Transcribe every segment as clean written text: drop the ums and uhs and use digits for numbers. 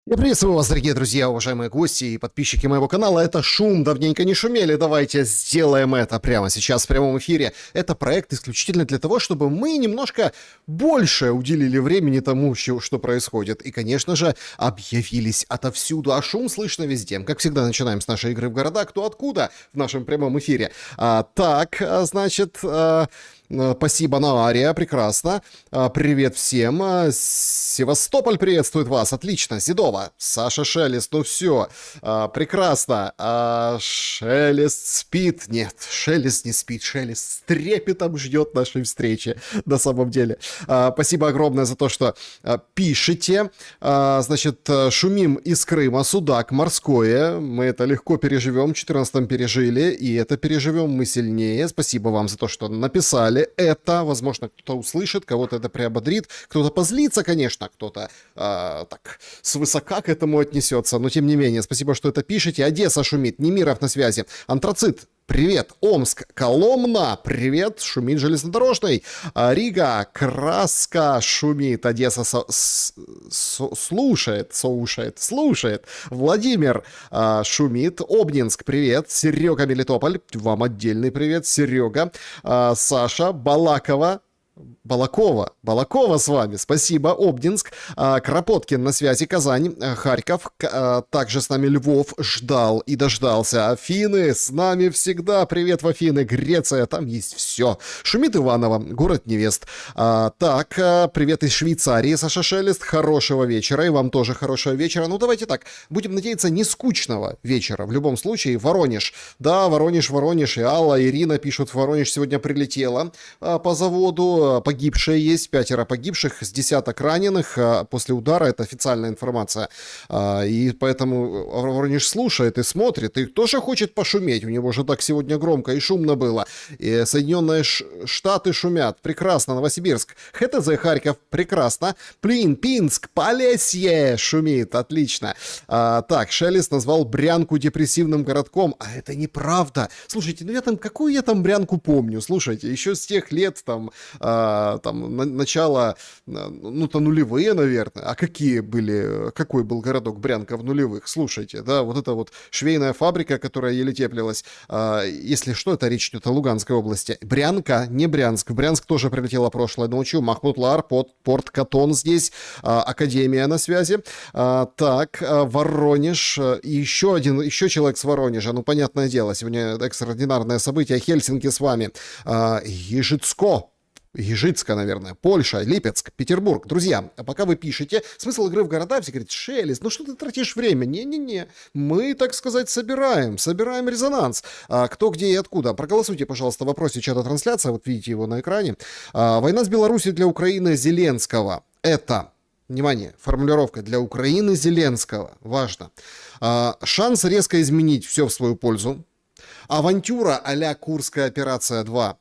Я приветствую вас, дорогие друзья, уважаемые гости и подписчики моего канала. Это шум, давненько не шумели. Давайте сделаем это прямо сейчас в прямом эфире. Это проект исключительно для того, чтобы мы немножко больше уделили времени тому, что происходит. И, конечно же, объявились отовсюду. А шум слышно везде. Как всегда, начинаем с нашей игры в города. Кто откуда в нашем прямом эфире. Спасибо, Наария, прекрасно. Привет всем. Севастополь приветствует вас, отлично. Седова, Саша Шелест, ну все, прекрасно. Шелест спит, нет, Шелест не спит, Шелест с трепетом ждет нашей встречи, на самом деле. Спасибо огромное за то, что пишете. Шумим из Крыма, Судак, морское. Мы это легко переживем, в 14-м пережили, и это переживем мы сильнее. Спасибо вам за то, что написали это. Возможно, кто-то услышит, кого-то это приободрит, кто-то позлится, конечно, кто-то так свысока к этому отнесется, но тем не менее, спасибо, что это пишете. Одесса шумит, Немиров на связи, Антрацит, привет, Омск, Коломна, привет, шумит железнодорожный, Рига, Краска шумит, Одесса слушает, Владимир шумит, Обнинск, привет, Серега, Мелитополь, вам отдельный привет, Серега, Саша, Балакова с вами, спасибо, Обнинск, Кропоткин на связи, Казань, Харьков, также с нами Львов, ждал и дождался, Афины, с нами всегда, привет в Афины, Греция, там есть все, шумит Иваново, город невест, привет из Швейцарии, Саша Шелест, хорошего вечера, и вам тоже хорошего вечера, ну давайте так, будем надеяться, не скучного вечера, в любом случае, Воронеж, да, Воронеж, и Алла, Ирина пишут, в Воронеж сегодня прилетела по заводу, погибшие есть, 5 погибших, с десяток раненых после удара, это официальная информация. И поэтому Воронеж слушает и смотрит, и тоже хочет пошуметь. У него же так сегодня громко и шумно было. И Соединенные Штаты шумят. Прекрасно. Новосибирск. ХТЗ Харьков. Прекрасно. Пинск. Полесье шумит. Отлично. Шелест назвал Брянку депрессивным городком. А это неправда. Слушайте, какую я там Брянку помню? Слушайте, еще с тех лет начало, нулевые, наверное. А какой был городок Брянка в нулевых? Слушайте, да, вот эта вот швейная фабрика, которая еле теплилась. Если что, это речь идет о Луганской области. Брянка, не Брянск. В Брянск тоже прилетела прошлой ночью. Махмутлар, Порт Катон здесь. Академия на связи. Воронеж. И еще человек с Воронежа. Ну, понятное дело, сегодня экстраординарное событие. Хельсинки с вами. Ежицка, наверное, Польша, Липецк, Петербург. Друзья, а пока вы пишете, смысл игры в города, все говорят, Шелест, ну что ты тратишь время? Не-не-не, мы, так сказать, собираем резонанс. Кто, где и откуда. Проголосуйте, пожалуйста, в вопросе чата-трансляция, вот видите его на экране. Война с Беларусью для Украины Зеленского. Это, внимание, формулировка для Украины Зеленского. Важно. Шанс резко изменить все в свою пользу. Авантюра а-ля Курская операция 2.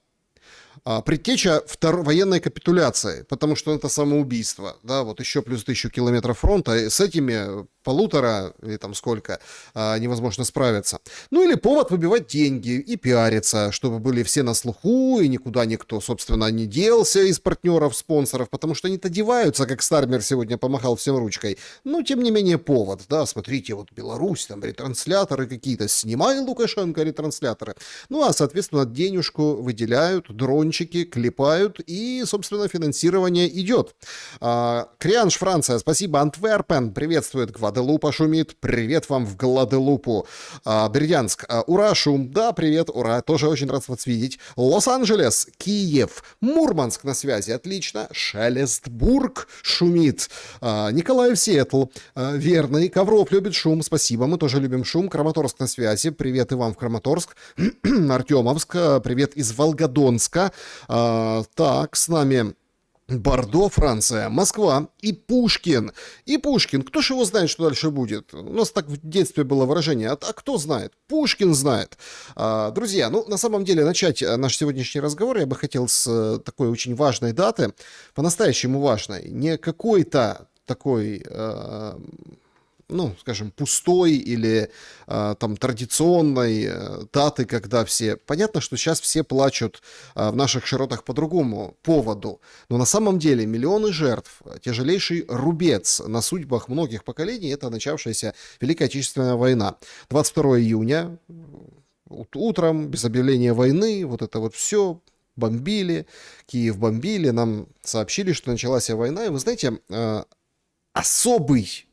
Предтеча военной капитуляции, потому что это самоубийство, да, вот еще плюс 1000 километров фронта, и с этими 1,5 или там сколько невозможно справиться. Ну или повод выбивать деньги и пиариться, чтобы были все на слуху, и никуда никто, собственно, не делся из партнеров, спонсоров, потому что они-то деваются, как Стармер сегодня помахал всем ручкой. Но, тем не менее, повод, да, смотрите, вот Беларусь, там ретрансляторы какие-то, снимай, Лукашенко, ретрансляторы. Ну, а, соответственно, денежку выделяют, дрончики клепают, и, собственно, финансирование идет. Крианш, Франция, спасибо. Антверпен приветствует. Гваделупа шумит. Привет вам в Гваделупу. Бердянск. Ура, шум. Да, привет, ура. Тоже очень рад вас видеть. Лос-Анджелес. Киев. Мурманск на связи. Отлично. Шелестбург шумит. Николаев, Сиэтл. Верный. Ковров любит шум. Спасибо. Мы тоже любим шум. Краматорск на связи. Привет и вам в Краматорск. Артемовск. Привет из Волгодонска. С нами Бордо, Франция, Москва и Пушкин. Кто ж его знает, что дальше будет? У нас так в детстве было выражение. А кто знает? Пушкин знает. Друзья, на самом деле, начать наш сегодняшний разговор я бы хотел с такой очень важной даты. По-настоящему важной. Не какой-то такой ну, скажем, пустой или там традиционной даты, когда все... Понятно, что сейчас все плачут в наших широтах по другому поводу, но на самом деле миллионы жертв, тяжелейший рубец на судьбах многих поколений — это начавшаяся Великая Отечественная война. 22 июня, утром, без объявления войны, вот это вот все... Бомбили, Киев бомбили, нам сообщили, что началась война. И вы знаете, особый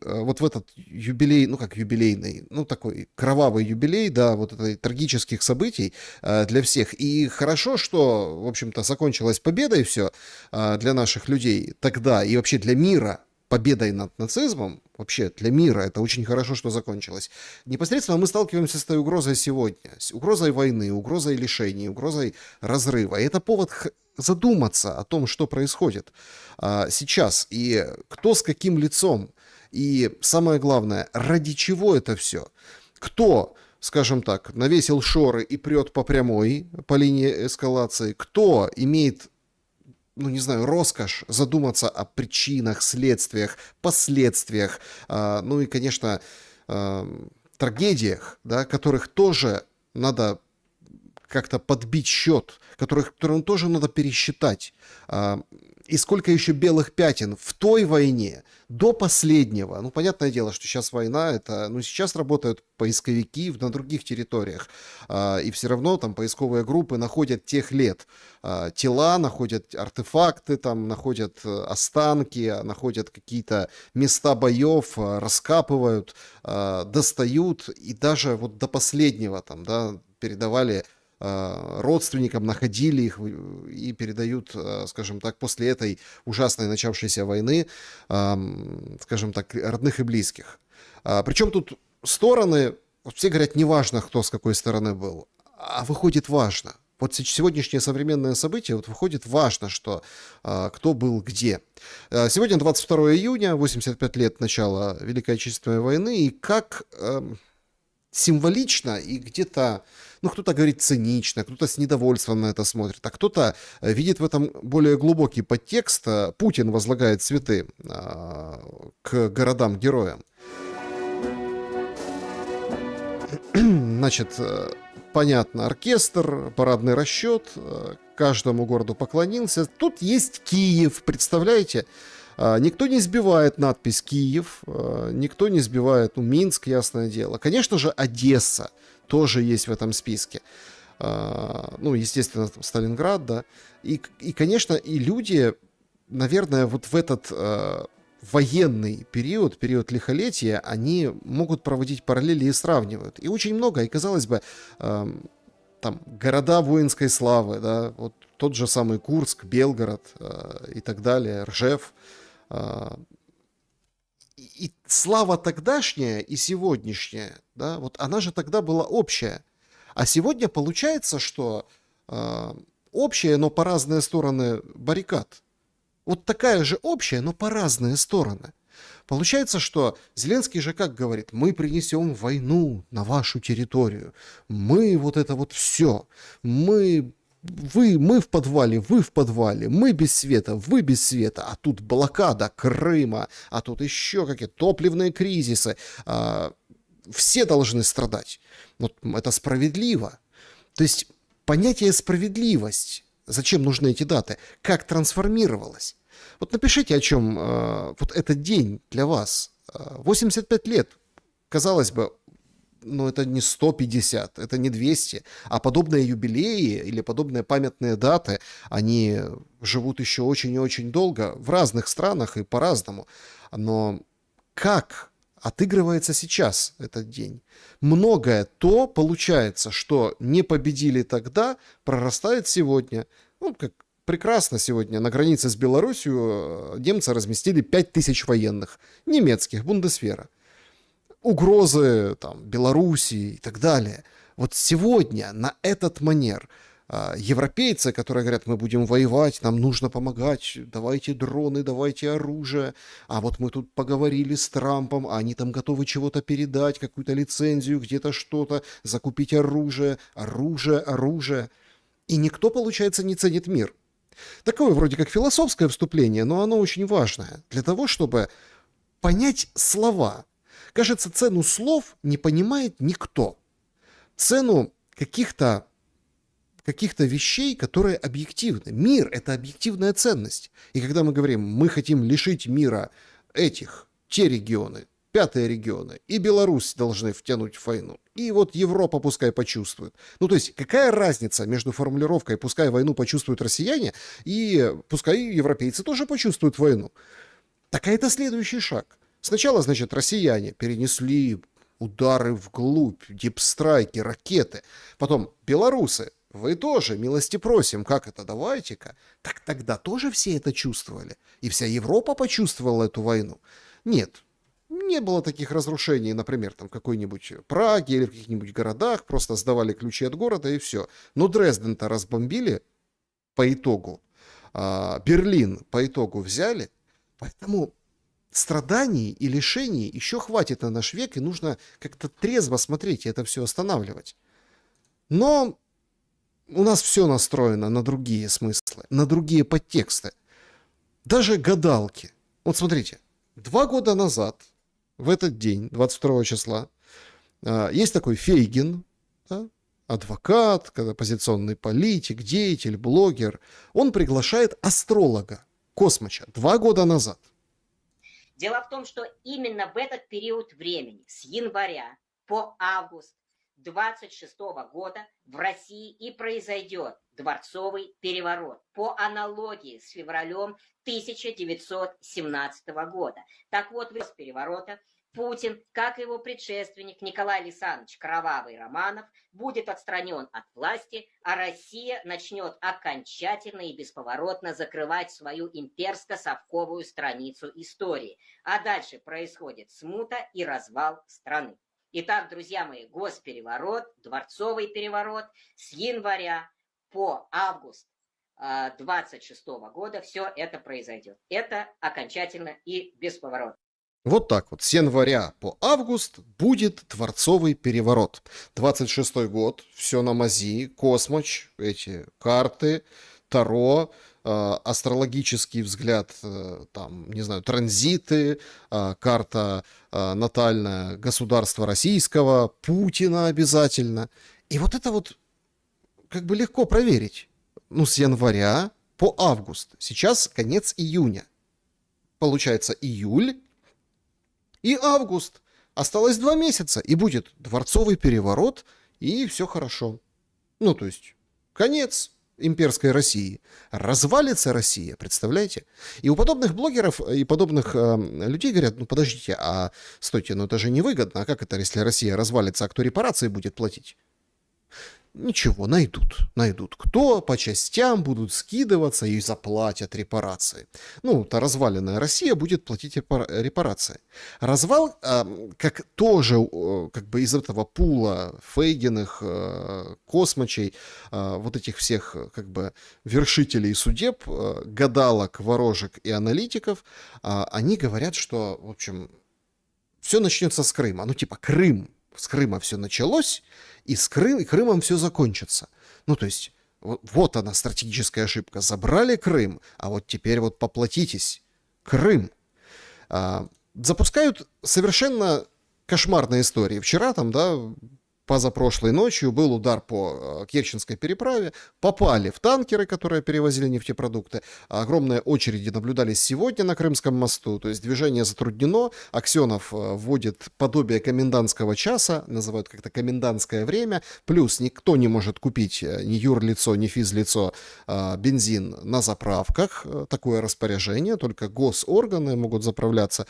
вот в этот юбилей, ну как юбилейный, ну такой кровавый юбилей, да, вот этой трагических событий для всех. И хорошо, что, в общем-то, закончилось победой все для наших людей тогда и вообще для мира. Победой над нацизмом, вообще для мира, это очень хорошо, что закончилось. Непосредственно мы сталкиваемся с этой угрозой сегодня, с угрозой войны, угрозой лишений, угрозой разрыва. И это повод задуматься о том, что происходит сейчас, и кто с каким лицом, и самое главное, ради чего это все. Кто, скажем так, навесил шоры и прет по прямой, по линии эскалации, кто имеет, ну, не знаю, роскошь задуматься о причинах, следствиях, последствиях, ну и, конечно, трагедиях, да, которых тоже надо как-то подбить счет, которым тоже надо пересчитать. И сколько еще белых пятен в той войне до последнего. Ну, понятное дело, что сейчас война, это, ну, сейчас работают поисковики на других территориях, и все равно там поисковые группы находят тех лет тела, находят артефакты, там, находят останки, находят какие-то места боев, раскапывают, достают, и даже вот до последнего там, да, передавали родственникам, находили их и передают, скажем так, после этой ужасной начавшейся войны, скажем так, родных и близких. Причем тут стороны, все говорят, неважно, кто с какой стороны был, а выходит важно. Вот сегодняшнее современное событие, вот выходит важно, что кто был где. Сегодня 22 июня, 85 лет начала Великой Отечественной войны, и как символично и где-то, ну, кто-то говорит цинично, кто-то с недовольством на это смотрит, а кто-то видит в этом более глубокий подтекст. Путин возлагает цветы к городам-героям. Значит, понятно, оркестр, парадный расчет, каждому городу поклонился. Тут есть Киев, представляете? Никто не сбивает надпись «Киев», никто не сбивает, ну, Минск, ясное дело. Конечно же, Одесса тоже есть в этом списке. Ну, естественно, Сталинград, да. И конечно, и люди, наверное, вот в этот военный период, период лихолетия, они могут проводить параллели и сравнивают. И очень много, и казалось бы, там, города воинской славы, да, вот тот же самый Курск, Белгород и так далее, Ржев. И слава тогдашняя и сегодняшняя, да, вот она же тогда была общая. А сегодня получается, что общая, но по разные стороны баррикад. Вот такая же общая, но по разные стороны. Получается, что Зеленский же как говорит: мы принесем войну на вашу территорию, мы вот это вот все, мы в подвале, вы в подвале, мы без света, вы без света, а тут блокада Крыма, а тут еще какие-то топливные кризисы, все должны страдать. Вот это справедливо. То есть понятие справедливость, зачем нужны эти даты, как трансформировалось. Вот напишите, о чем вот этот день для вас. 85 лет, казалось бы, но это не 150, это не 200, а подобные юбилеи или подобные памятные даты, они живут еще очень и очень долго в разных странах и по-разному. Но как отыгрывается сейчас этот день? Многое то получается, что не победили тогда, прорастает сегодня. Ну, как прекрасно сегодня на границе с Белоруссией немцы разместили 5000 военных, немецких, Бундесвера. Угрозы там, Белоруссии и так далее. Вот сегодня на этот манер европейцы, которые говорят: мы будем воевать, нам нужно помогать, давайте дроны, давайте оружие, а вот мы тут поговорили с Трампом, а они там готовы чего-то передать, какую-то лицензию, где-то что-то, закупить оружие, оружие. И никто, получается, не ценит мир. Такое вроде как философское вступление, но оно очень важное для того, чтобы понять слова. Кажется, цену слов не понимает никто. Цену каких-то вещей, которые объективны. Мир — это объективная ценность. И когда мы говорим, мы хотим лишить мира те регионы, пятые регионы, и Беларусь должны втянуть в войну, и вот Европа пускай почувствует. Ну, то есть, какая разница между формулировкой «пускай войну почувствуют россияне» и «пускай европейцы тоже почувствуют войну»? Так это следующий шаг. Сначала, значит, россияне перенесли удары вглубь, дипстрайки, ракеты. Потом белорусы, вы тоже, милости просим, как это, давайте-ка. Так тогда тоже все это чувствовали? И вся Европа почувствовала эту войну? Нет, не было таких разрушений, например, там в какой-нибудь Праге или в каких-нибудь городах, просто сдавали ключи от города и все. Но Дрезден-то разбомбили по итогу, Берлин по итогу взяли, поэтому страданий и лишений еще хватит на наш век, и нужно как-то трезво смотреть и это все останавливать. Но у нас все настроено на другие смыслы, на другие подтексты. Даже гадалки. Вот смотрите, 2 года назад, в этот день, 22 числа, есть такой Фейгин, да, адвокат, оппозиционный политик, деятель, блогер. Он приглашает астролога Космача 2 года назад. Дело в том, что именно в этот период времени, с января по август 26 года в России и произойдет дворцовый переворот по аналогии с февралем 1917 года. Так вот, в переворота Путин, как и его предшественник Николай Александрович Кровавый Романов, будет отстранен от власти, а Россия начнет окончательно и бесповоротно закрывать свою имперско-совковую страницу истории. А дальше происходит смута и развал страны. Итак, друзья мои, госпереворот, дворцовый переворот с января по август 26 года все это произойдет. Это окончательно и бесповоротно. Вот так вот, с января по август будет дворцовый переворот. 26-й год, все на мази, Космач, эти карты, Таро, астрологический взгляд, там, не знаю, транзиты, карта натальная государства российского, Путина обязательно. И вот это вот как бы легко проверить. Ну, с января по август. Сейчас конец июня. Получается июль и август. Осталось 2 месяца, и будет дворцовый переворот, и все хорошо. Ну, то есть, конец имперской России. Развалится Россия, представляете? И у подобных блогеров и подобных людей говорят, ну, подождите, а стойте, ну это же невыгодно. А как это, если Россия развалится, а кто репарации будет платить? Ничего, найдут. Кто по частям будут скидываться и заплатят репарации. Ну, та разваленная Россия будет платить репарации. Развал, как тоже как бы из этого пула Фейгиных, Космачей, вот этих всех как бы вершителей судеб, гадалок, ворожек и аналитиков, они говорят, что, в общем, все начнется с Крыма. Ну, типа, с Крыма все началось, и Крымом все закончится. Ну, то есть, вот она, стратегическая ошибка. Забрали Крым, а вот теперь вот поплатитесь. Крым. Запускают совершенно кошмарные истории. Вчера там, да, позапрошлой ночью был удар по Керченской переправе, попали в танкеры, которые перевозили нефтепродукты. Огромные очереди наблюдались сегодня на Крымском мосту, то есть движение затруднено. Аксенов вводит подобие комендантского часа, называют как-то комендантское время, плюс никто не может купить ни юрлицо, ни физлицо бензин на заправках. Такое распоряжение, только госорганы могут заправляться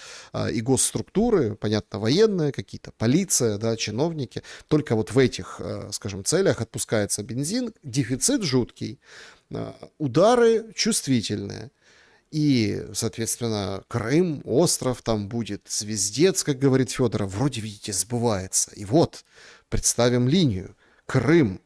и госструктуры, понятно, военные какие-то, полиция, да, чиновники. Только вот в этих, скажем, целях отпускается бензин, дефицит жуткий, удары чувствительные. И, соответственно, Крым, остров там будет, звездец, как говорит Федоров, вроде, видите, сбывается. И вот, представим линию. Крым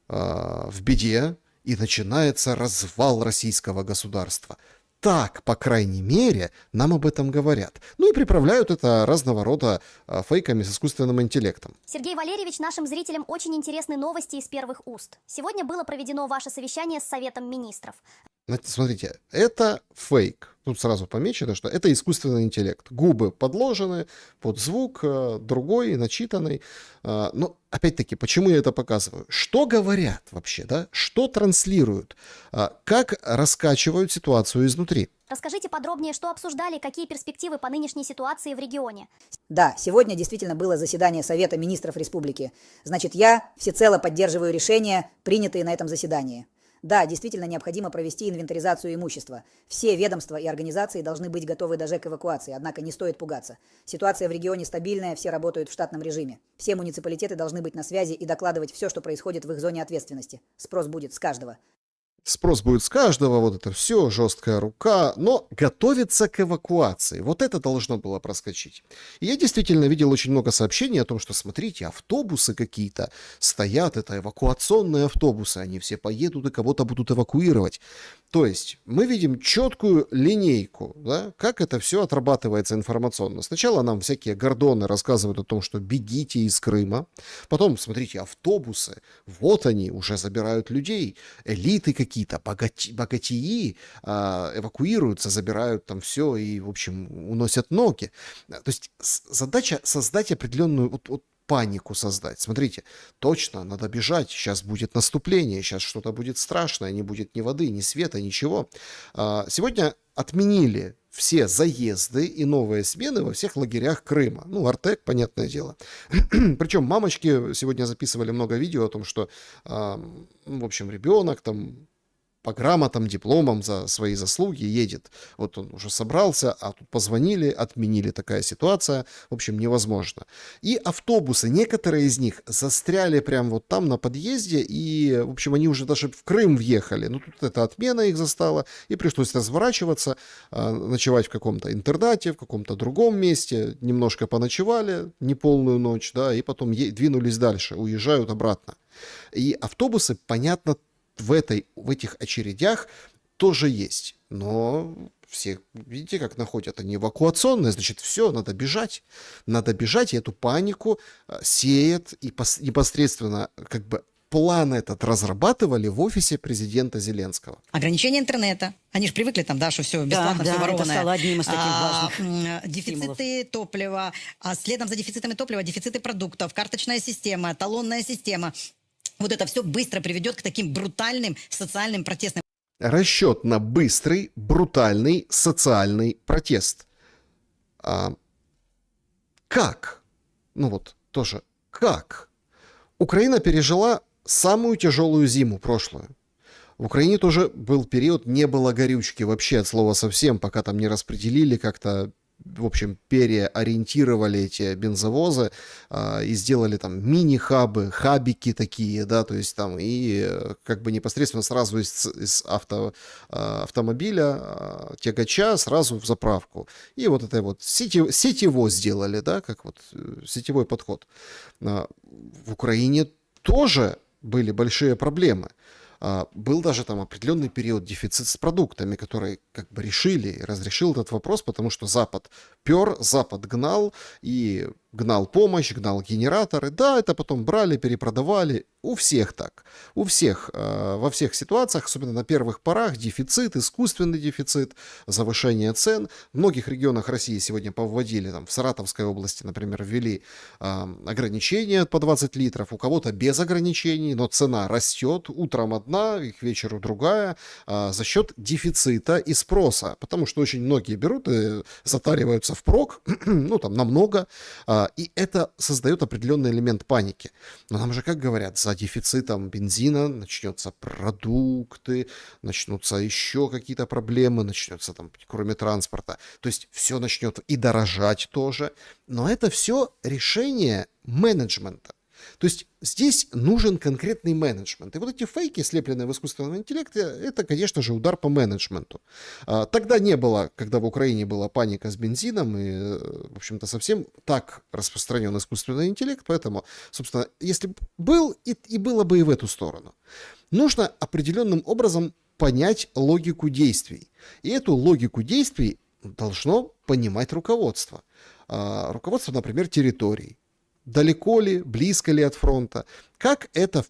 в беде, и начинается развал российского государства. Так, по крайней мере, нам об этом говорят. Ну и приправляют это разного рода фейками с искусственным интеллектом. Сергей Валерьевич, нашим зрителям очень интересны новости из первых уст. Сегодня было проведено ваше совещание с Советом министров. Смотрите, это фейк. Тут сразу помечено, что это искусственный интеллект. Губы подложены под звук, другой, начитанный. Но, опять-таки, почему я это показываю? Что говорят вообще, да? Что транслируют? Как раскачивают ситуацию изнутри? Расскажите подробнее, что обсуждали, какие перспективы по нынешней ситуации в регионе. Да, сегодня действительно было заседание Совета министров республики. Значит, я всецело поддерживаю решения, принятые на этом заседании. Да, действительно необходимо провести инвентаризацию имущества. Все ведомства и организации должны быть готовы даже к эвакуации, однако не стоит пугаться. Ситуация в регионе стабильная, все работают в штатном режиме. Все муниципалитеты должны быть на связи и докладывать все, что происходит в их зоне ответственности. Спрос будет с каждого. Спрос будет с каждого, вот это все, жесткая рука, но готовиться к эвакуации. Вот это должно было проскочить. И я действительно видел очень много сообщений о том, что, смотрите, автобусы какие-то стоят, это эвакуационные автобусы, они все поедут и кого-то будут эвакуировать. То есть мы видим четкую линейку, да, как это все отрабатывается информационно. Сначала нам всякие гордоны рассказывают о том, что бегите из Крыма. Потом, смотрите, автобусы, вот они, уже забирают людей, элиты какие-то, богатеи эвакуируются, забирают там все и, в общем, уносят ноги. То есть задача создать определенную панику создать. Смотрите, точно, надо бежать, сейчас будет наступление, сейчас что-то будет страшное, не будет ни воды, ни света, ничего. Сегодня отменили все заезды и новые смены во всех лагерях Крыма. Ну, Артек, понятное дело. Причем мамочки сегодня записывали много видео о том, что, в общем, ребенок там по грамотам, дипломам за свои заслуги едет. Вот он уже собрался, а тут позвонили, отменили, такая ситуация. В общем, невозможно. И автобусы, некоторые из них застряли прямо вот там на подъезде, и, в общем, они уже даже в Крым въехали. Ну, тут эта отмена их застала, и пришлось разворачиваться, ночевать в каком-то интернате, в каком-то другом месте. Немножко поночевали, неполную ночь, да, и потом двинулись дальше, уезжают обратно. И автобусы, понятно, в этих очередях тоже есть. Но все, видите, как находят, они эвакуационные, значит, все, надо бежать. Надо бежать, и эту панику сеет, и непосредственно как бы план этот разрабатывали в офисе президента Зеленского. Ограничение интернета. Они же привыкли там, да, что все бесплатно, все ворованное. Это стало одним из таких важных Дефициты топлива, а следом за дефицитами топлива дефициты продуктов, карточная система, талонная система. Вот это все быстро приведет к таким брутальным социальным протестным. Расчет на быстрый, брутальный социальный протест. Как? Ну вот, тоже как? Украина пережила самую тяжелую зиму прошлую. В Украине тоже был период, не было горючки вообще от слова совсем, пока там не распределили как-то, в общем, переориентировали эти бензовозы и сделали там мини-хабы, хабики такие, да, то есть там и как бы непосредственно сразу из автомобиля, тягача сразу в заправку. И вот это вот сетево сделали, да, как вот сетевой подход. В Украине тоже были большие проблемы. Был даже там определенный период дефицит с продуктами, который как бы решили и разрешил этот вопрос, потому что Запад пер, Запад гнал, и гнал помощь, гнал генераторы. Да, это потом брали, перепродавали. У всех так. У всех, во всех ситуациях, особенно на первых порах, дефицит, искусственный дефицит, завышение цен. В многих регионах России сегодня повводили, там, в Саратовской области, например, ввели ограничения по 20 литров. У кого-то без ограничений, но цена растет. Утром одна, к вечеру другая, за счет дефицита и спроса. Потому что очень многие берут и затариваются впрок, ну, там, намного, и это создает определенный элемент паники. Но нам же, как говорят, за дефицитом бензина начнется продукты, начнутся еще какие-то проблемы, начнется там, кроме транспорта. То есть все начнет и дорожать тоже. Но это все решение менеджмента. То есть здесь нужен конкретный менеджмент. И вот эти фейки, слепленные в искусственном интеллекте, это, конечно же, удар по менеджменту. Тогда не было, когда в Украине была паника с бензином, и, в общем-то, совсем так распространен искусственный интеллект, поэтому, собственно, если бы был, и было бы и в эту сторону. Нужно определенным образом понять логику действий. И эту логику действий должно понимать руководство. Руководство, например, территорий. Далеко ли, близко ли от фронта. Как это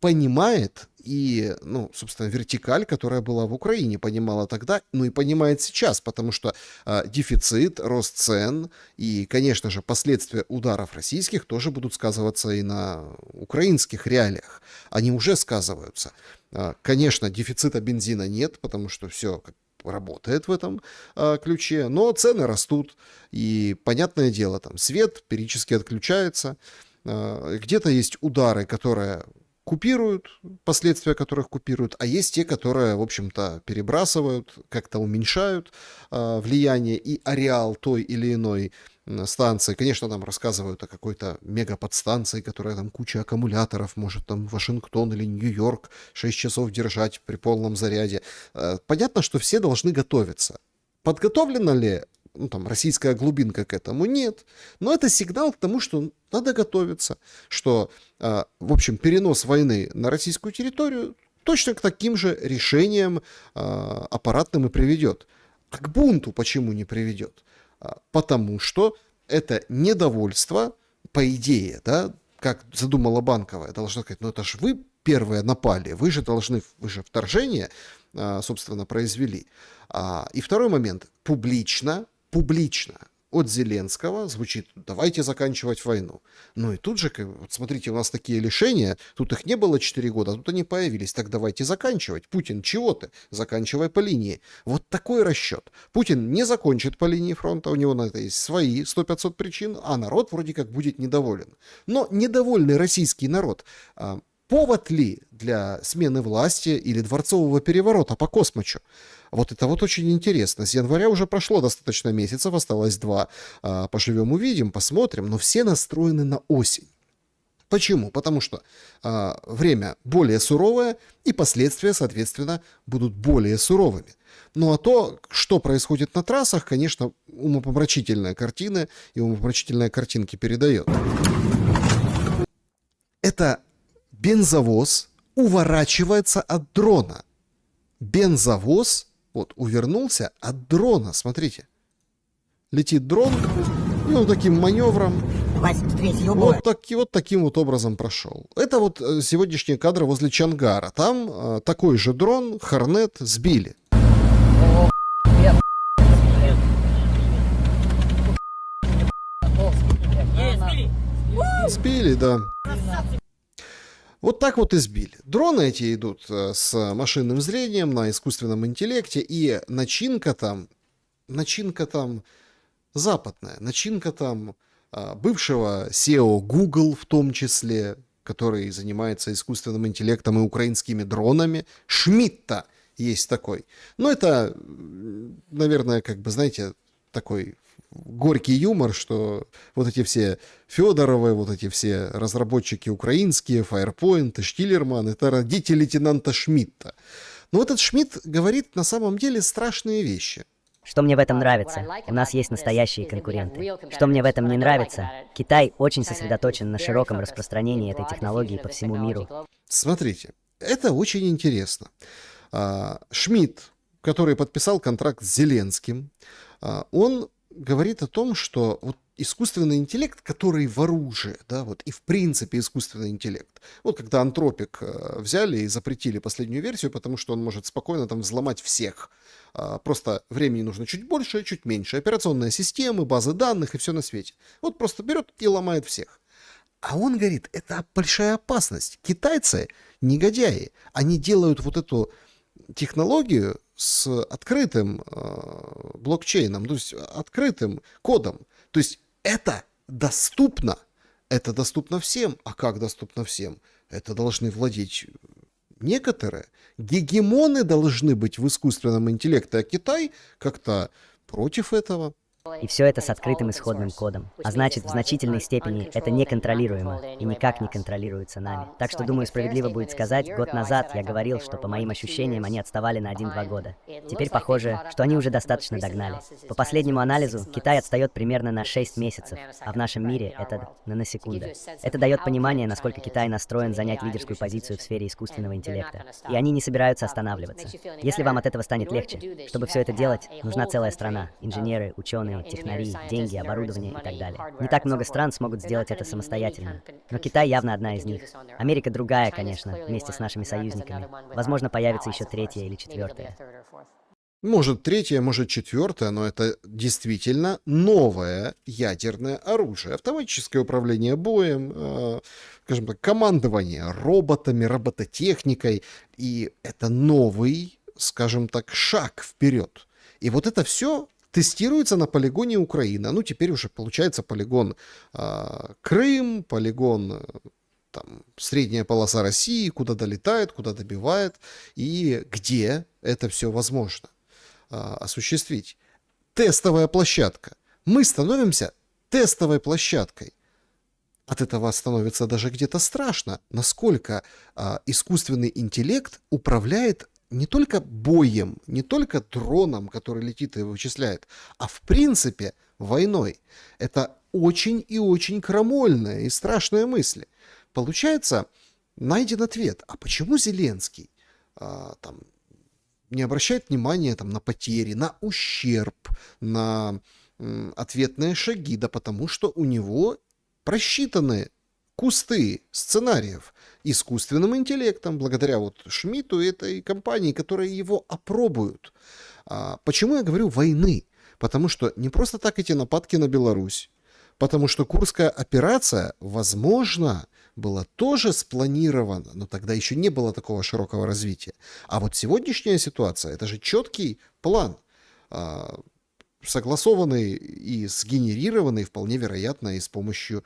понимает и, ну, собственно, вертикаль, которая была в Украине, понимала тогда, ну и понимает сейчас, потому что дефицит, рост цен и, конечно же, последствия ударов российских тоже будут сказываться и на украинских реалиях. Они уже сказываются. Конечно, дефицита бензина нет, потому что все работает в этом ключе, но цены растут, и, понятное дело, там свет периодически отключается, где-то есть удары, которые купируют, последствия которых купируют, а есть те, которые, в общем-то, перебрасывают, как-то уменьшают влияние и ареал той или иной станции. Конечно, нам рассказывают о какой-то мегаподстанции, которая там куча аккумуляторов, может там Вашингтон или Нью-Йорк 6 часов держать при полном заряде. Понятно, что все должны готовиться. Подготовлена ли там, российская глубинка к этому? Нет. Но это сигнал к тому, что надо готовиться, что, в общем, перенос войны на российскую территорию точно к таким же решениям аппаратным и приведет. А к бунту почему не приведет? Потому что это недовольство, по идее, да, как задумала Банковая, должна сказать, ну это же вы первые напали, вы же вторжение, собственно, произвели. И второй момент, публично от Зеленского звучит: давайте заканчивать войну. Ну и тут же, вот смотрите, у нас такие лишения, тут их не было 4 года, а тут они появились, так давайте заканчивать. Путин, чего ты? Заканчивай по линии. Вот такой расчет. Путин не закончит по линии фронта, у него на это есть свои 100-500 причин, а народ вроде как будет недоволен. Но недовольный российский народ повод ли для смены власти или дворцового переворота по космочу? Вот это вот очень интересно. С января уже прошло достаточно месяцев, осталось 2. Поживем, увидим, посмотрим. Но все настроены на осень. Почему? Потому что время более суровое, и последствия, соответственно, будут более суровыми. Ну а то, что происходит на трассах, конечно, умопомрачительная картина и умопомрачительные картинки передает. Это бензовоз уворачивается от дрона. Бензовоз вот увернулся от дрона, смотрите. Летит дрон, и он таким маневром вот таким вот образом прошел. Это вот сегодняшние кадры возле Чонгара. Там такой же дрон, Хорнет, сбили. Сбили, да. Вот так вот и сбили. Дроны эти идут с машинным зрением, на искусственном интеллекте, и начинка там западная, начинка там бывшего SEO Google в том числе, который занимается искусственным интеллектом и украинскими дронами. Шмидта есть такой. Но это, наверное, как бы, знаете, такой горький юмор, что вот эти все Федоровы, вот эти все разработчики украинские, Firepoint, Штиллерман, это родители лейтенанта Шмидта. Но этот Шмидт говорит на самом деле страшные вещи. Что мне в этом нравится? У нас есть настоящие конкуренты. Что мне в этом не нравится? Китай очень сосредоточен на широком распространении этой технологии по всему миру. Смотрите, это очень интересно. Шмидт, который подписал контракт с Зеленским, он говорит о том, что вот искусственный интеллект, который в оружии, да, вот и в принципе искусственный интеллект. Вот когда Антропик взяли и запретили последнюю версию, потому что он может спокойно там взломать всех. Просто времени нужно чуть больше, чуть меньше. Операционные системы, базы данных и все на свете. Вот просто берет и ломает всех. А он говорит, это большая опасность. Китайцы, негодяи, они делают вот эту технологию с открытым блокчейном, то есть открытым кодом. То есть это доступно всем. А как доступно всем? Это должны владеть некоторые. Гегемоны должны быть в искусственном интеллекте, а Китай как-то против этого. И все это с открытым исходным кодом. А значит, в значительной степени это неконтролируемо и никак не контролируется нами. Так что, думаю, справедливо будет сказать, год назад я говорил, что по моим ощущениям они отставали на 1-2 года. Теперь похоже, что они уже достаточно догнали. По последнему анализу, Китай отстает примерно на 6 месяцев, а в нашем мире это наносекунда. Это дает понимание, насколько Китай настроен занять лидерскую позицию в сфере искусственного интеллекта. И они не собираются останавливаться. Если вам от этого станет легче, чтобы все это делать, нужна целая страна, инженеры, ученые, технари, деньги, оборудование и так далее. Не так много стран смогут сделать это самостоятельно. Но Китай явно одна из них. Америка другая, конечно, вместе с нашими союзниками. Возможно, появится еще третья или четвертая. Может, третье, может, четвертое, но это действительно новое ядерное оружие. Автоматическое управление боем, скажем так, командование роботами, робототехникой. И это новый, скажем так, шаг вперед. И вот это все тестируется на полигоне Украины. Ну, теперь уже получается полигон Крым, полигон там, средняя полоса России, куда долетает, куда добивает, и где это все возможно осуществить. Тестовая площадка. Мы становимся тестовой площадкой. От этого становится даже где-то страшно, насколько искусственный интеллект управляет не только боем, не только дроном, который летит и вычисляет, а в принципе войной. Это очень и очень крамольная и страшная мысль. Получается, найден ответ. А почему Зеленский там не обращает внимания там, на потери, на ущерб, на ответные шаги? Да потому что у него просчитаны кусты сценариев искусственным интеллектом, благодаря вот Шмидту и этой компании, которые его опробуют. Почему я говорю войны? Потому что не просто так эти нападки на Беларусь, потому что Курская операция, возможно, была тоже спланирована, но тогда еще не было такого широкого развития. А вот сегодняшняя ситуация, это же четкий план, согласованный и сгенерированный, вполне вероятно, и с помощью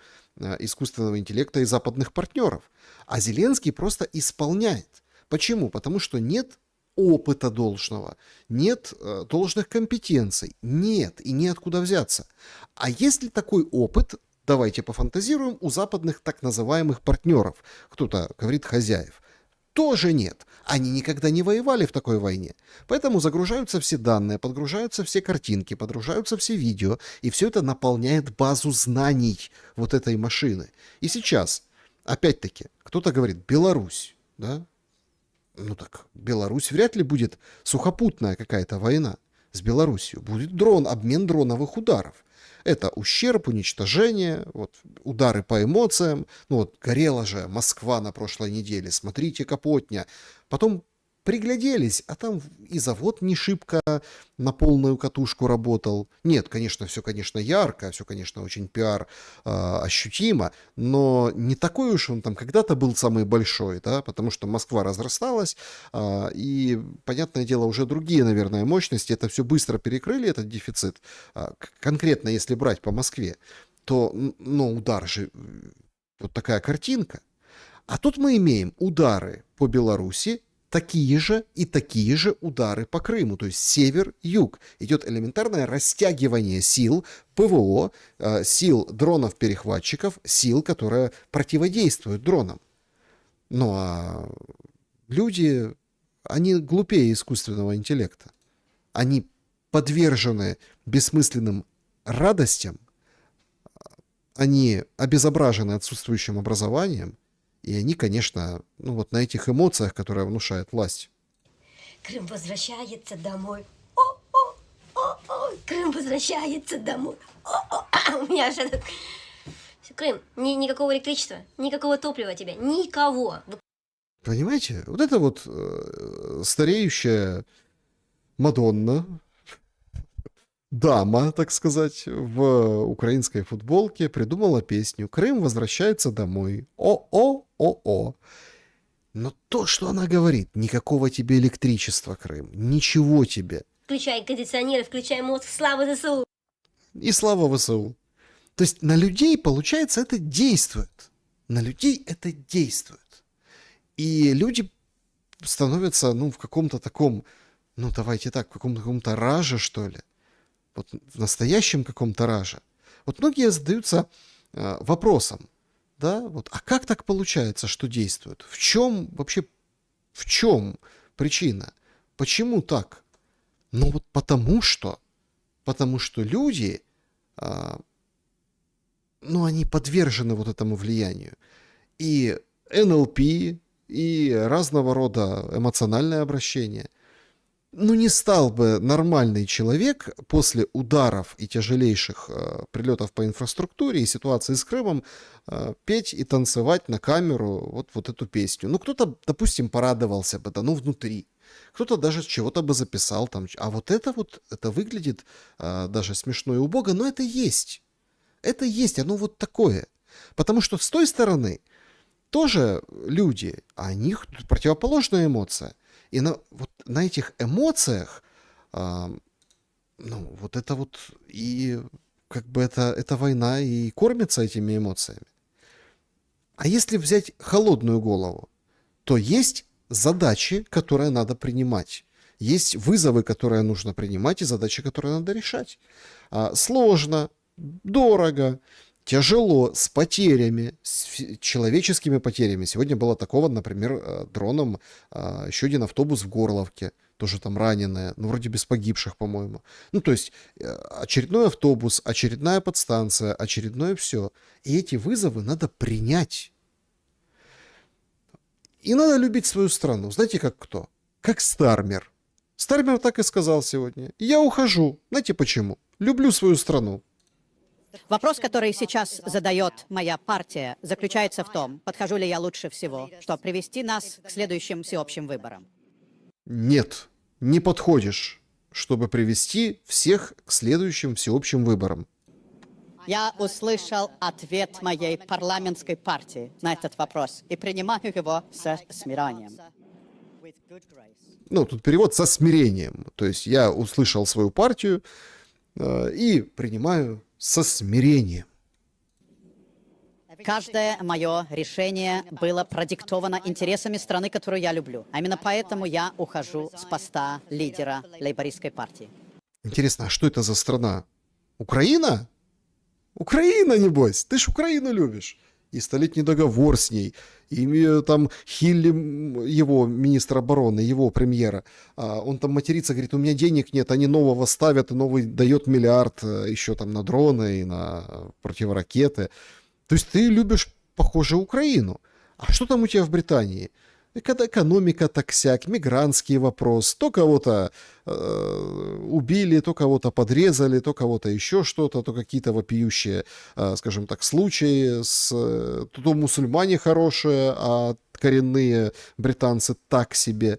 искусственного интеллекта и западных партнеров. А Зеленский просто исполняет. Почему? Потому что нет опыта должного, нет должных компетенций, нет и неоткуда взяться. А есть ли такой опыт, давайте пофантазируем, у западных так называемых партнеров, кто-то говорит хозяев? Тоже нет. Они никогда не воевали в такой войне. Поэтому загружаются все данные, подгружаются все картинки, подгружаются все видео, и все это наполняет базу знаний вот этой машины. И сейчас, опять-таки, кто-то говорит Беларусь, да? Ну так, Беларусь вряд ли будет сухопутная какая-то война с Беларусью. Будет обмен дроновых ударов. Это ущерб, уничтожение, вот, удары по эмоциям. Ну вот горела же Москва на прошлой неделе, смотрите, Капотня. Потом пригляделись, а там и завод не шибко на полную катушку работал. Нет, конечно, все, конечно, ярко, все, конечно, очень пиар ощутимо, но не такой уж он там когда-то был самый большой, да, потому что Москва разрасталась, и, понятное дело, уже другие, наверное, мощности это все быстро перекрыли, этот дефицит. Конкретно, если брать по Москве, то, ну, удар же, вот такая картинка. А тут мы имеем удары по Беларуси, такие же удары по Крыму, то есть север-юг. Идет элементарное растягивание сил ПВО, сил дронов-перехватчиков, сил, которые противодействуют дронам. Ну а люди, они глупее искусственного интеллекта. Они подвержены бессмысленным радостям, они обезображены отсутствующим образованием, и они, конечно, ну вот на этих эмоциях, которые внушает власть. Крым возвращается домой. О, Крым возвращается домой. У меня же... Крым, никакого электричества, никакого топлива тебе, никого. Понимаете, вот это вот стареющая Мадонна, дама, так сказать, в украинской футболке придумала песню «Крым возвращается домой». О-о-о-о. Но то, что она говорит, никакого тебе электричества, Крым, ничего тебе. Включай кондиционеры, включай мозг, слава ЗСУ. И слава ВСУ. То есть на людей, получается, это действует. На людей это действует. И люди становятся, ну, в каком-то таком, ну, давайте так, в каком-то раже, что ли. вот в настоящем каком-то раже, вот многие задаются вопросом, да, вот, а как так получается, что действуют? В чем вообще, в чем причина? Почему так? Ну вот потому что люди, ну они подвержены вот этому влиянию. И НЛП, и разного рода эмоциональное обращение. Ну, не стал бы нормальный человек после ударов и тяжелейших прилетов по инфраструктуре и ситуации с Крымом петь и танцевать на камеру вот эту песню. Ну, кто-то, допустим, порадовался бы, да, ну, внутри. Кто-то даже чего-то бы записал там. А вот, это выглядит даже смешно и убого, но это есть. Это есть, оно вот такое. Потому что с той стороны тоже люди, а у них противоположная эмоция. И на этих эмоциях, ну, вот это вот, и как бы эта война и кормится этими эмоциями. А если взять холодную голову, то есть задачи, которые надо принимать. Есть вызовы, которые нужно принимать, и задачи, которые надо решать. Сложно, дорого, тяжело, с потерями, с человеческими потерями. Сегодня было атакован, например, дроном еще один автобус в Горловке, тоже там раненые, ну, вроде без погибших, по-моему. Ну, то есть очередной автобус, очередная подстанция, очередное все. И эти вызовы надо принять. И надо любить свою страну. Знаете, как кто? Как Стармер. Стармер так и сказал сегодня. Я ухожу. Знаете почему? Люблю свою страну. Вопрос, который сейчас задает моя партия, заключается в том, подхожу ли я лучше всего, чтобы привести нас к следующим всеобщим выборам. Нет, не подходишь, чтобы привести всех к следующим всеобщим выборам. Я услышал ответ моей парламентской партии на этот вопрос и принимаю его со смирением. Ну, тут перевод со смирением. То есть я услышал свою партию и принимаю со смирением. Каждое мое решение было продиктовано интересами страны, которую я люблю. А именно поэтому я ухожу с поста лидера лейбористской партии. Интересно, а что это за страна? Украина? Украина, небось. Ты ж Украину любишь. И столетний договор с ней. И там Хилли, его министр обороны, его премьера, он там матерится, говорит, у меня денег нет, они нового ставят, и новый дает миллиард еще там на дроны и на противоракеты. То есть ты любишь, похоже, Украину. А что там у тебя в Британии? Экономика таксяк, мигрантский вопрос. То кого-то убили, то кого-то подрезали, то кого-то еще что-то, то какие-то вопиющие, скажем так, случаи. То мусульмане хорошие, а коренные британцы так себе.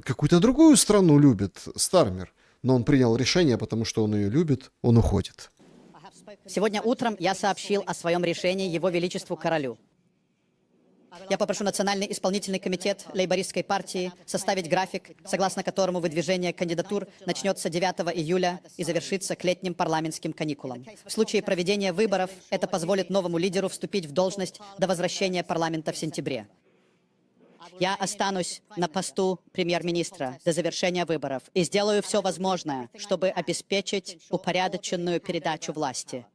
Какую-то другую страну любит Стармер. Но он принял решение, потому что он ее любит, он уходит. Сегодня утром я сообщил о своем решении Его Величеству Королю. Я попрошу Национальный исполнительный комитет лейбористской партии составить график, согласно которому выдвижение кандидатур начнется 9 июля и завершится к летним парламентским каникулам. В случае проведения выборов это позволит новому лидеру вступить в должность до возвращения парламента в сентябре. Я останусь на посту премьер-министра до завершения выборов и сделаю все возможное, чтобы обеспечить упорядоченную передачу власти.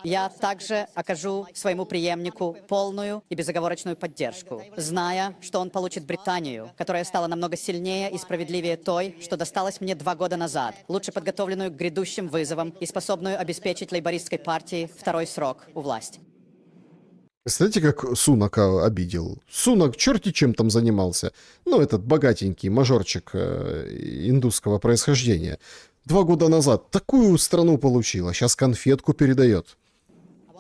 Я также окажу своему преемнику полную и безоговорочную поддержку, зная, что он получит Британию, которая стала намного сильнее и справедливее той, что досталась мне 2 года назад, лучше подготовленную к грядущим вызовам и способную обеспечить лейбористской партии второй срок у власти. Представляете, как Сунака обидел? Сунак черти чем там занимался. Ну, этот богатенький мажорчик индусского происхождения. 2 года назад такую страну получил, а сейчас конфетку передает.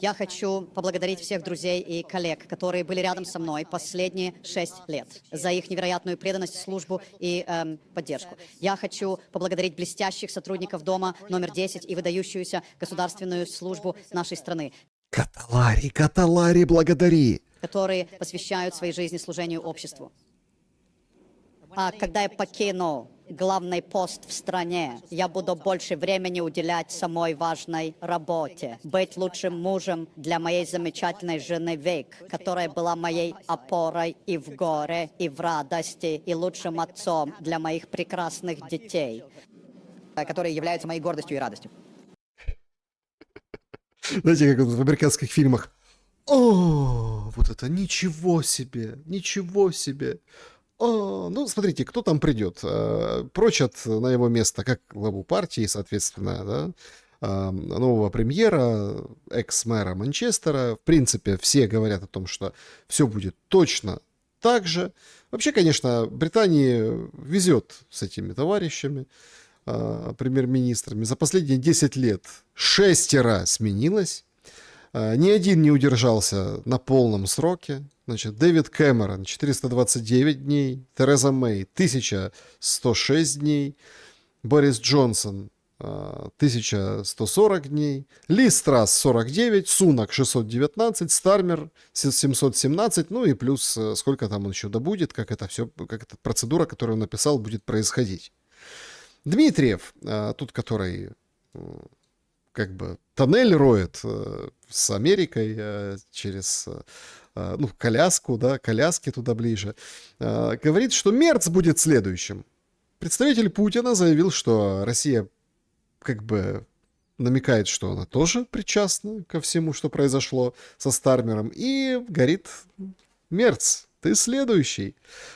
Я хочу поблагодарить всех друзей и коллег, которые были рядом со мной последние 6 лет, за их невероятную преданность, службу и поддержку. Я хочу поблагодарить блестящих сотрудников Дома номер 10 и выдающуюся государственную службу нашей страны. Каталари, благодари! Которые посвящают своей жизни служению обществу. А когда я покину главный пост в стране, я буду больше времени уделять самой важной работе. Быть лучшим мужем для моей замечательной жены Вик, которая была моей опорой и в горе, и в радости, и лучшим отцом для моих прекрасных детей. которые являются моей гордостью и радостью. Знаете, как вот в американских фильмах. О, вот это ничего себе, ничего себе. О, ну, смотрите, кто там придет. Прочат на его место как главу партии, соответственно, да, нового премьера, экс-мэра Манчестера. В принципе, все говорят о том, что все будет точно так же. Вообще, конечно, Британии везет с этими товарищами, премьер-министрами. За последние 10 лет 6 сменилось. Ни один не удержался на полном сроке. Значит, Дэвид Кэмерон 429 дней, Тереза Мэй 1106 дней, Борис Джонсон 1140 дней, Ли Страс 49, Сунак 619, Стармер 717, ну и плюс сколько там он еще добудет, как это все, как эта процедура, которую он написал, будет происходить. Дмитриев, тут который как бы тоннель роет с Америкой через ну, коляску, да, коляски туда ближе, говорит, что Мерц будет следующим. Представитель Путина заявил, что Россия как бы намекает, что она тоже причастна ко всему, что произошло со Стармером, и говорит: Мерц, ты следующий.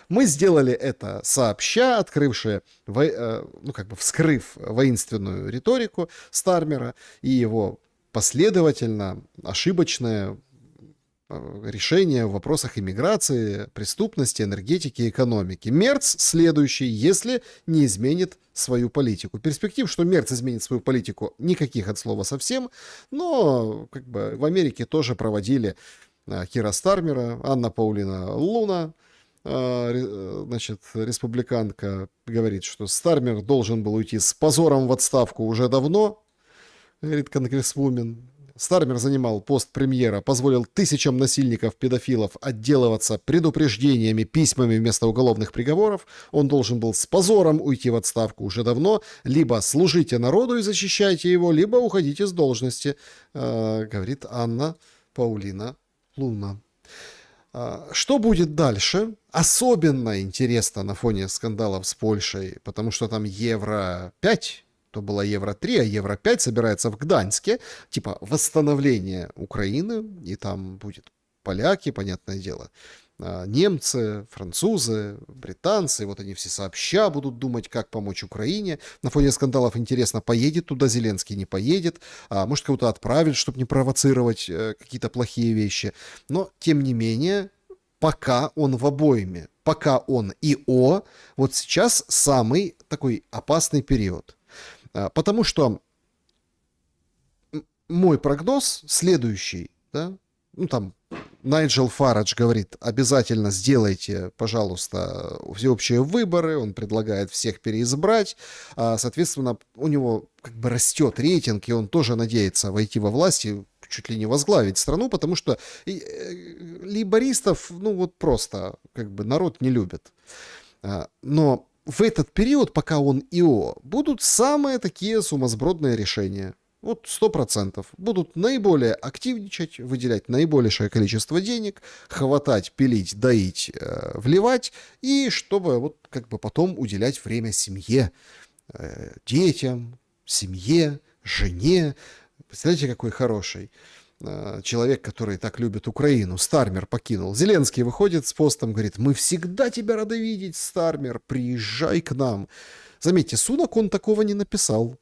Мы сделали это сообща, ну, как бы вскрыв воинственную риторику Стармера и его последовательно ошибочное решение в вопросах иммиграции, преступности, энергетики, экономики. Мерц следующий, если не изменит свою политику. Перспектив, что Мерц изменит свою политику, никаких от слова совсем, но как бы в Америке тоже проводили Кира Стармера, Анна Паулина Луна, значит, республиканка, говорит, что Стармер должен был уйти с позором в отставку уже давно, говорит конгрессвумен. Стармер занимал пост премьера, позволил тысячам насильников-педофилов отделываться предупреждениями, письмами вместо уголовных приговоров. Он должен был с позором уйти в отставку уже давно. Либо служите народу и защищайте его, либо уходите с должности, говорит Анна Паулина Луна. Что будет дальше? Особенно интересно на фоне скандалов с Польшей, потому что там Евро-5, то было Евро-3, а Евро-5 собирается в Гданьске, типа восстановление Украины, и там будет поляки, понятное дело, немцы, французы, британцы, вот они все сообща будут думать, как помочь Украине. На фоне скандалов интересно, поедет туда Зеленский, не поедет, может кого-то отправить, чтобы не провоцировать какие-то плохие вещи. Но, тем не менее, пока он в обойме, пока он ИО, вот сейчас самый такой опасный период. Потому что мой прогноз следующий, да, ну там Найджел Фарадж говорит, обязательно сделайте, пожалуйста, всеобщие выборы, он предлагает всех переизбрать, соответственно, у него как бы растет рейтинг, и он тоже надеется войти во власть и чуть ли не возглавить страну, потому что лейбористов, ну вот просто, как бы народ не любит. Но в этот период, пока он ИО, будут самые такие сумасбродные решения. Вот 100%. Будут наиболее активничать, выделять наибольшее количество денег, хватать, пилить, доить, вливать, и чтобы вот как бы потом уделять время семье, детям, семье, жене. Представляете, какой хороший человек, который так любит Украину. Стармер покинул. Зеленский выходит с постом, говорит: мы всегда тебя рады видеть, Стармер, приезжай к нам. Заметьте, Сунак он такого не написал.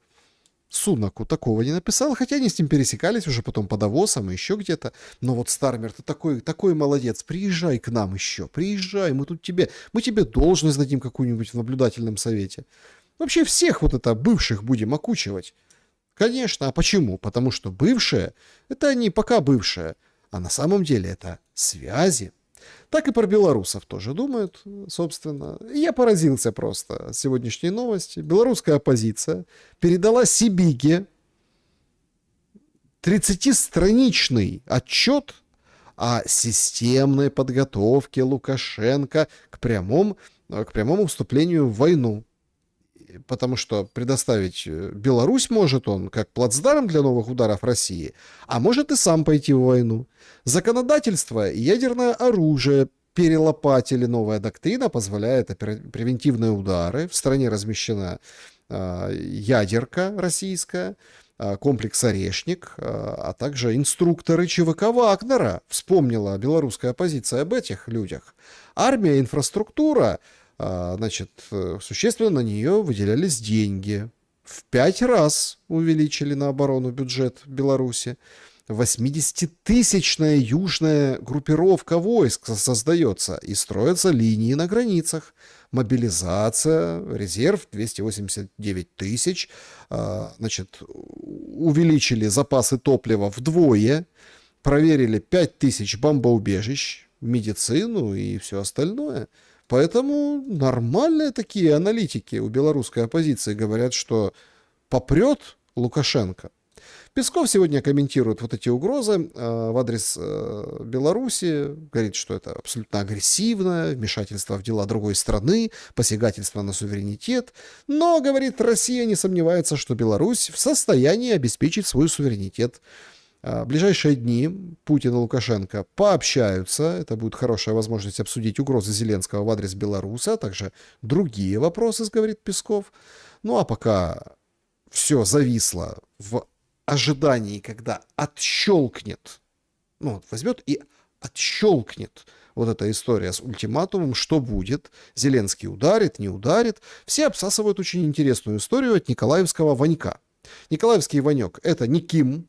Сунаку такого не написал, хотя они с ним пересекались уже потом по Давосам и еще где-то. Но вот Стармер, ты такой молодец, приезжай к нам еще, приезжай, мы тебе должность дадим какую-нибудь в наблюдательном совете. Вообще всех вот это бывших будем окучивать. Конечно, а почему? Потому что бывшие, это не пока бывшие, а на самом деле это связи. Так и про белорусов тоже думают, собственно. Я поразился просто сегодняшней новости. Белорусская оппозиция передала Сибиге 30-страничный отчет о системной подготовке Лукашенко к прямому вступлению в войну. Потому что предоставить Беларусь может он как плацдарм для новых ударов России, а может и сам пойти в войну. Законодательство и ядерное оружие перелопатили. Новая доктрина позволяет превентивные удары. В стране размещена ядерка российская, комплекс «Орешник», а также инструкторы ЧВК Вагнера. Вспомнила белорусская оппозиция об этих людях. Армия, инфраструктура, значит, существенно на нее выделялись деньги. В 5 раз увеличили на оборону бюджет Беларуси. 80-тысячная южная группировка войск создается и строятся линии на границах. Мобилизация, резерв 289 тысяч. Значит, увеличили запасы топлива вдвое. Проверили 5000 бомбоубежищ, медицину и все остальное. Поэтому нормальные такие аналитики у белорусской оппозиции говорят, что попрет Лукашенко. Песков сегодня комментирует вот эти угрозы в адрес Беларуси, говорит, что это абсолютно агрессивное вмешательство в дела другой страны, посягательство на суверенитет, но, говорит, Россия не сомневается, что Беларусь в состоянии обеспечить свой суверенитет. В ближайшие дни Путин и Лукашенко пообщаются, это будет хорошая возможность обсудить угрозы Зеленского в адрес Беларуси, а также другие вопросы, говорит Песков. Ну а пока все зависло в ожидании, когда отщелкнет, ну, вот возьмет и отщелкнет вот эта история с ультиматумом, что будет, Зеленский ударит, не ударит. Все обсасывают очень интересную историю от николаевского Ванька. Николаевский Ванек — это не Ким,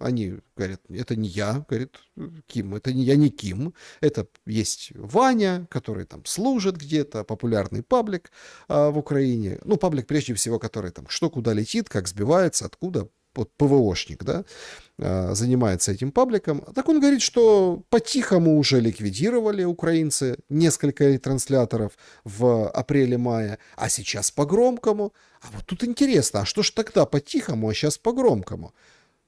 они говорят, это не я, говорит Ким, это не я, не Ким, это есть Ваня, который там служит где-то, популярный паблик в Украине, ну, паблик прежде всего, который там что куда летит, как сбивается, откуда, вот ПВОшник, да, занимается этим пабликом. Так он говорит, что по-тихому уже ликвидировали украинцы несколько ретрансляторов в апреле-мае, а сейчас по-громкому. А вот тут интересно, а что ж тогда по-тихому, а сейчас по-громкому?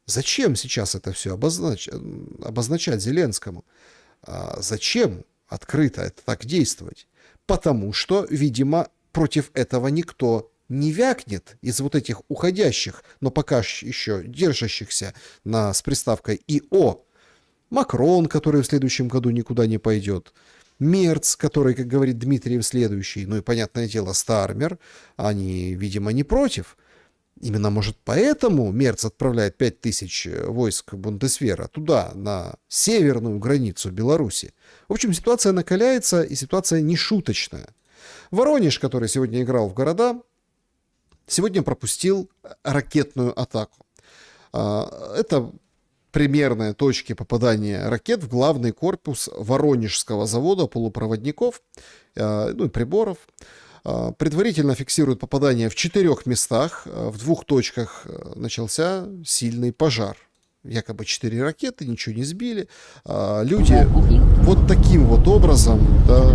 Зачем сейчас это все обозначать Зеленскому? Зачем открыто это так действовать? Потому что, видимо, против этого никто не вякнет из вот этих уходящих, но пока еще держащихся с приставкой ИО. Макрон, который в следующем году никуда не пойдет. Мерц, который, как говорит Дмитриев, следующий. Ну и, понятное дело, Стармер. Они, видимо, не против. Именно, может, поэтому Мерц отправляет 5000 войск Бундесвера туда, на северную границу Беларуси. В общем, ситуация накаляется, и ситуация не шуточная. Воронеж, который сегодня играл в города, сегодня пропустил ракетную атаку. Это примерные точки попадания ракет в главный корпус Воронежского завода полупроводников, ну и приборов. Предварительно фиксируют попадание в 4 местах. В 2 точках начался сильный пожар. Якобы 4 ракеты, ничего не сбили. Люди вот таким вот образом, да,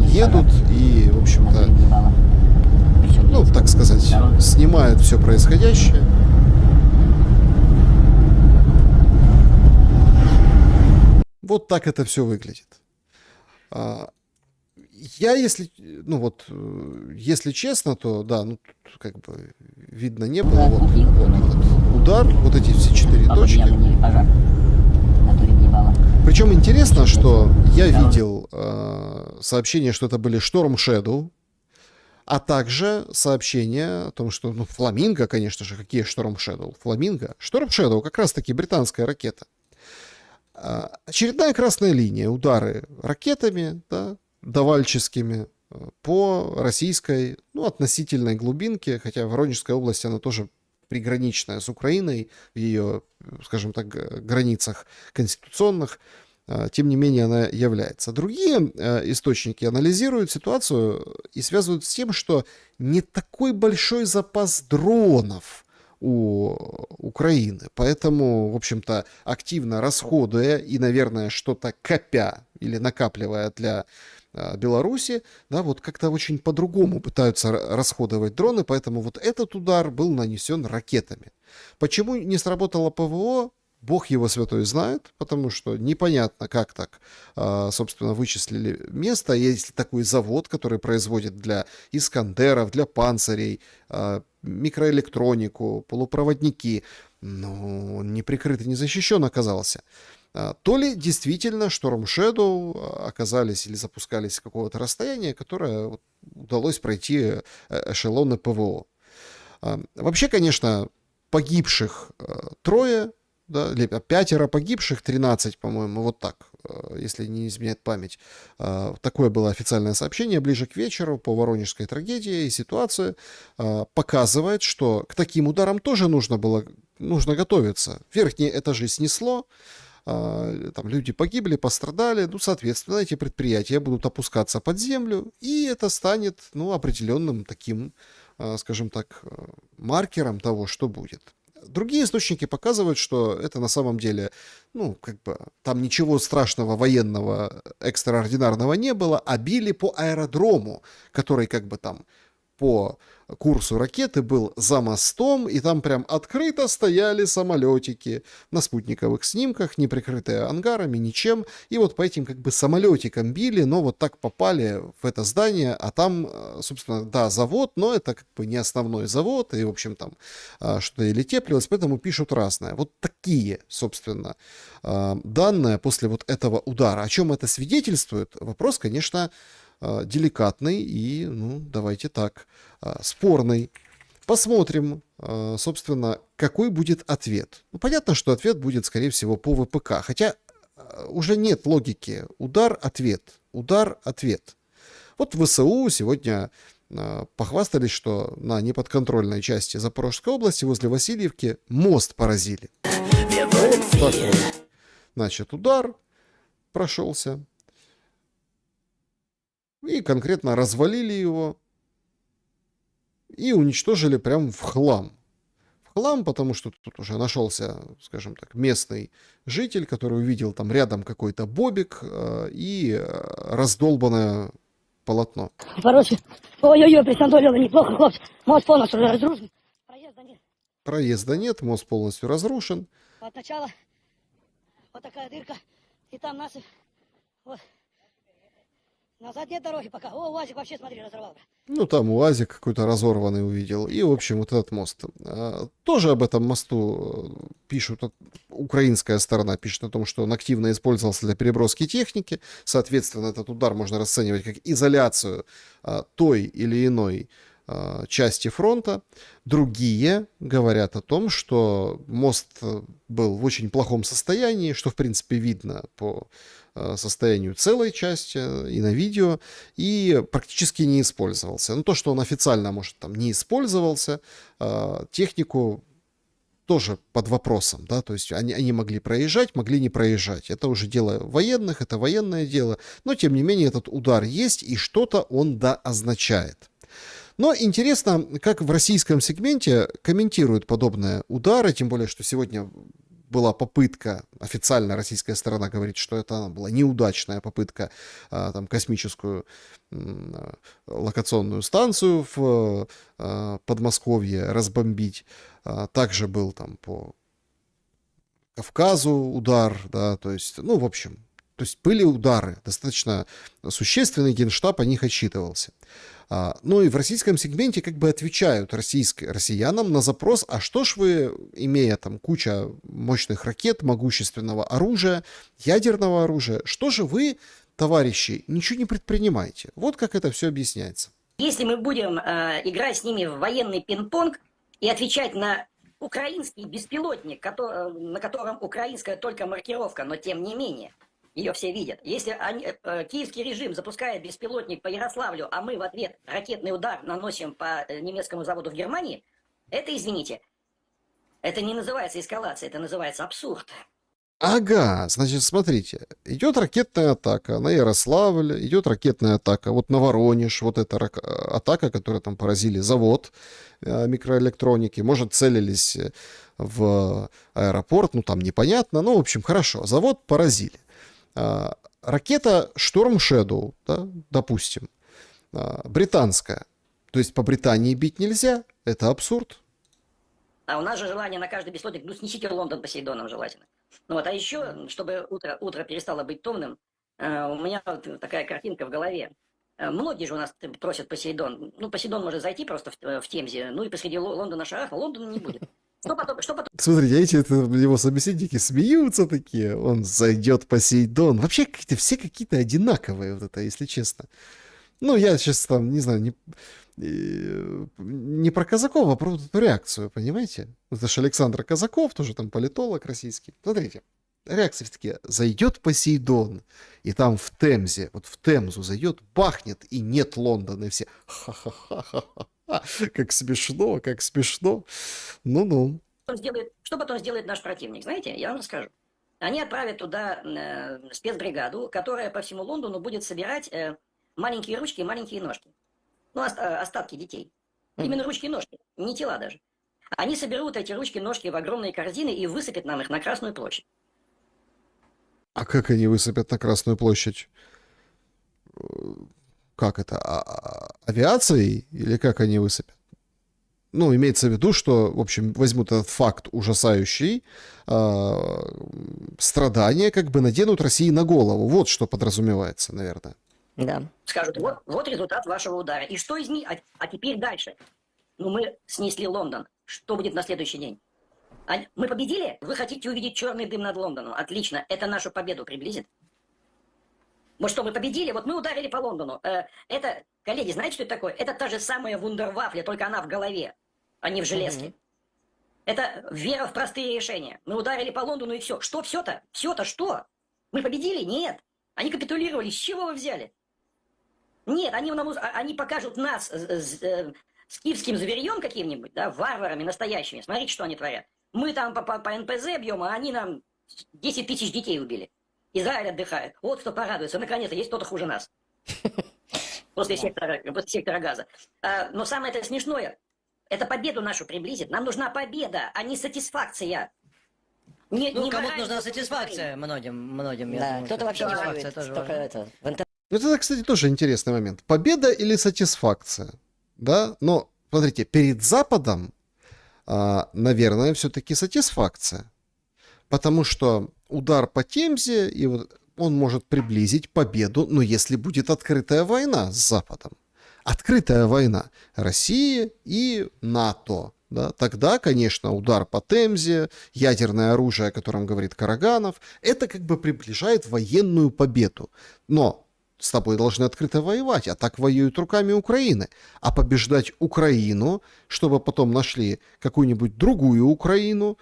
едут и, в общем-то, ну, так сказать, снимают все происходящее. Вот так это все выглядит. Я, если честно, то, да, ну, тут как бы видно не было. Вот этот удар, вот эти все 4 точки. Причем интересно, что я видел сообщение, что это были Storm Shadow, а также сообщение о том, что, ну, Фламинго, конечно же, какие Storm Shadow? Фламинго. Storm Shadow как раз-таки британская ракета. Очередная красная линия, удары ракетами, да, давальческими по российской, ну, относительной глубинке, хотя Воронежская область, она тоже приграничная с Украиной, в ее, скажем так, границах конституционных, тем не менее она является. Другие источники анализируют ситуацию и связывают с тем, что не такой большой запас дронов у Украины, поэтому, в общем-то, активно расходуя и, наверное, что-то копя или накапливая для Беларуси, да, вот как-то очень по-другому пытаются расходовать дроны, поэтому вот этот удар был нанесен ракетами. Почему не сработало ПВО? Бог его святой знает, потому что непонятно, как так, собственно, вычислили место. Есть такой завод, который производит для Искандеров, для панцирей, микроэлектронику, полупроводники, но он не прикрыт и не защищен оказался. То ли действительно Storm Shadow оказались или запускались с какого-то расстояния, которое удалось пройти эшелоны ПВО. Вообще, конечно, погибших трое, да, или 5 погибших, 13, по-моему, вот так, если не изменяет память. Такое было официальное сообщение ближе к вечеру по воронежской трагедии, и ситуация показывает, что к таким ударам тоже нужно готовиться. Верхние этажи снесло, там люди погибли, пострадали, ну, соответственно, эти предприятия будут опускаться под землю, и это станет, ну, определенным таким, скажем так, маркером того, что будет. Другие источники показывают, что это на самом деле, ну, как бы, там ничего страшного военного, экстраординарного не было, а били по аэродрому, который как бы там по курсу ракеты был за мостом, и там прям открыто стояли самолетики на спутниковых снимках, не прикрытые ангарами, ничем. И вот по этим как бы самолетикам били, но вот так попали в это здание, а там, собственно, да, завод, но это как бы не основной завод, и, в общем, там что-то или теплилось, поэтому пишут разное. Вот такие, собственно, данные после вот этого удара. О чем это свидетельствует? Вопрос, конечно, деликатный и, ну, давайте так, спорный. Посмотрим, собственно, какой будет ответ. Ну, понятно, что ответ будет, скорее всего, по ВПК, хотя уже нет логики. Удар-ответ, удар-ответ. Вот ВСУ сегодня похвастались, что на неподконтрольной части Запорожской области возле Васильевки мост поразили. Вот так вот. Значит, удар прошелся. И конкретно развалили его и уничтожили прям в хлам. В хлам, потому что тут уже нашелся, скажем так, местный житель, который увидел там рядом какой-то бобик и раздолбанное полотно. Короче, ой-ой-ой, присандолило неплохо, хлопцы. Мост полностью разрушен. Проезда нет. Проезда нет, мост полностью разрушен. От начала вот такая дырка, и там насыпь. Вот. Назад нет дороги пока. О, УАЗик вообще, смотри, разорвал. Ну, там УАЗик какой-то разорванный увидел. И, в общем, вот этот мост. Тоже об этом мосту пишут, украинская сторона пишет о том, что он активно использовался для переброски техники. Соответственно, этот удар можно расценивать как изоляцию той или иной части фронта. Другие говорят о том, что мост был в очень плохом состоянии, что, в принципе, видно по состоянию целой части и на видео, и практически не использовался. Но то, что он официально, может, там не использовался, технику тоже под вопросом, да, то есть они могли проезжать, могли не проезжать. Это уже дело военных, это военное дело, но, тем не менее, этот удар есть, и что-то он, да, означает. Но интересно, как в российском сегменте комментируют подобные удары, тем более, что сегодня была попытка, официально российская сторона говорит, что это была неудачная попытка там, космическую локационную станцию в Подмосковье разбомбить. Также был там по Кавказу удар, да, то есть, ну, в общем, то есть были удары, достаточно существенный, Генштаб о них отчитывался. Ну и в российском сегменте как бы отвечают россиянам на запрос, а что ж вы, имея там куча мощных ракет, могущественного оружия, ядерного оружия, что же вы, товарищи, ничего не предпринимаете? Вот как это все объясняется. Если мы будем играть с ними в военный пинг-понг и отвечать на украинский беспилотник, на котором украинская только маркировка, но тем не менее, ее все видят. Если киевский режим запускает беспилотник по Ярославлю, а мы в ответ ракетный удар наносим по немецкому заводу в Германии, это, извините, это не называется эскалация, это называется абсурд. Ага, значит, смотрите, идет ракетная атака на Ярославль, идет ракетная атака вот на Воронеж, вот эта атака, которая там поразили завод микроэлектроники, может, целились в аэропорт, ну там непонятно, ну, в общем, хорошо, завод поразили. Ракета Storm Shadow, да, допустим, британская, то есть по Британии бить нельзя, это абсурд. А у нас же желание на каждый беспилотник, ну снесите Лондон Посейдоном желательно. Ну вот, а еще, чтобы утро перестало быть томным, у меня вот такая картинка в голове. Многие же у нас просят Посейдон. Ну, Посейдон может зайти просто в Темзе, ну и посреди Лондона шарахнул, Лондона не будет. Что потом? Смотрите, эти его собеседники смеются такие, он зайдет Посейдон. Вообще все какие-то одинаковые, вот это, если честно. Ну, я сейчас там, не знаю, не про казаков, а про эту реакцию, понимаете? Это же Александр Казаков, тоже там политолог российский. Смотрите, реакция все-таки: зайдет Посейдон, и там в Темзе, вот в Темзу зайдет, бахнет, и нет Лондона, и все ха-ха-ха-ха-ха, как смешно, как смешно. Ну-ну. Что потом сделает наш противник? Знаете, я вам расскажу. Они отправят туда спецбригаду, которая по всему Лондону будет собирать маленькие ручки и маленькие ножки. Ну, остатки детей. Именно ручки и ножки, не тела даже. Они соберут эти ручки и ножки в огромные корзины и высыпят нам их на Красную площадь. А как они высыпят на Красную площадь? Как это? Авиацией? Или как они высыпят? Ну, имеется в виду, что, в общем, возьмут этот факт ужасающий, страдания как бы наденут России на голову. Вот что подразумевается, наверное. Да. Скажут: вот результат вашего удара. И что из них? А теперь дальше. Ну, мы снесли Лондон. Что будет на следующий день? Мы победили? Вы хотите увидеть черный дым над Лондоном? Отлично. Это нашу победу приблизит. Вот что, мы победили? Вот мы ударили по Лондону. Это, коллеги, знаете, что это такое? Это та же самая вундервафля, только она в голове, а не в железке. Это вера в простые решения. Мы ударили по Лондону, и все. Что все-то? Все-то что? Мы победили? Нет. Они капитулировали. С чего вы взяли? Нет, они покажут нас скифским зверьем каким-нибудь, да, варварами настоящими. Смотрите, что они творят. Мы там по НПЗ бьем, а они нам 10 тысяч детей убили. Израиль отдыхает. Вот кто порадуется. Наконец-то есть кто-то хуже нас. После сектора Газа. Но самое это смешное, это победу нашу приблизит. Нам нужна победа, а не сатисфакция. Кому-то нужна сатисфакция, многим. Да, кто-то вообще не воюет. Только это. Это, кстати, тоже интересный момент. Победа или сатисфакция? Да? Но, смотрите, перед Западом, наверное, все-таки сатисфакция. Потому что удар по Темзе, и вот он может приблизить победу, но если будет открытая война с Западом. Открытая война России и НАТО. Да? Тогда, конечно, удар по Темзе, ядерное оружие, о котором говорит Караганов, это как бы приближает военную победу. Но с тобой должны открыто воевать, а так воюют руками Украины. А побеждать Украину, чтобы потом нашли какую-нибудь другую Украину,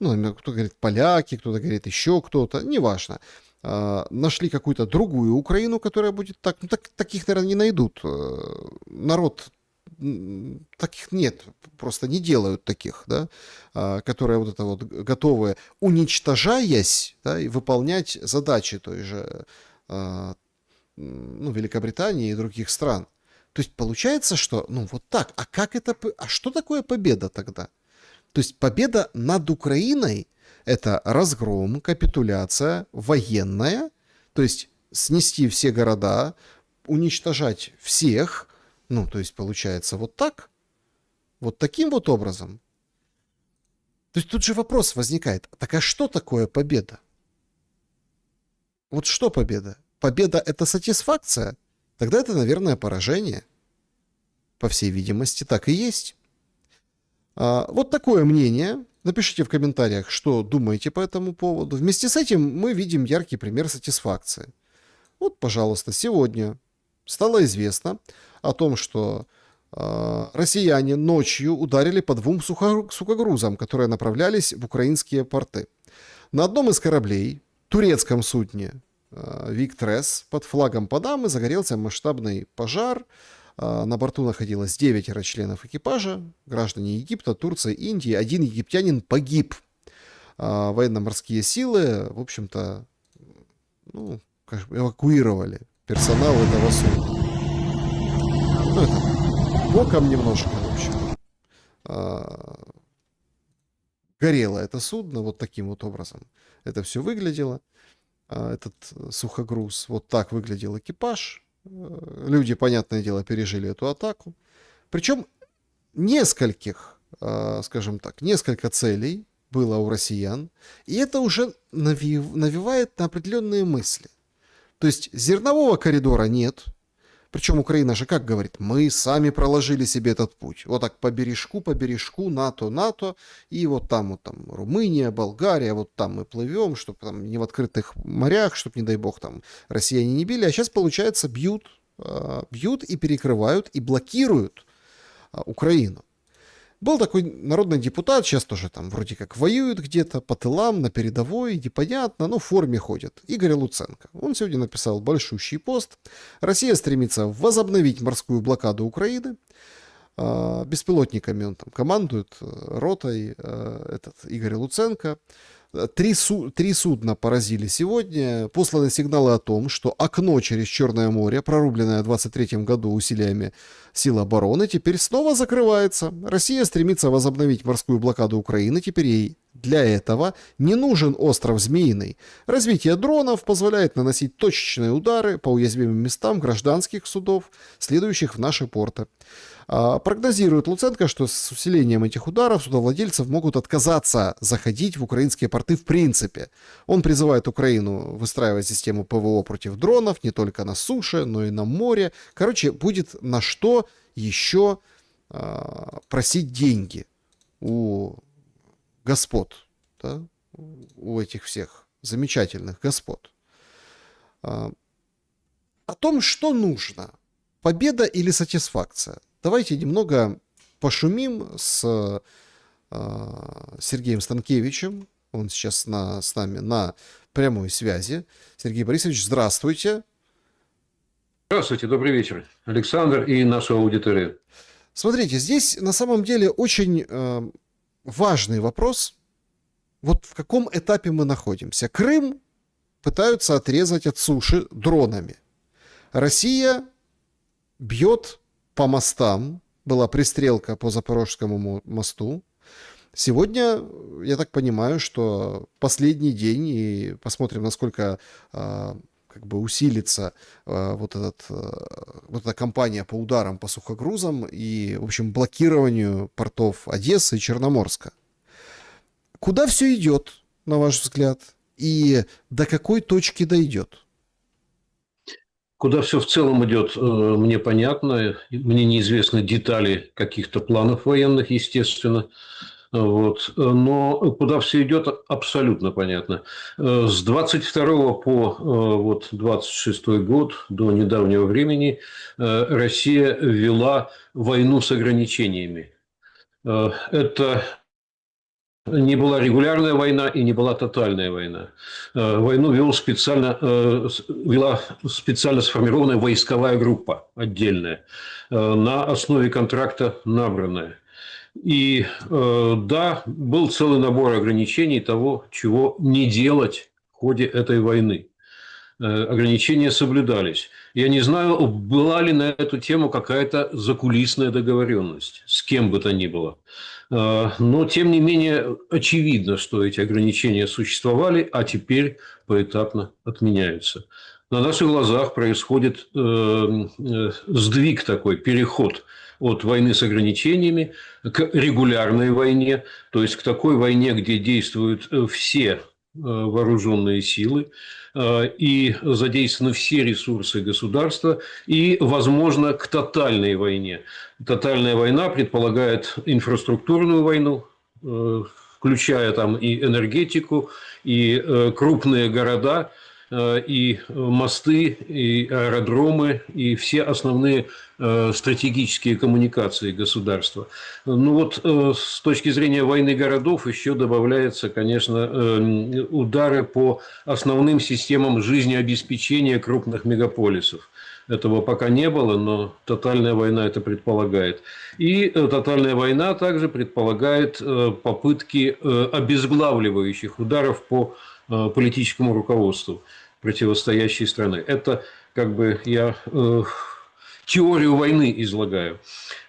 ну, кто говорит поляки, кто-то говорит еще кто-то, неважно. Нашли какую-то другую Украину, которая будет так... Ну, таких, наверное, не найдут. Народ... Таких нет, просто не делают таких, да, которые вот это вот готовы, уничтожаясь, да, и выполнять задачи той же Великобритании и других стран. То есть получается, что, вот так. А как это... А что такое победа тогда? То есть победа над Украиной — это разгром, капитуляция военная, то есть снести все города, уничтожать всех, то есть получается вот так, вот таким вот образом. То есть тут же вопрос возникает: так а что такое победа? Вот что победа? Победа — это сатисфакция? Тогда это, наверное, поражение. По всей видимости, так и есть. Вот такое мнение. Напишите в комментариях, что думаете по этому поводу. Вместе с этим мы видим яркий пример сатисфакции. Вот, пожалуйста, сегодня стало известно о том, что россияне ночью ударили по 2 сухогрузам, которые направлялись в украинские порты. На одном из кораблей, турецком судне Виктрес, под флагом Панамы загорелся масштабный пожар. На борту находилось 9 членов экипажа, граждане Египта, Турции, Индии. 1 египтянин погиб. Военно-морские силы, в общем-то, эвакуировали персонал этого судна. Это боком немножко, в общем. Горело это судно вот таким вот образом. Это все выглядело. Этот сухогруз. Вот так выглядел экипаж. Люди, понятное дело, пережили эту атаку. Причем несколько целей было у россиян. И это уже навевает на определенные мысли. То есть зернового коридора нет. Причем Украина же как говорит: мы сами проложили себе этот путь. Вот так по бережку, НАТО, и вот там Румыния, Болгария, вот там мы плывем, чтобы там не в открытых морях, чтобы, не дай бог, там россияне не били. А сейчас, получается, бьют и перекрывают, и блокируют Украину. Был такой народный депутат, сейчас тоже там вроде как воюет где-то по тылам, на передовой, непонятно, но в форме ходит. Игорь Луценко. Он сегодня написал большущий пост. Россия стремится возобновить морскую блокаду Украины. Беспилотниками он там командует, ротой, этот Игорь Луценко. Три судна поразили сегодня. Посланы сигналы о том, что окно через Черное море, прорубленное в 2023 году усилиями сил обороны, теперь снова закрывается. Россия стремится возобновить морскую блокаду Украины. Теперь ей для этого не нужен остров Змеиный. Развитие дронов позволяет наносить точечные удары по уязвимым местам гражданских судов, следующих в наши порты. Прогнозирует Луценко, что с усилением этих ударов судовладельцев могут отказаться заходить в украинские порты в принципе. Он призывает Украину выстраивать систему ПВО против дронов не только на суше, но и на море. Короче, будет на что еще просить деньги у господ, да? У этих всех замечательных господ. О том, что нужно, победа или сатисфакция. Давайте немного пошумим с Сергеем Станкевичем. Он сейчас с нами на прямой связи. Сергей Борисович, здравствуйте. Здравствуйте, добрый вечер, Александр и наша аудитория. Смотрите, здесь на самом деле очень важный вопрос. Вот в каком этапе мы находимся? Крым пытаются отрезать от суши дронами. Россия бьет по мостам. Была пристрелка по Запорожскому мосту. Сегодня, я так понимаю, что последний день, и посмотрим, насколько как бы усилится вот эта кампания по ударам по сухогрузам и, в общем, блокированию портов Одессы и Черноморска. Куда все идет, на ваш взгляд, и до какой точки дойдет? Куда все в целом идет, мне понятно. Мне неизвестны детали каких-то планов военных, естественно. Вот. Но куда все идет, абсолютно понятно. С 22 по 26 год, до недавнего времени, Россия вела войну с ограничениями. Это не была регулярная война и не была тотальная война. Войну вела специально сформированная войсковая группа отдельная, на основе контракта набранная. И да, был целый набор ограничений того, чего не делать в ходе этой войны. Ограничения соблюдались. Я не знаю, была ли на эту тему какая-то закулисная договоренность с кем бы то ни было. Но, тем не менее, очевидно, что эти ограничения существовали, а теперь поэтапно отменяются. На наших глазах происходит сдвиг такой, переход от войны с ограничениями к регулярной войне, то есть к такой войне, где действуют все вооруженные силы и задействованы все ресурсы государства, и, возможно, к тотальной войне. Тотальная война предполагает инфраструктурную войну, включая там и энергетику, и крупные города, и мосты, и аэродромы, и все основные стратегические коммуникации государства. Ну вот с точки зрения войны городов еще добавляется, конечно, удары по основным системам жизнеобеспечения крупных мегаполисов. Этого пока не было, но тотальная война это предполагает. И тотальная война также предполагает попытки обезглавливающих ударов по политическому руководству противостоящей страны. Это как бы я теорию войны излагаю.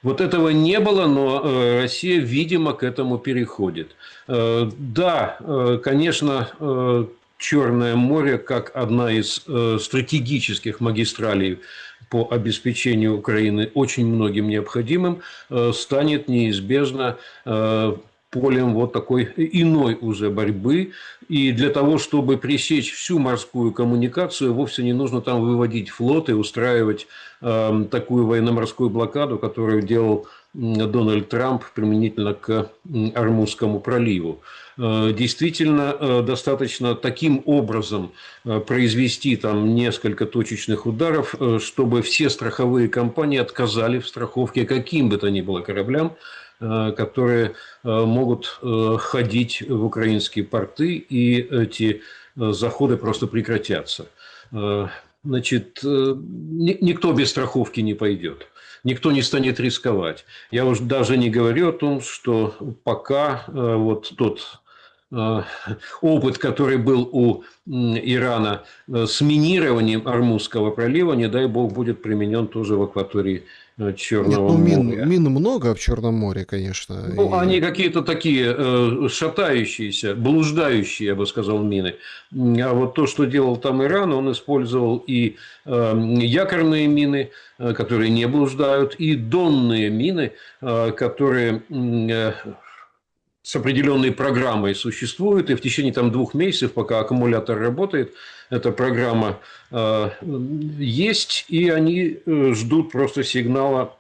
Вот этого не было, но Россия, видимо, к этому переходит. Да, конечно, Черное море, как одна из стратегических магистралей по обеспечению Украины очень многим необходимым, станет неизбежно полем вот такой иной уже борьбы. И для того, чтобы пресечь всю морскую коммуникацию, вовсе не нужно там выводить флот и устраивать такую военно-морскую блокаду, которую делал Дональд Трамп применительно к Ормузскому проливу. действительно достаточно таким образом произвести там несколько точечных ударов, чтобы все страховые компании отказали в страховке каким бы то ни было кораблям, которые могут ходить в украинские порты, и эти заходы просто прекратятся. Значит, никто без страховки не пойдет. Никто не станет рисковать. Я уже даже не говорю о том, что пока вот тот опыт, который был у Ирана с минированием Ормузского пролива, не дай бог, будет применен тоже в акватории Черного моря. Мин много в Черном море, конечно. Ну, они какие-то такие шатающиеся, блуждающие, я бы сказал, мины. А вот то, что делал там Иран, он использовал и якорные мины, которые не блуждают, и донные мины, которые с определенной программой существуют, и в течение там 2 месяцев, пока аккумулятор работает, эта программа есть, и они ждут просто сигнала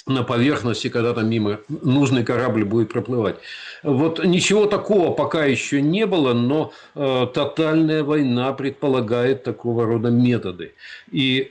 на поверхности, когда там мимо нужный корабль будет проплывать. Вот ничего такого пока еще не было, но тотальная война предполагает такого рода методы. И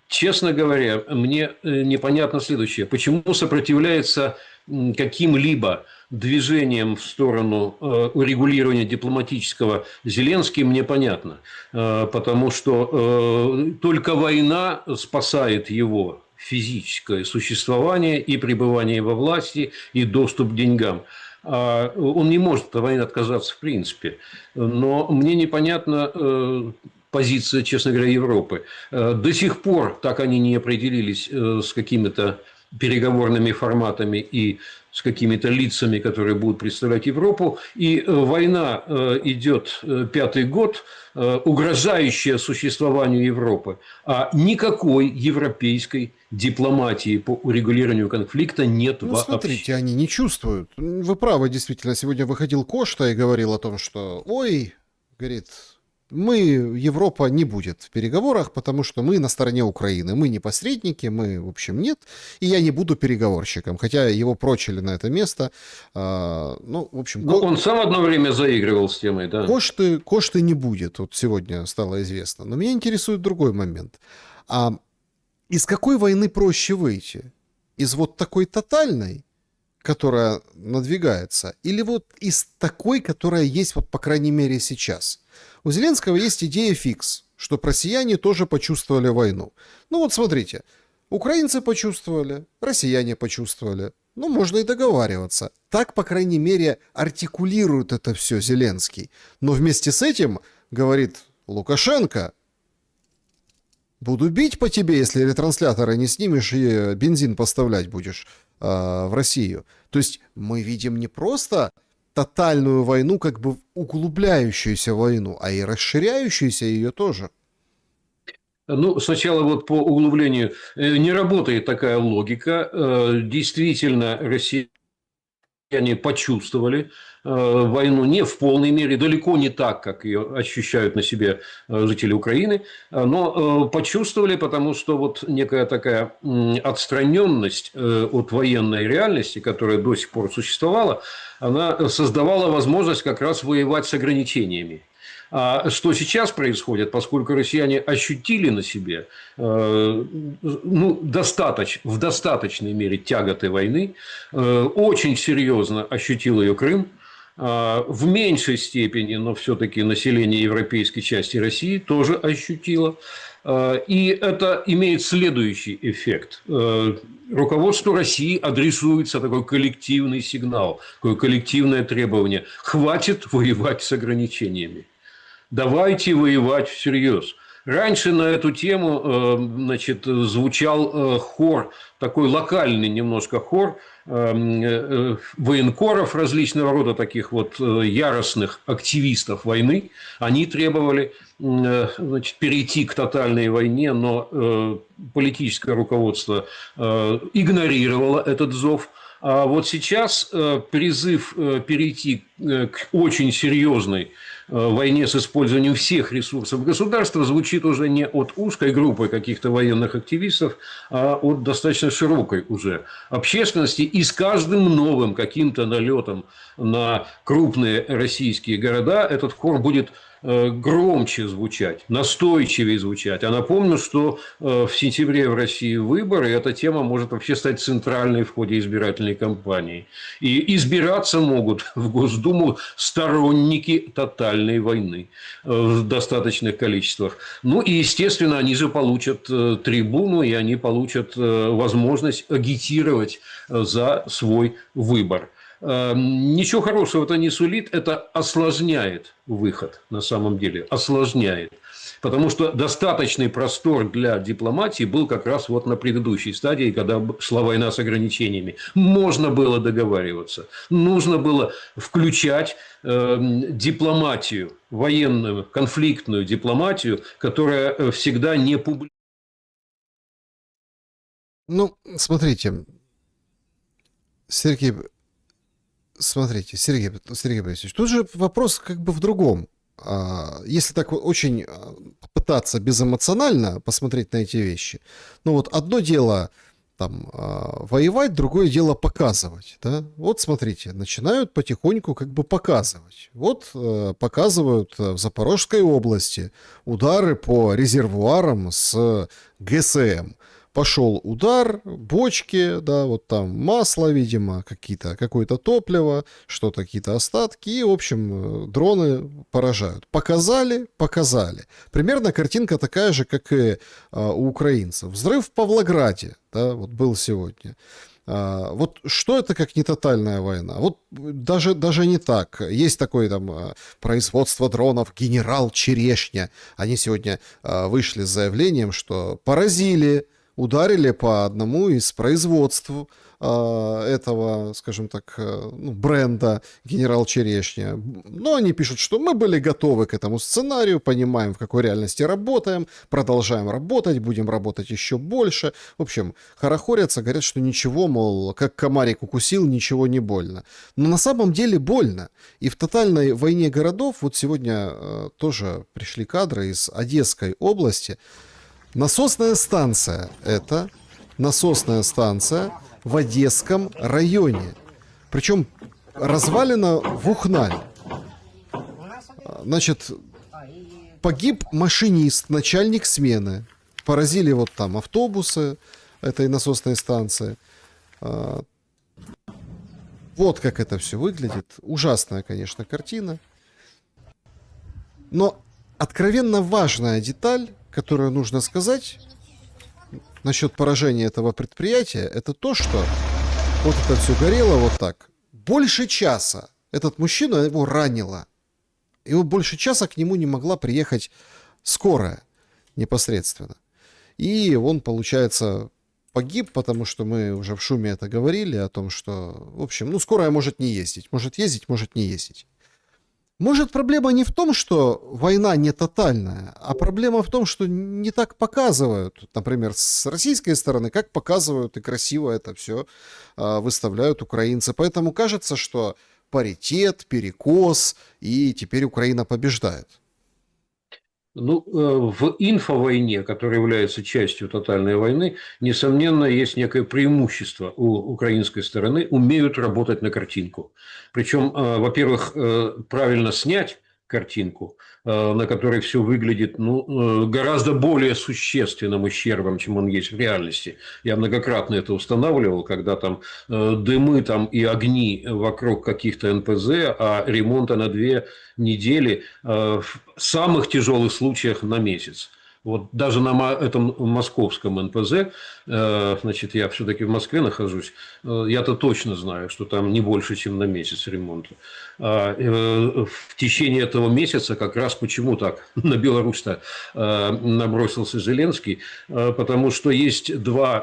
честно говоря, мне непонятно следующее. Почему сопротивляется каким-либо движением в сторону урегулирования дипломатического Зеленский, мне понятно. Потому что только война спасает его физическое существование и пребывание во власти, и доступ к деньгам. Он не может от войны отказаться в принципе. Но мне непонятна позиция, честно говоря, Европы. До сих пор так они не определились с какими-то переговорными форматами и с какими-то лицами, которые будут представлять Европу. И война идет 5-й год, угрожающая существованию Европы. А никакой европейской дипломатии по урегулированию конфликта нет вообще. Смотрите, они не чувствуют. Вы правы, действительно. Сегодня выходил Кошта и говорил о том, что, ой, говорит, Европа не будет в переговорах, потому что мы на стороне Украины. Мы не посредники, мы, в общем, нет. И я не буду переговорщиком. Хотя его прочили на это место. Ну, в общем... Он сам одно время заигрывал с темой, да. Кошты не будет, вот сегодня стало известно. Но меня интересует другой момент. Из какой войны проще выйти? Из вот такой тотальной, которая надвигается, или вот из такой, которая есть, вот, по крайней мере, сейчас? У Зеленского есть идея фикс, что россияне тоже почувствовали войну. Ну вот смотрите, украинцы почувствовали, россияне почувствовали. Ну, можно и договариваться. Так, по крайней мере, артикулирует это все Зеленский. Но вместе с этим, говорит Лукашенко, буду бить по тебе, если ретрансляторы не снимешь и бензин поставлять будешь в Россию. То есть мы видим не просто тотальную войну, как бы углубляющуюся войну, а и расширяющуюся ее тоже. Ну, сначала вот по углублению. Не работает такая логика. Действительно, россияне почувствовали войну не в полной мере, далеко не так, как ее ощущают на себе жители Украины, но почувствовали, потому что вот некая такая отстраненность от военной реальности, которая до сих пор существовала, она создавала возможность как раз воевать с ограничениями. А что сейчас происходит, поскольку россияне ощутили на себе в достаточной мере тяготы войны, очень серьезно ощутил ее Крым, в меньшей степени, но все-таки население европейской части России тоже ощутило. И это имеет следующий эффект. Руководству России адресуется такой коллективный сигнал, такое коллективное требование. Хватит воевать с ограничениями. Давайте воевать всерьез. Раньше на эту тему звучал хор, такой локальный немножко хор военкоров различного рода, таких вот яростных активистов войны. Они требовали перейти к тотальной войне, но политическое руководство игнорировало этот зов. А вот сейчас призыв перейти к очень серьезной войне с использованием всех ресурсов государства звучит уже не от узкой группы каких-то военных активистов, а от достаточно широкой уже общественности. И с каждым новым каким-то налетом на крупные российские города этот хор будет громче звучать, настойчивее звучать. А напомню, что в сентябре в России выборы, и эта тема может вообще стать центральной в ходе избирательной кампании. И избираться могут в Госдуму сторонники тотальной войны в достаточных количествах. Ну и, естественно, они же получат трибуну, и они получат возможность агитировать за свой выбор. Ничего хорошего это не сулит, это осложняет выход на самом деле, осложняет. Потому что достаточный простор для дипломатии был как раз вот на предыдущей стадии, когда шла война с ограничениями. Можно было договариваться, нужно было включать дипломатию, военную, конфликтную дипломатию, которая всегда не публична. Ну, смотрите, Сергей Борисович, тут же вопрос как бы в другом. Если так вот очень попытаться безэмоционально посмотреть на эти вещи, ну вот одно дело там воевать, другое дело показывать, да? Вот смотрите, начинают потихоньку как бы показывать. Вот показывают в Запорожской области удары по резервуарам с ГСМ. Пошел удар, бочки, да, вот там масло, видимо, какое-то топливо, что-то, какие-то остатки, и, в общем, дроны поражают. Показали. Примерно картинка такая же, как и у украинцев. Взрыв в Павлограде, да, вот был сегодня. Вот что это как не тотальная война? Вот даже не так. Есть такое там производство дронов «Генерал Черешня». Они сегодня вышли с заявлением, что ударили по одному из производств этого, скажем так, бренда «Генерал Черешня». Но они пишут, что мы были готовы к этому сценарию, понимаем, в какой реальности работаем, продолжаем работать, будем работать еще больше. В общем, хорохорятся, говорят, что ничего, мол, как комарик укусил, ничего не больно. Но на самом деле больно. И в тотальной войне городов, вот сегодня тоже пришли кадры из Одесской области. Насосная станция в Одесском районе. Причем развалина в Ухналь. Значит, погиб машинист, начальник смены. Поразили вот там автобусы этой насосной станции. Вот как это все выглядит. Ужасная, конечно, картина. Но откровенно важная деталь, которую нужно сказать насчет поражения этого предприятия, это то, что вот это все горело вот так. Больше часа этот мужчина, его ранило. И вот больше часа к нему не могла приехать скорая непосредственно. И он, получается, погиб, потому что мы уже в шуме это говорили, о том, что, в общем, скорая может не ездить. Может ездить, может не ездить. Может, проблема не в том, что война не тотальная, а проблема в том, что не так показывают, например, с российской стороны, как показывают и красиво это все выставляют украинцы. Поэтому кажется, что паритет, перекос, и теперь Украина побеждает. В инфовойне, которая является частью тотальной войны, несомненно, есть некое преимущество у украинской стороны. Умеют работать на картинку. Причем, во-первых, правильно снять картинку, на которой все выглядит гораздо более существенным ущербом, чем он есть в реальности. Я многократно это устанавливал, когда там дымы там, и огни вокруг каких-то НПЗ, а ремонта на 2 недели в самых тяжелых случаях на месяц. Вот даже на этом московском НПЗ, значит, я все-таки в Москве нахожусь, я-то точно знаю, что там не больше, чем на месяц ремонта. В течение этого месяца как раз почему так на Беларусь-то набросился Зеленский, потому что есть 2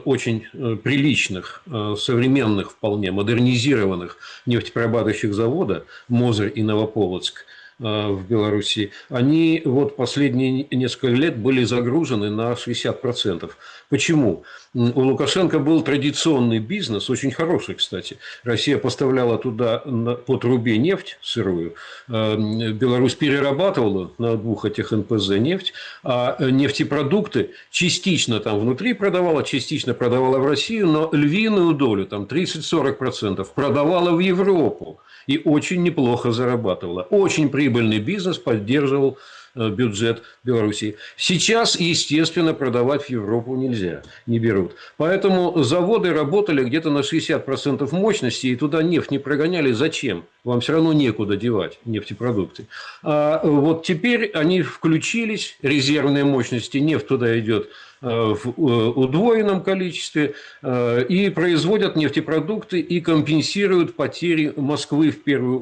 очень приличных, современных, вполне модернизированных нефтеперерабатывающих завода, Мозырь и Новополоцк, в Беларуси, они вот последние несколько лет были загружены на 60%. Почему? У Лукашенко был традиционный бизнес, очень хороший, кстати. Россия поставляла туда по трубе нефть сырую, Беларусь перерабатывала на двух этих НПЗ нефть, а нефтепродукты частично там внутри продавала, частично продавала в Россию, но львиную долю, там 30-40%, продавала в Европу и очень неплохо зарабатывала. Очень прибыльный бизнес, поддерживал бюджет Беларуси. Сейчас, естественно, продавать в Европу нельзя, не берут. Поэтому заводы работали где-то на 60% мощности, и туда нефть не прогоняли. Зачем? Вам все равно некуда девать нефтепродукты. А вот теперь они включились, резервные мощности, нефть туда идет в удвоенном количестве, и производят нефтепродукты и компенсируют потери Москвы в первую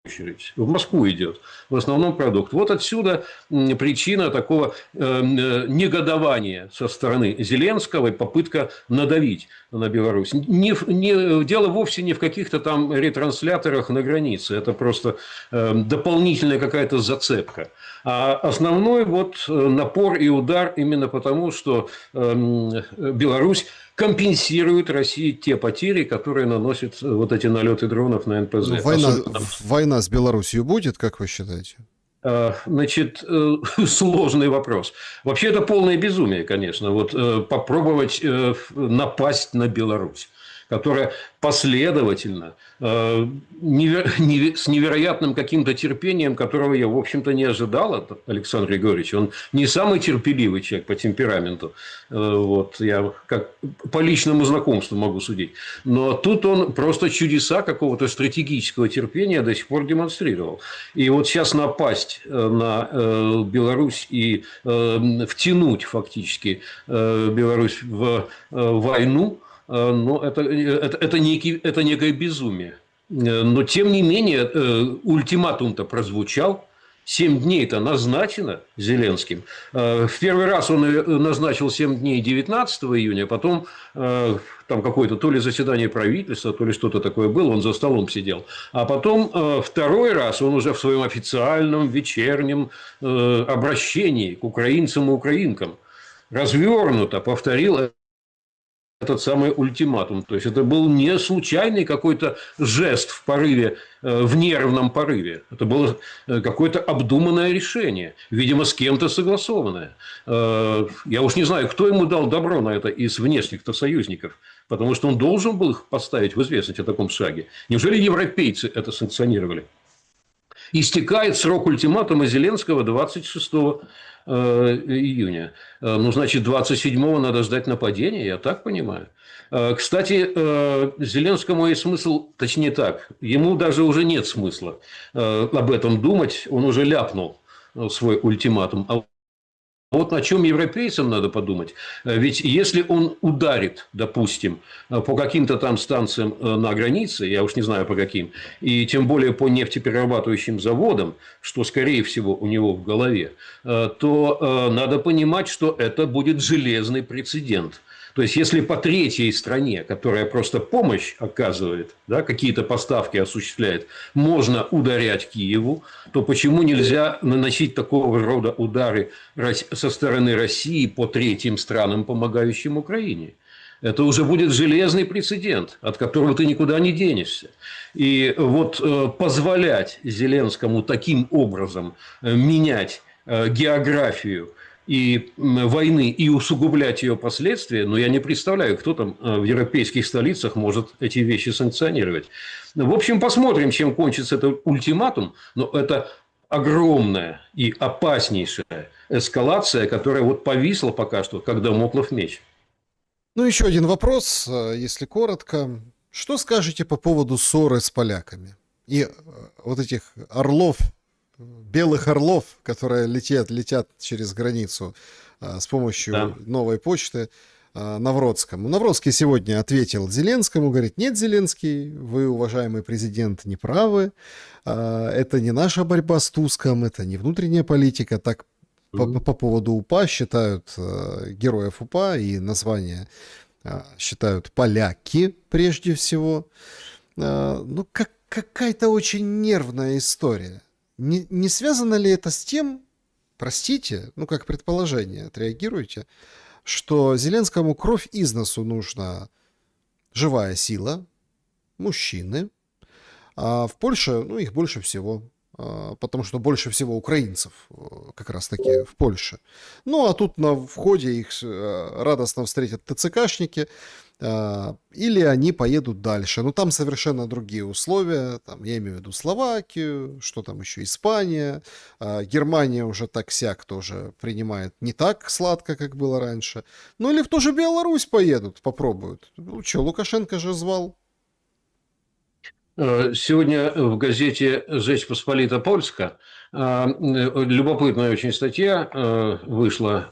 очередь. В Москву идет в основном продукт. Вот отсюда причина такого негодования со стороны Зеленского и попытка надавить на Беларусь. Дело вовсе не в каких-то там ретрансляторах на границе. Это просто дополнительная какая-то зацепка. А основной вот напор и удар именно потому, что Беларусь компенсирует России те потери, которые наносят вот эти налеты дронов на НПЗ. Война с Беларусью будет, как вы считаете? Значит, сложный вопрос. Вообще это полное безумие, конечно. Вот попробовать напасть на Беларусь, которая последовательно, с невероятным каким-то терпением, которого я, в общем-то, не ожидал от Александра Григорьевича. Он не самый терпеливый человек по темпераменту. Вот, я как по личному знакомству могу судить. Но тут он просто чудеса какого-то стратегического терпения до сих пор демонстрировал. И вот сейчас напасть на Беларусь и втянуть фактически Беларусь в войну, но это некое безумие. Но, тем не менее, ультиматум-то прозвучал. 7 дней-то назначено Зеленским. В первый раз он назначил 7 дней 19 июня, потом там какое-то то ли заседание правительства, то ли что-то такое было, он за столом сидел. А потом второй раз он уже в своем официальном вечернем обращении к украинцам и украинкам развернуто повторил этот самый ультиматум. То есть это был не случайный какой-то жест в порыве, в нервном порыве. Это было какое-то обдуманное решение, видимо, с кем-то согласованное. Я уж не знаю, кто ему дал добро на это из внешних-то союзников, потому что он должен был их поставить в известность о таком шаге. Неужели европейцы это санкционировали? Истекает срок ультиматума Зеленского 26 июня. Ну, значит, 27-го надо ждать нападения, я так понимаю. Кстати, Зеленскому есть смысл, точнее так, ему даже уже нет смысла об этом думать, он уже ляпнул свой ультиматум. А вот на чем европейцам надо подумать. Ведь если он ударит, допустим, по каким-то там станциям на границе, я уж не знаю по каким, и тем более по нефтеперерабатывающим заводам, что, скорее всего, у него в голове, то надо понимать, что это будет железный прецедент. То есть, если по третьей стране, которая просто помощь оказывает, да, какие-то поставки осуществляет, можно ударять Киеву, то почему нельзя наносить такого рода удары со стороны России по третьим странам, помогающим Украине? Это уже будет железный прецедент, от которого ты никуда не денешься. И вот позволять Зеленскому таким образом менять географию и войны и усугублять ее последствия, но я не представляю, кто там в европейских столицах может эти вещи санкционировать. В общем, посмотрим, чем кончится этот ультиматум, но это огромная и опаснейшая эскалация, которая вот повисла пока что, как дамоклов меч. Ну, еще один вопрос, если коротко. Что скажете по поводу ссоры с поляками? И вот этих орлов, белых орлов, которые летят через границу с помощью новой почты Навродскому. Навродский сегодня ответил Зеленскому, говорит: нет, Зеленский, вы, уважаемый президент, не правы. Это не наша борьба с Туском, это не внутренняя политика. Так по поводу УПА считают героев УПА и название считают поляки прежде всего. Ну, какая-то очень нервная история. Не связано ли это с тем, простите, ну как предположение, отреагируйте, что Зеленскому кровь из носу нужна живая сила, мужчины, а в Польше, ну, их больше всего, потому что больше всего украинцев как раз-таки в Польше. Ну, а тут на входе их радостно встретят ТЦКшники, или они поедут дальше. Но там совершенно другие условия. Там, я имею в виду Словакию, что там еще, Испания. Германия уже так-сяк тоже принимает не так сладко, как было раньше. Ну, или в ту же Беларусь поедут, попробуют. Ну, что, Лукашенко же звал. Сегодня в газете «Жечь Посполита Польска» любопытная очень статья вышла.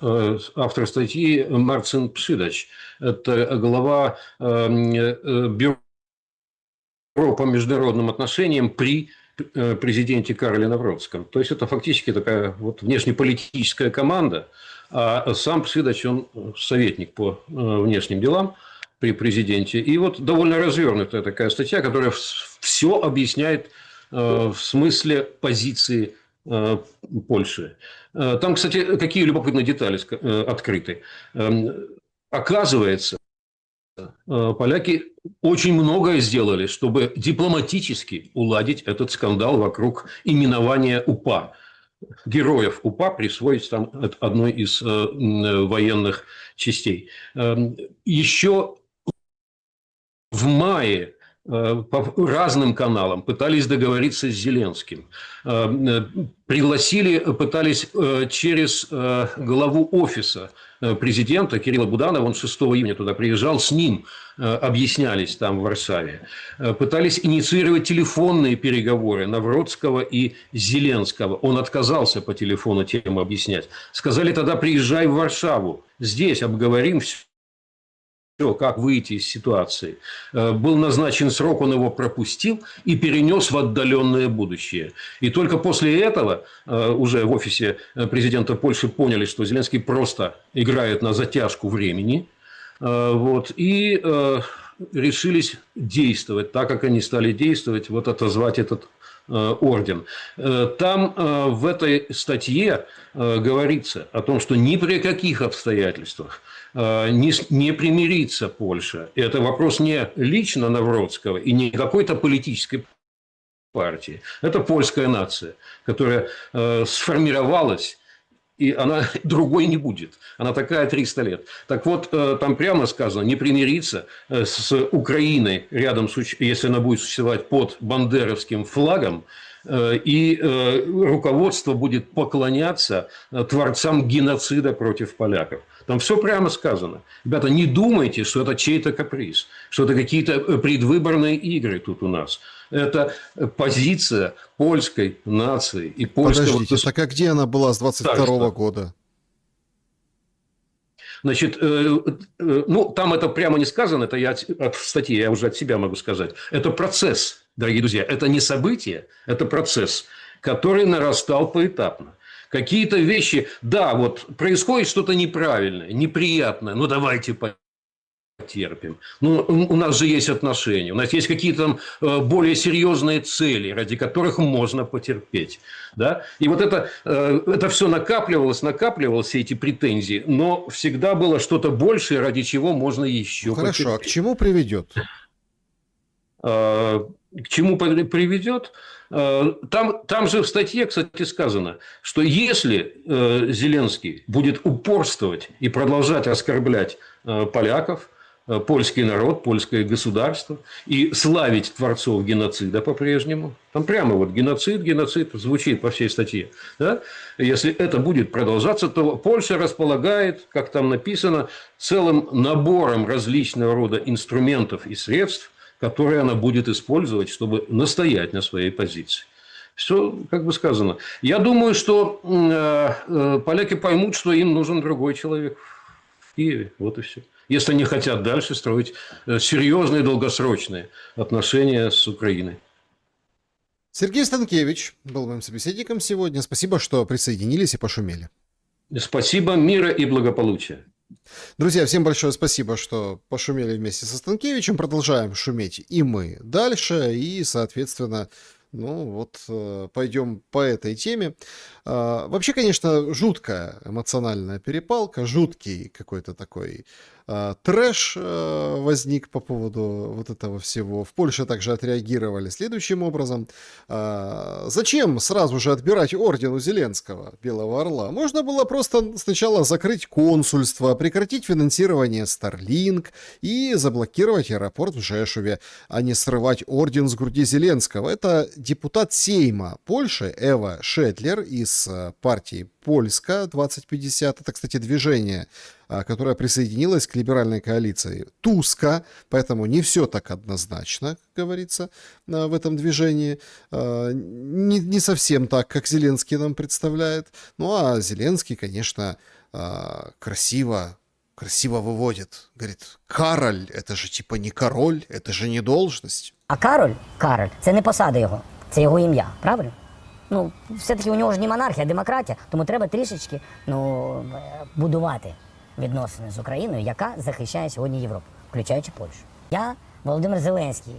Автор статьи Марцин Пшидач. Это глава Бюро по международным отношениям при президенте Карле Навроцком. То есть это фактически такая вот внешнеполитическая команда. А сам Пшидач, он советник по внешним делам при президенте. И вот довольно развернутая такая статья, которая все объясняет в смысле позиции Польши. Там, кстати, какие любопытные детали открыты. Оказывается, поляки очень многое сделали, чтобы дипломатически уладить этот скандал вокруг именования УПА. Героев УПА присвоить там одной из военных частей. Еще в мае по разным каналам пытались договориться с Зеленским. Пытались через главу офиса президента Кирилла Буданова, он 6 июня туда приезжал, с ним объяснялись там в Варшаве. Пытались инициировать телефонные переговоры Навроцкого и Зеленского. Он отказался по телефону тему объяснять. Сказали тогда: приезжай в Варшаву, здесь обговорим все. Как выйти из ситуации. Был назначен срок, он его пропустил и перенес в отдаленное будущее. И только после этого уже в офисе президента Польши поняли, что Зеленский просто играет на затяжку времени. Вот, и решились действовать так, как они стали действовать, вот отозвать этот орден. Там в этой статье говорится о том, что ни при каких обстоятельствах не примирится Польша. И это вопрос не лично Навроцкого и не какой-то политической партии. Это польская нация, которая сформировалась, и она другой не будет. Она такая 300 лет. Так вот, там прямо сказано: не примириться с Украиной рядом, если она будет существовать под бандеровским флагом, и руководство будет поклоняться творцам геноцида против поляков. Там все прямо сказано. Ребята, не думайте, что это чей-то каприз, что это какие-то предвыборные игры тут у нас. Это позиция польской нации и польского... Подождите, так а где она была с 22 года? Значит, ну, там это прямо не сказано, это я от статьи, я уже от себя могу сказать. Это процесс, дорогие друзья, это не событие, это процесс, который нарастал поэтапно. Какие-то вещи, да, вот происходит что-то неправильное, неприятное, ну давайте потерпим. Ну, у нас же есть отношения, у нас есть какие-то там более серьезные цели, ради которых можно потерпеть. Да? И вот это все накапливалось, все эти претензии, но всегда было что-то большее, ради чего можно еще потерпеть. Хорошо, а к чему приведет? К чему приведет? Там же в статье, кстати, сказано, что если Зеленский будет упорствовать и продолжать оскорблять поляков, польский народ, польское государство и славить творцов геноцида по-прежнему, там прямо вот геноцид звучит по всей статье, да? Если это будет продолжаться, то Польша располагает, как там написано, целым набором различного рода инструментов и средств, которые она будет использовать, чтобы настоять на своей позиции. Все, как бы сказано. Я думаю, что поляки поймут, что им нужен другой человек в Киеве. Вот и все. Если они хотят дальше строить серьезные долгосрочные отношения с Украиной. Сергей Станкевич был моим собеседником сегодня. Спасибо, что присоединились и пошумели. Спасибо, мира и благополучия. Друзья, всем большое спасибо, что пошумели вместе со Станкевичем. Продолжаем шуметь и мы дальше. И, соответственно, Ну вот, пойдем по этой теме. Вообще, конечно, жуткая эмоциональная перепалка, жуткий какой-то такой трэш возник по поводу вот этого всего. В Польше также отреагировали следующим образом. Зачем сразу же отбирать орден у Зеленского, Белого Орла? Можно было просто сначала закрыть консульство, прекратить финансирование Starlink и заблокировать аэропорт в Жешуве, а не срывать орден с груди Зеленского. Это депутат Сейма Польши Эва Шедлер из партии Польска 2050. Это, кстати, движение, которое присоединилось к либеральной коалиции Туска, поэтому не все так однозначно, как говорится, в этом движении. Не совсем так, как Зеленский нам представляет. Ну а Зеленский, конечно, красиво выводит. Говорит, Кароль, это же типа не король, это же не должность. А Кароль, це не посада його, це його ім'я, правильно? Ну, все-таки у нього ж не монархія, а демократія, тому треба трішечки, будувати відносини з Україною, яка захищає сьогодні Європу, включаючи Польщу. Я, Володимир Зеленський,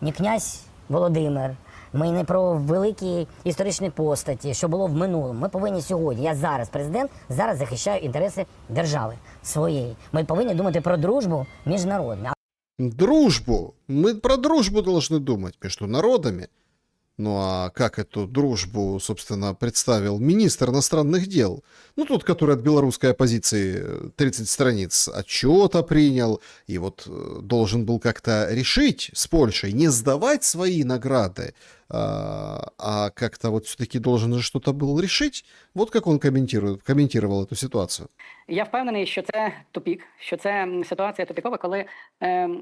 не князь Володимир, ми не про великі історичні постаті, що було в минулому. Ми повинні сьогодні, я зараз президент, зараз захищаю інтереси держави своєї. Ми повинні думати про дружбу міжнародну. Дружбу. Мы про дружбу должны думать между народами. Ну а как эту дружбу, собственно, представил министр иностранных дел? Ну, тот, который от белорусской оппозиции 30 страниц отчета принял, и вот должен был как-то решить с Польшей не сдавать свои награды, а как-то вот все-таки должен же что-то был решить. Вот как он комментировал эту ситуацию. Я впевнений, що це тупік, що це ситуація тупікова, коли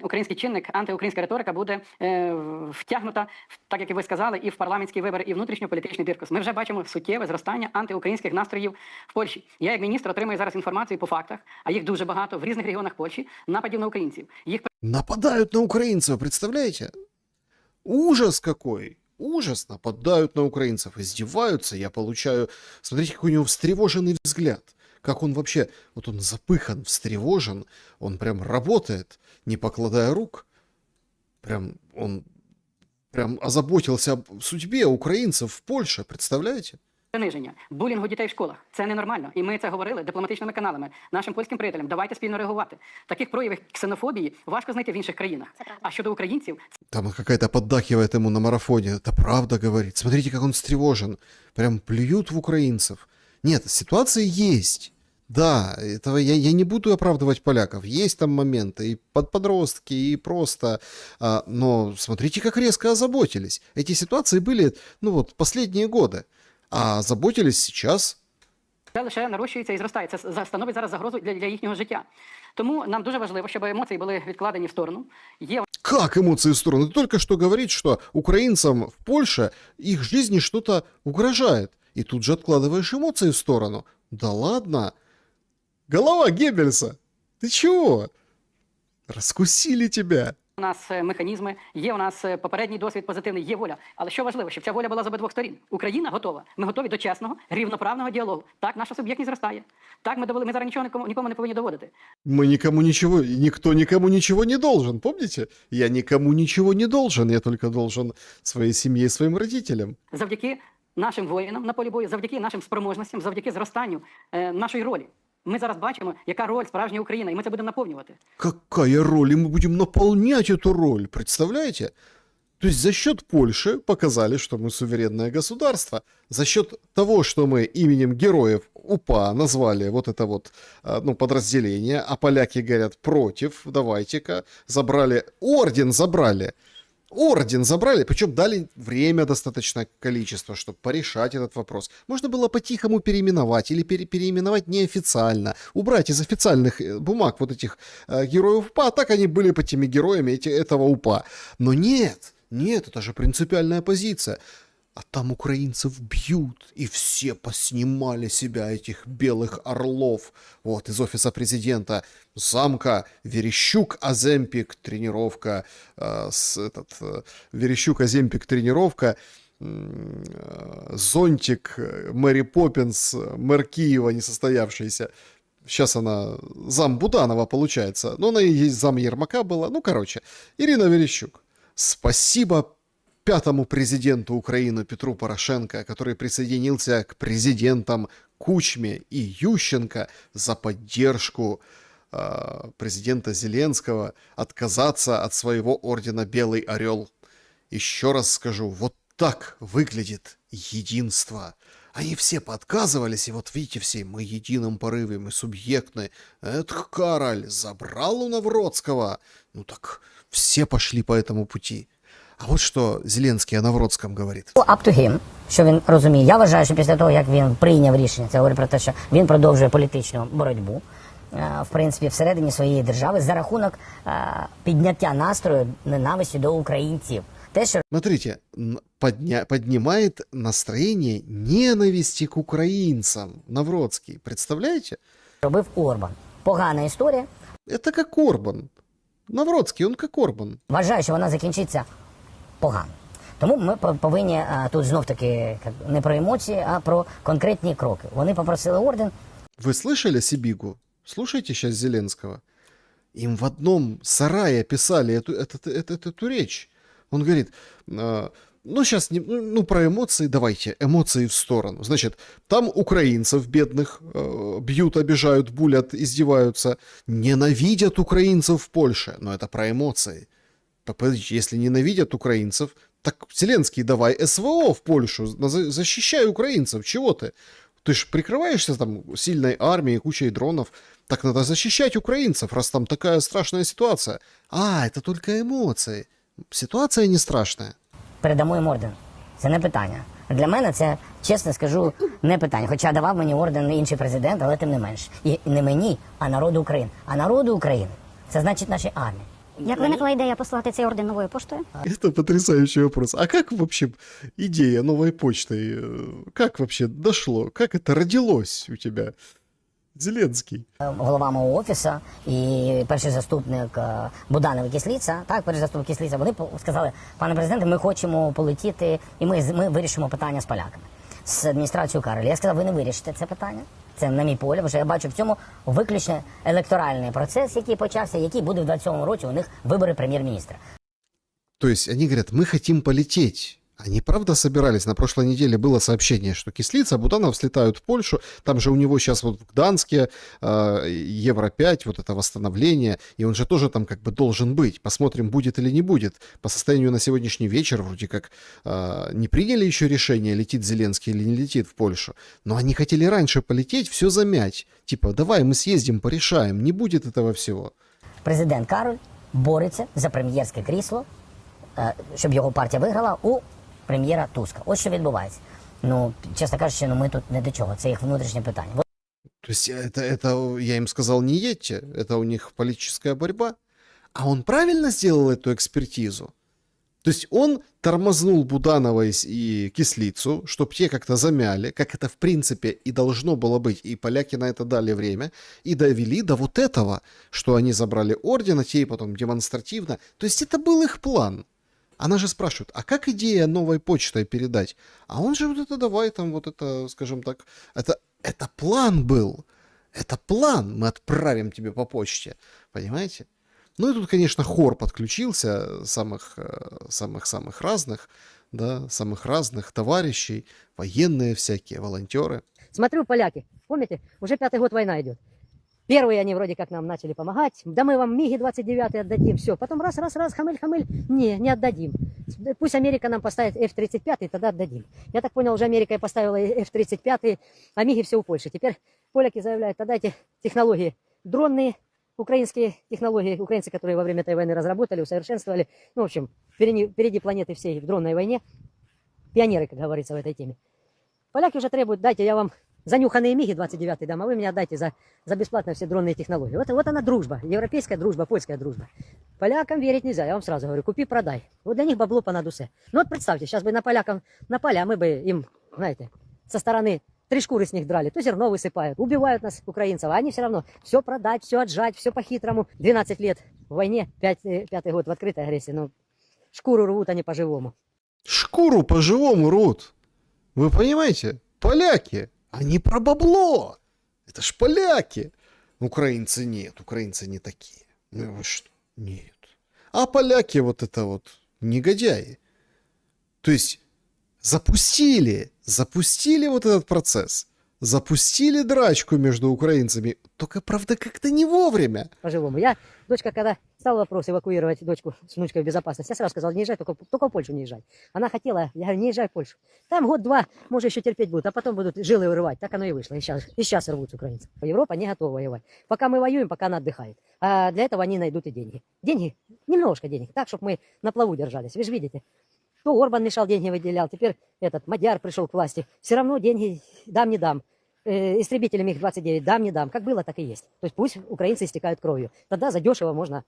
український чинник, антиукраїнська риторика буде втягнута, так як і ви сказали, і в парламентські вибори, і внутрішньополітичний дискурс. Ми вже бачимо суттєве зростання антиукраїнських настроїв в Польщі. Я як міністр отримую зараз інформацію по фактах, а їх дуже багато в різних регіонах Польщі, нападів на українців. Нападают на украинцев, представляете? Ужас какой! Ужас, нападают на украинцев, издеваются, я получаю... Смотрите, какой у него встревоженный взгляд. Как он вообще... Вот он запыхан, встревожен, он прям работает, не покладая рук. Он озаботился об судьбе украинцев в Польше, представляете? Приниження, булінгу дітей в школах. Це ненормально. І ми це говорили дипломатичними каналами, нашим польським приятелям. Давайте спільно реагувати. Таких проявів ксенофобії важко знайти в інших країнах. А щодо українців... Там какая-то поддакивает ему на марафоне. Это правда говорит. Смотрите, как он встревожен. Прям плюют в украинцев. Нет, ситуация есть. Да, этого я не буду оправдывать поляков. Есть там моменты и подростки, и просто... но смотрите, как резко озаботились. Эти ситуации были, последние годы. А заботились сейчас. Це лише нарощується і зростає. Це становить зараз загрозу для їхнього життя. Тому нам дуже важливо, щоб емоції були відкладені в сторону. Как эмоции в сторону? Ты только что говорит, что украинцам в Польше их жизни что-то угрожает. И тут же откладываешь эмоции в сторону. Да ладно. Голова Геббельса. Ты чего? Раскусили тебя. У нас механізми, є у нас попередній досвід позитивний, є воля. Але що важливо, щоб ця воля була з обидвох сторін. Україна готова. Ми готові до чесного, рівноправного діалогу. Так, наша суб'єктність зростає. Так, ми зараз нікому не повинні доводити. Никто никому ничего не должен, помните? Я никому ничего не должен, я только должен своей семье и своим родителям. Завдяки нашим воїнам на полі бою, завдяки нашим спроможностям, завдяки зростанню нашої ролі. Ми зараз бачимо, яка роль справжньої України, і ми це будемо наповнювати. Какая роль? И мы будем наполнять эту роль, представляете? То есть за счет Польши показали, что мы суверенное государство. За счет того, что мы именем героев УПА назвали вот это вот подразделение, а поляки говорят против, давайте-ка, орден забрали, причем дали время достаточное количество, чтобы порешать этот вопрос. Можно было по-тихому переименовать или переименовать неофициально, убрать из официальных бумаг вот этих героев УПА, а так они были бы теми героями этого УПА. Но нет, это же принципиальная позиция. А там украинцев бьют, и все поснимали себя этих белых орлов. Вот, из офиса президента. Замка, Верещук, Аземпик, тренировка. Верещук, Аземпик, тренировка. Зонтик, Мэри Поппинс, мэр Киева несостоявшийся. Сейчас она зам Буданова получается. Но она и зам Ермака была. Ирина Верещук. Спасибо пятому президенту Украины Петру Порошенко, который присоединился к президентам Кучме и Ющенко за поддержку президента Зеленского отказаться от своего ордена «Белый орел». Еще раз скажу, вот так выглядит единство. Они все подказывались, и вот видите все, мы единым порыве, мы субъектны. Это Кароль забрал у Навроцкого. Ну так все пошли по этому пути. А вот що Зеленський о Навроцькому говорить. Up to him, що він розуміє. Я вважаю, що після того, як він прийняв рішення, це говорить про те, що він продовжує політичну боротьбу, в принципі, всередині своєї держави за рахунок підняття настрою ненависті до українців. Те, що... Смотрите, поднимает настроение ненависти к украинцам Навроцкий. Представляете? Робив Орбан. Погана історія. Это как Орбан. Навроцкий, он как Орбан. Вважаю, що вона закінчиться погано. Тому ми повинні тут знов-таки не про емоції, а про конкретні кроки. Вони попросили орден. Вы слышали Сибигу? Слушайте сейчас Зеленского. Им в одном сарае писали эту речь. Он говорит, ну сейчас, про эмоции давайте, эмоции в сторону. Значит, там украинцев бедных бьют, обижают, булят, издеваются. Ненавидят украинцев в Польше. Но это про эмоции. Если ненавидят украинцев, так, Зеленский, давай СВО в Польшу, защищай украинцев, чего ты? Ты же прикрываешься там сильной армией, кучей дронов. Так надо защищать украинцев, раз там такая страшная ситуация. Это только эмоции. Ситуація не страшна. Передамо їм орден. Це не питання. Для мене це, чесно скажу, не питання. Хоча давав мені орден інший президент, але тим не менш. І не мені, а народу України. А народу України – це значить наші армії. Як виникла ідея послати цей орден новою поштою? Это потрясающий вопрос. А как вообще идея новой почты, как вообще дошло? Как это родилось у тебя, Зеленський? Голова мого офісу і перший заступник Буданов і Кисліця, перший заступник Кисліця, вони сказали, пане президенте, ми хочемо полетіти, і ми вирішимо питання з поляками, з адміністрацією Кароля. Я сказав, ви не вирішите це питання. Це на мій погляд, бо я бачу в цьому виключно електоральний процес, який почався, який буде в 27-му році, у них вибори прем'єр-міністра. То есть они говорят, мы хотим полететь. Они правда собирались? На прошлой неделе было сообщение, что Кислица, Буданов слетают в Польшу. Там же у него сейчас вот в Гданске Евро-5, вот это восстановление. И он же тоже там как бы должен быть. Посмотрим, будет или не будет. По состоянию на сегодняшний вечер вроде как не приняли еще решение, летит Зеленский или не летит в Польшу. Но они хотели раньше полететь, все замять. Типа, давай мы съездим, порешаем. Не будет этого всего. Президент Кароль бореться за прем'єрське крісло, щоб його партія виграла у прем'єра Туска. Ось що відбувається. Ну, чесно кажучи, ми тут не до чого. Це їх внутрішнє питання. То есть это я им сказал, не едьте, это у них политическая борьба. А он правильно сделал эту экспертизу? То есть он тормознул Буданова и Кислицу, чтобы те как-то замяли, как это в принципе и должно было быть, и поляки на это дали время, и довели до вот этого, что они забрали орден, а те потом демонстративно. То есть это был их план. Она же спрашивает, а как идея новой почтой передать? А он же вот это давай там вот это, скажем так, это план был. Это план, мы отправим тебе по почте. Понимаете? Ну и тут, конечно, хор подключился самых разных, да, самых разных товарищей, военные всякие, волонтеры. Смотрю, поляки, помните, уже 5-й год война идет. Первые они вроде как нам начали помогать. Да мы вам МиГи-29 отдадим, все. Потом раз, хамыль. Не отдадим. Пусть Америка нам поставит F-35, тогда отдадим. Я так понял, уже Америка и поставила F-35, а МиГи все у Польши. Теперь поляки заявляют, отдайте технологии дронные, украинские технологии, украинцы, которые во время этой войны разработали, усовершенствовали. Ну, в общем, впереди планеты всей в дронной войне. Пионеры, как говорится, в этой теме. Поляки уже требуют, дайте я вам занюханные МиГи-29 дам, а вы мне отдайте за бесплатно все дронные технологии. Вот она дружба, европейская дружба, польская дружба. Полякам верить нельзя, я вам сразу говорю, купи-продай. Вот для них бабло понад усе. Ну вот представьте, сейчас бы на полякам напали, а мы бы им, знаете, со стороны 3 шкуры с них драли, то зерно высыпают, убивают нас, украинцев, а они все равно все продать, все отжать, все по-хитрому. 12 лет в войне, 5-й год в открытой агрессии, но шкуру рвут они по-живому. Шкуру по-живому рвут. Вы понимаете? Поляки. Они про бабло. Это ж поляки. Украинцы нет, украинцы не такие. Ну вы что? Нет. А поляки вот это вот негодяи. То есть запустили вот этот процесс, запустили драчку между украинцами, только, правда, как-то не вовремя. По-живому. Дочка, когда стал вопрос эвакуировать дочку с внучкой в безопасность, я сразу сказал, не езжай, только в Польшу не езжай. Она хотела, я говорю, не езжай в Польшу. Там год-два, может, еще терпеть будут, а потом будут жилы вырывать. Так оно и вышло. И сейчас рвут украинцев. Европа не готова воевать. Пока мы воюем, пока она отдыхает. А для этого они найдут и деньги. Деньги, немножко денег, так, чтобы мы на плаву держались. Вы же видите, то Орбан мешал, деньги выделял, теперь этот Мадяр пришел к власти. Все равно деньги дам, не дам. Истребители МиГ-29 дам, не дам. Как было, так и есть. То есть пусть украинцы истекают кровью. Тогда задешево можно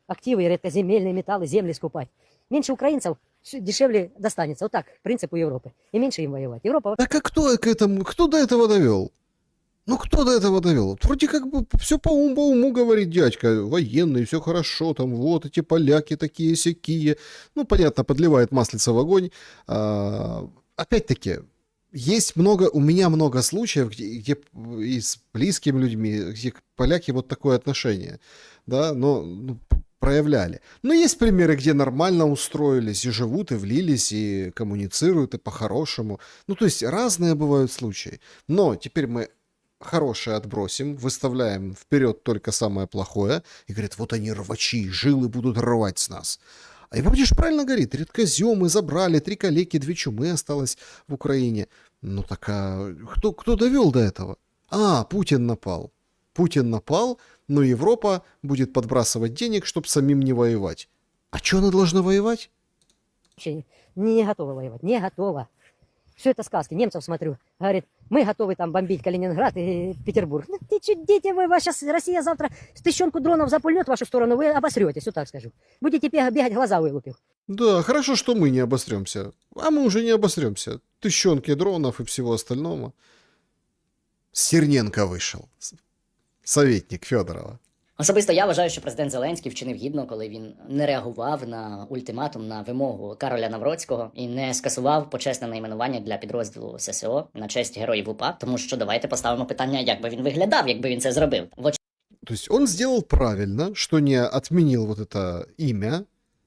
активы, редкоземельные металлы, земли скупать. Меньше украинцев, дешевле достанется. Вот так, принцип у Европы. И меньше им воевать. Европа... Так а кто до этого довел? Ну, кто до этого довел? Вроде как бы все по уму говорит дядька, военный, все хорошо, там вот эти поляки такие-сякие. Ну, понятно, подливает маслица в огонь. Опять-таки, у меня много случаев, где и с близкими людьми, где поляки вот такое отношение, да, но проявляли. Но есть примеры, где нормально устроились, и живут, и влились, и коммуницируют, и по-хорошему. Ну, то есть разные бывают случаи. Но теперь мы хорошее отбросим, выставляем вперед только самое плохое, и говорят, вот они рвачи, жилы будут рвать с нас. А и помнишь, правильно говорит, редкоземы забрали, 3 калеки, 2 чумы осталось в Украине. Ну так а кто довел до этого? Путин напал. Путин напал, но Европа будет подбрасывать денег, чтобы самим не воевать. А что она должна воевать? Вообще не готова воевать, не готова. Все это сказки. Немцев смотрю, говорит, мы готовы там бомбить Калининград и Петербург. Ну ты что, дети вы, сейчас Россия завтра 1000 дронов запульнет в вашу сторону, вы обосретесь, вот так скажу. Будете бегать, глаза вылупив. Да, хорошо, что мы не обосремся. А мы уже не обосремся. 1000 дронов и всего остального. Стерненко вийшов. Советник Федорова. Особисто я вважаю, що президент Зеленський вчинив гідно, коли він не реагував на ультиматум, на вимогу Кароля Навроцького і не скасував почесне найменування для підрозділу ССО на честь героїв УПА. Тому що давайте поставимо питання, як би він виглядав, якби він це зробив. То есть он сделал правильно, что не отменил вот это имя,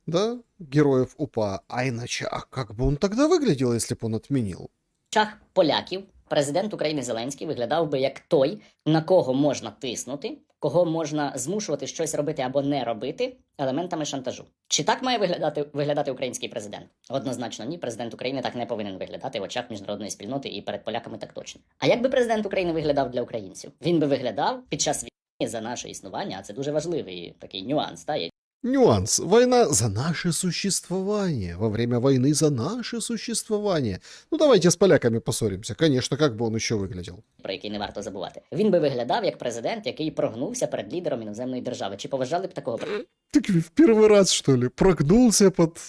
да, героев УПА, а иначе, как бы он тогда выглядел, если бы он отменил? В очах поляків президент України Зеленський виглядав би як той, на кого можна тиснути, кого можна змушувати щось робити або не робити елементами шантажу. Чи так має виглядати український президент? Однозначно ні, президент України так не повинен виглядати в очах міжнародної спільноти і перед поляками так точно. А як би президент України виглядав для українців? Він би виглядав під час війни за наше існування, а це дуже важливий такий нюанс, та є. Нюанс. Война за наше существование. Во время войны за наше существование. Ну, давайте с поляками поссоримся. Конечно, как бы он еще выглядел. Про який не варто забувати. Він би виглядав як президент, який прогнувся перед лідером іноземної держави. Чи поважали б такого? Так в первый раз, что ли? Прогнулся под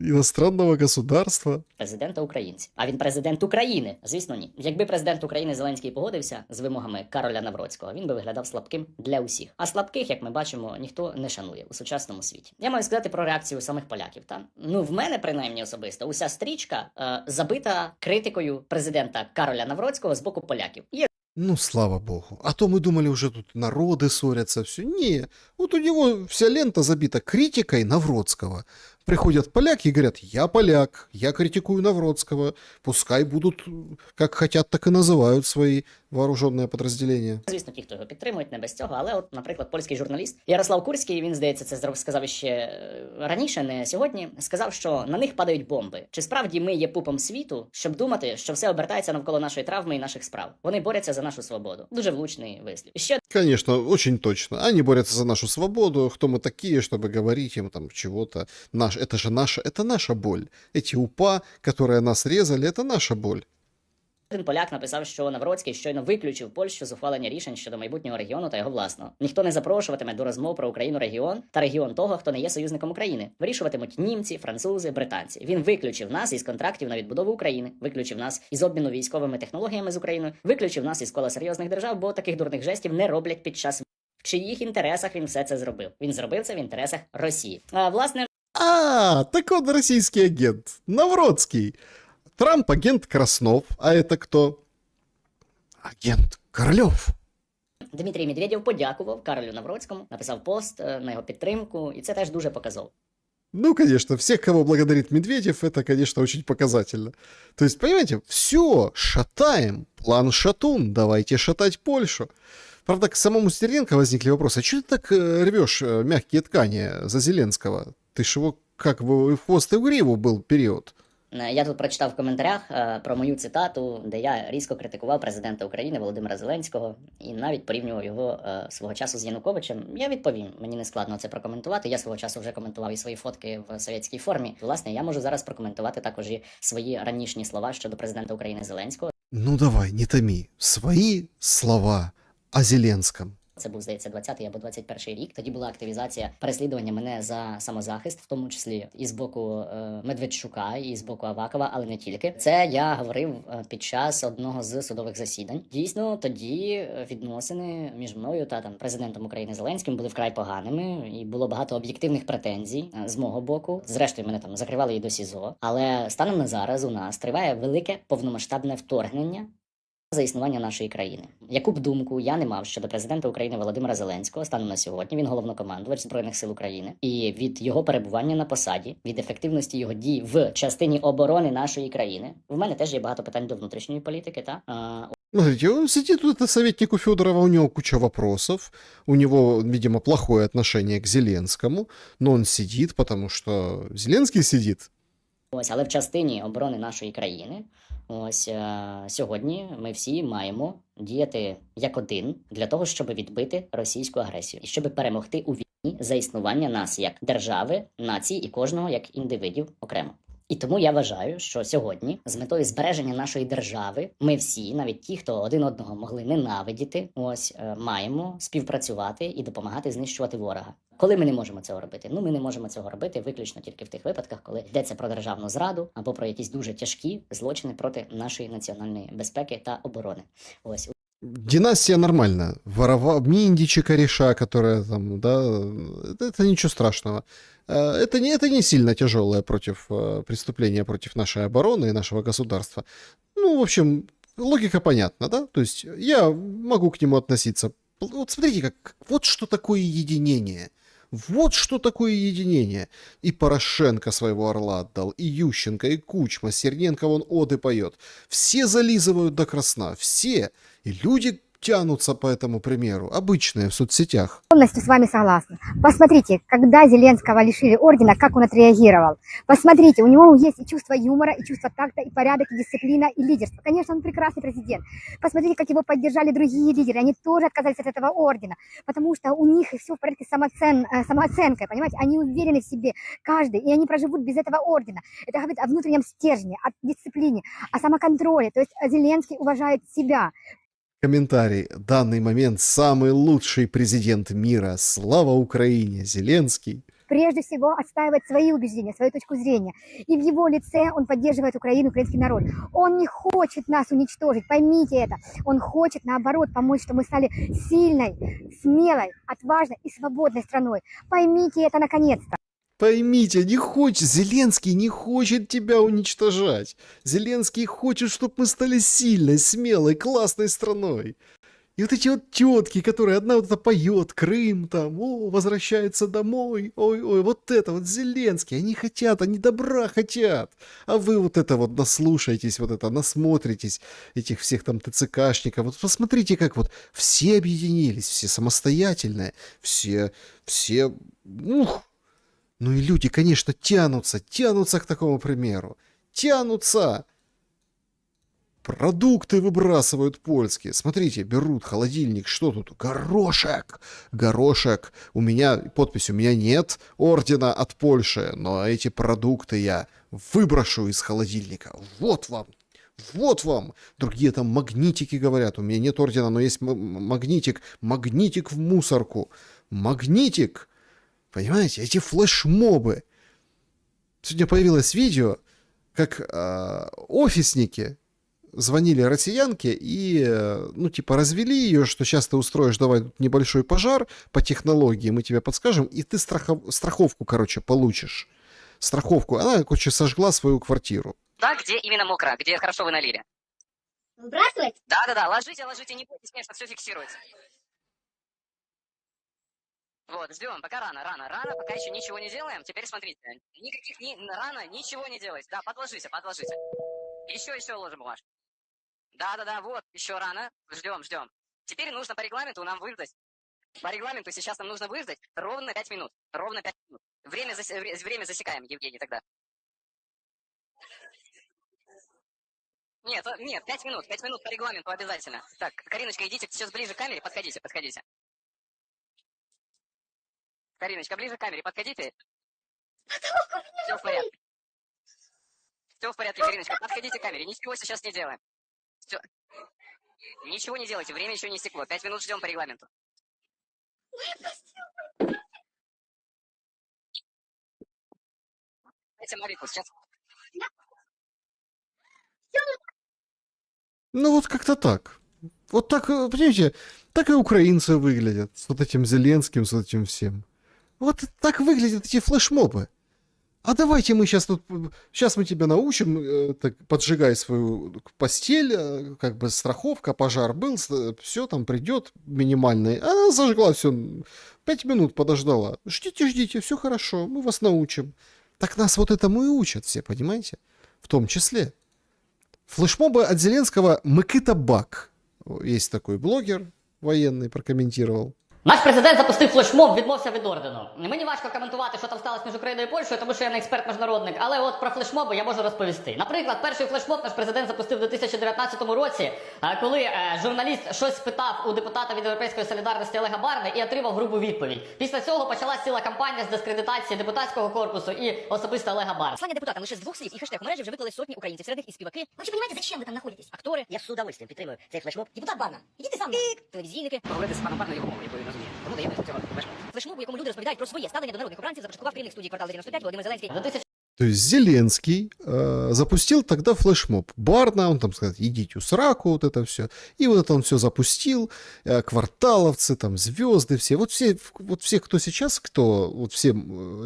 иностранного государства? Президента українців. А він президент України? Звісно, ні. Якби президент України Зеленський погодився з вимогами Кароля Навроцького, він би виглядав слабким для усіх. А слабких, як ми бачимо, ніхто не шанує у сучасному світі. Я маю сказати про реакцію самих поляків. Та? Ну, в мене, принаймні особисто, уся стрічка забита критикою президента Кароля Навроцького з боку поляків. Ну, слава богу. А то мы думали, уже тут народы ссорятся, все. Не, вот у него вся лента забита критикой Навроцкого. Приходят поляки и говорят, я поляк, я критикую Навроцкого, пускай будут, как хотят, так и называют свои вооруженные подразделения. Звісно, ті, хто його підтримують, не без цього, але от, наприклад, польський журналіст Ярослав Курський, він, здається, це сказав ще раніше, не сьогодні, сказав, що на них падають бомби. Чи справді ми є пупом світу, щоб думати, що все обертається навколо нашої травми і наших справ? Вони борються за нашу свободу. Дуже влучний вислів. Ще... Конечно, очень точно. Они борются за нашу свободу. Кто мы такие, чтобы говорить им там чего-то? Это же наша боль. Эти УПА, которые нас резали, это наша боль. Один поляк написав, що Навроцький щойно виключив Польщу з ухвалення рішень щодо майбутнього регіону та його власного. Ніхто не запрошуватиме до розмов про Україну-регіон та регіон того, хто не є союзником України. Вирішуватимуть німці, французи, британці. Він виключив нас із контрактів на відбудову України, виключив нас із обміну військовими технологіями з Україною, виключив нас із кола серйозних держав, бо таких дурних жестів не роблять під час. В чиїх інтересах він все це зробив? Він зробив це в інтересах Росії. Власне... Так он российский агент. Навроцкий. Трамп агент Краснов, а это кто? Агент Королев. Дмитрій Медведєв подякував Каролю Навроцькому, написав пост на його підтримку, і це теж дуже показово. Ну, конечно, всех, кого благодарит Медведев, это, конечно, очень показательно. То есть, понимаете, все, шатаем, план шатун, давайте шатать Польшу. Правда, к самому Стерненко возникли вопросы. А что ты так рвешь мягкие ткани за Зеленского? Ты ж его как бы в хвост и в гриву был період. Я тут прочитав в коментарях про мою цитату, де я різко критикував президента України Володимира Зеленського і навіть порівнював його свого часу з Януковичем. Я відповім, мені не складно це прокоментувати. Я свого часу вже коментував і свої фотки в совєтській формі. Власне, я можу зараз прокоментувати також і свої ранішні слова щодо президента України Зеленського. Ну давай, не томи. Свої слова о Зеленському. Це був, здається, 20-й або 21-й рік. Тоді була активізація переслідування мене за самозахист, в тому числі і з боку Медведчука, і з боку Авакова, але не тільки. Це я говорив під час одного з судових засідань. Дійсно, тоді відносини між мною та президентом України Зеленським були вкрай поганими, і було багато об'єктивних претензій з мого боку. Зрештою, мене закривали і до СІЗО. Але станом на зараз у нас триває велике повномасштабне вторгнення за існування нашої країни. Яку б думку я не мав щодо президента України Володимира Зеленського станом на сьогодні, він головнокомандувач Збройних сил України, і від його перебування на посаді, від ефективності його дій в частині оборони нашої країни, в мене теж є багато питань до внутрішньої політики, Смотрите, он сидит, вот это советник у Федорова, у него куча вопросов, у него, видимо, плохое отношение к Зеленскому, но он сидит, потому что Зеленский сидит. Ось, але в частині оборони нашої країни, ось сьогодні ми всі маємо діяти як один для того, щоб відбити російську агресію і щоб перемогти у війні за існування нас як держави, нації і кожного як індивидів окремо. І тому я вважаю, що сьогодні з метою збереження нашої держави ми всі, навіть ті, хто один одного могли ненавидіти, ось маємо співпрацювати і допомагати знищувати ворога. Коли ми не можемо цього робити? Ну, ми не можемо цього робити виключно тільки в тих випадках, коли йдеться про державну зраду або про якісь дуже тяжкі злочини проти нашої національної безпеки та оборони. Ось. Династия нормально. Ворова, Миндичи, кореша, которая там, да, это ничего страшного. Это не сильно тяжелое преступление против нашей обороны и нашего государства. Ну, в общем, логика понятна, да? То есть я могу к нему относиться. Вот смотрите, вот что такое единение. Вот что такое единение. И Порошенко своего орла отдал, и Ющенко, и Кучма, Стерненко вон оды поет. Все зализывают до красна, все. И люди тянутся по этому примеру, обычные в соцсетях. Полностью с вами согласна. Посмотрите, когда Зеленского лишили ордена, как он отреагировал. Посмотрите, у него есть и чувство юмора, и чувство такта, и порядок, и дисциплина, и лидерство. Конечно, он прекрасный президент. Посмотрите, как его поддержали другие лидеры. Они тоже отказались от этого ордена, потому что у них все в порядке с самооценкой, понимаете? Они уверены в себе, каждый, и они проживут без этого ордена. Это говорит о внутреннем стержне, о дисциплине, о самоконтроле. То есть Зеленский уважает себя. Комментарий. Данный момент самый лучший президент мира. Слава Украине. Зеленский. Прежде всего отстаивает свои убеждения, свою точку зрения. И в его лице он поддерживает Украину, украинский народ. Он не хочет нас уничтожить, поймите это. Он хочет, наоборот, помочь, чтобы мы стали сильной, смелой, отважной и свободной страной. Поймите это наконец-то. Поймите, Зеленский не хочет тебя уничтожать. Зеленский хочет, чтобы мы стали сильной, смелой, классной страной. И вот эти вот тетки, которые одна вот это поет, Крым там, возвращается домой, ой, вот это вот Зеленский, они хотят, они добра хотят. А вы вот это вот наслушаетесь, вот это насмотритесь, этих всех там ТЦКшников. Вот посмотрите, как вот все объединились, все самостоятельные, все, ну и люди, конечно, тянутся к такому примеру. Тянутся. Продукты выбрасывают польские. Смотрите, берут холодильник, что тут? Горошек. Горошек. У меня нет ордена от Польши, но эти продукты я выброшу из холодильника. Вот вам. Другие там магнитики говорят. У меня нет ордена, но есть магнитик. Магнитик в мусорку. Магнитик. Понимаете, эти флешмобы. Сегодня появилось видео, как офисники звонили россиянке и, развели ее, что сейчас ты устроишь, давай тут небольшой пожар по технологии, мы тебе подскажем, и ты страховку, получишь. Страховку. Она, сожгла свою квартиру. Да, где именно мокро, где хорошо вы налили. Выбрасывать? Да, ложите, не бойтесь, конечно, все фиксируется. Вот, ждем, пока рано, пока еще ничего не делаем. Теперь смотрите, рано, ничего не делать. Да, подложите. Еще ложим бумажку. Да, вот, еще рано, ждем. Теперь нужно по регламенту нам выждать. По регламенту сейчас нам нужно выждать ровно 5 минут. Время засекаем, Евгений, тогда. Нет, 5 минут по регламенту обязательно. Так, Кариночка, идите сейчас ближе к камере, подходите. Кариночка, ближе к камере, подходите. Все в порядке. Все в порядке, Кариночка, подходите к камере, ничего сейчас не делаем. Все. Ничего не делайте, время еще не истекло. 5 минут ждем по регламенту. Дайте Марику, сейчас. Ну вот как-то так. Вот так, понимаете, так и украинцы выглядят с вот этим Зеленским, с этим всем. Вот так выглядят эти флешмобы. А давайте мы сейчас мы тебя научим, так, поджигай свою постель, как бы страховка, пожар был, все там придет минимальный. Она зажгла все, 5 минут подождала. Ждите, все хорошо, мы вас научим. Так нас вот этому и учат все, понимаете? В том числе. Флешмобы от Зеленского Микита Бак. Есть такой блогер воєнний, прокоментував. Наш президент запустив флешмоб, відмовився від ордену. Мені важко коментувати, що там сталося між Україною і Польщею, тому що я не експерт-міжнародник, але от про флешмоби я можу розповісти. Наприклад, перший флешмоб наш президент запустив у 2019 році, коли журналіст щось спитав у депутата від Європейської солідарності Олега Барни і отримав грубу відповідь. Після цього почалась ціла кампанія з дискредитації депутатського корпусу і особисто Олега Барни. Послання депутатам лише з 2 слів і хештег у мережі вже виклали сотні українців, серед них і співаки. Ви взагалі розумієте, зачем ви там знаходитесь? Актори, я з удовольствием підтримую цей флешмоб. Депутат Барна, ідіть сам. Телевізійники. Поговорити з паном Барною його мовою, якою розуміє. Тому даємо цього флешмобу. Флешмоб, у якому люди розповідають про своє ставлення до народних обранців, започаткував керівник студії «Квартал 95» Володимир Зеленський. То есть Зеленский запустил тогда флешмоб. Барна, он там сказал, идите в сраку, вот это все. И вот это он все запустил. Кварталовцы, там, звезды все. Вот все, кто сейчас, вот все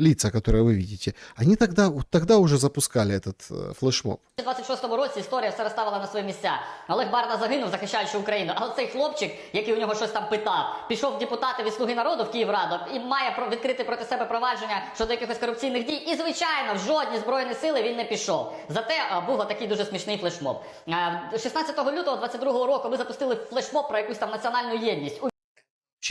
лица, которые вы видите, они тогда уже запускали этот флешмоб. У 26-му році історія все розставила на свої місця. Олег Барна загинув, захищаючи Україну. А оцей хлопчик, який у нього щось там питав, пішов в депутати від «Слуги народу» в Київраду і має відкрити проти себе провадження щодо якихось корупційних дій. І, звичайно, в жодні Збройні сили він не пішов. Зате був отакий дуже смішний флешмоб. 16 лютого 22 року ми запустили флешмоб про якусь там національну єдність.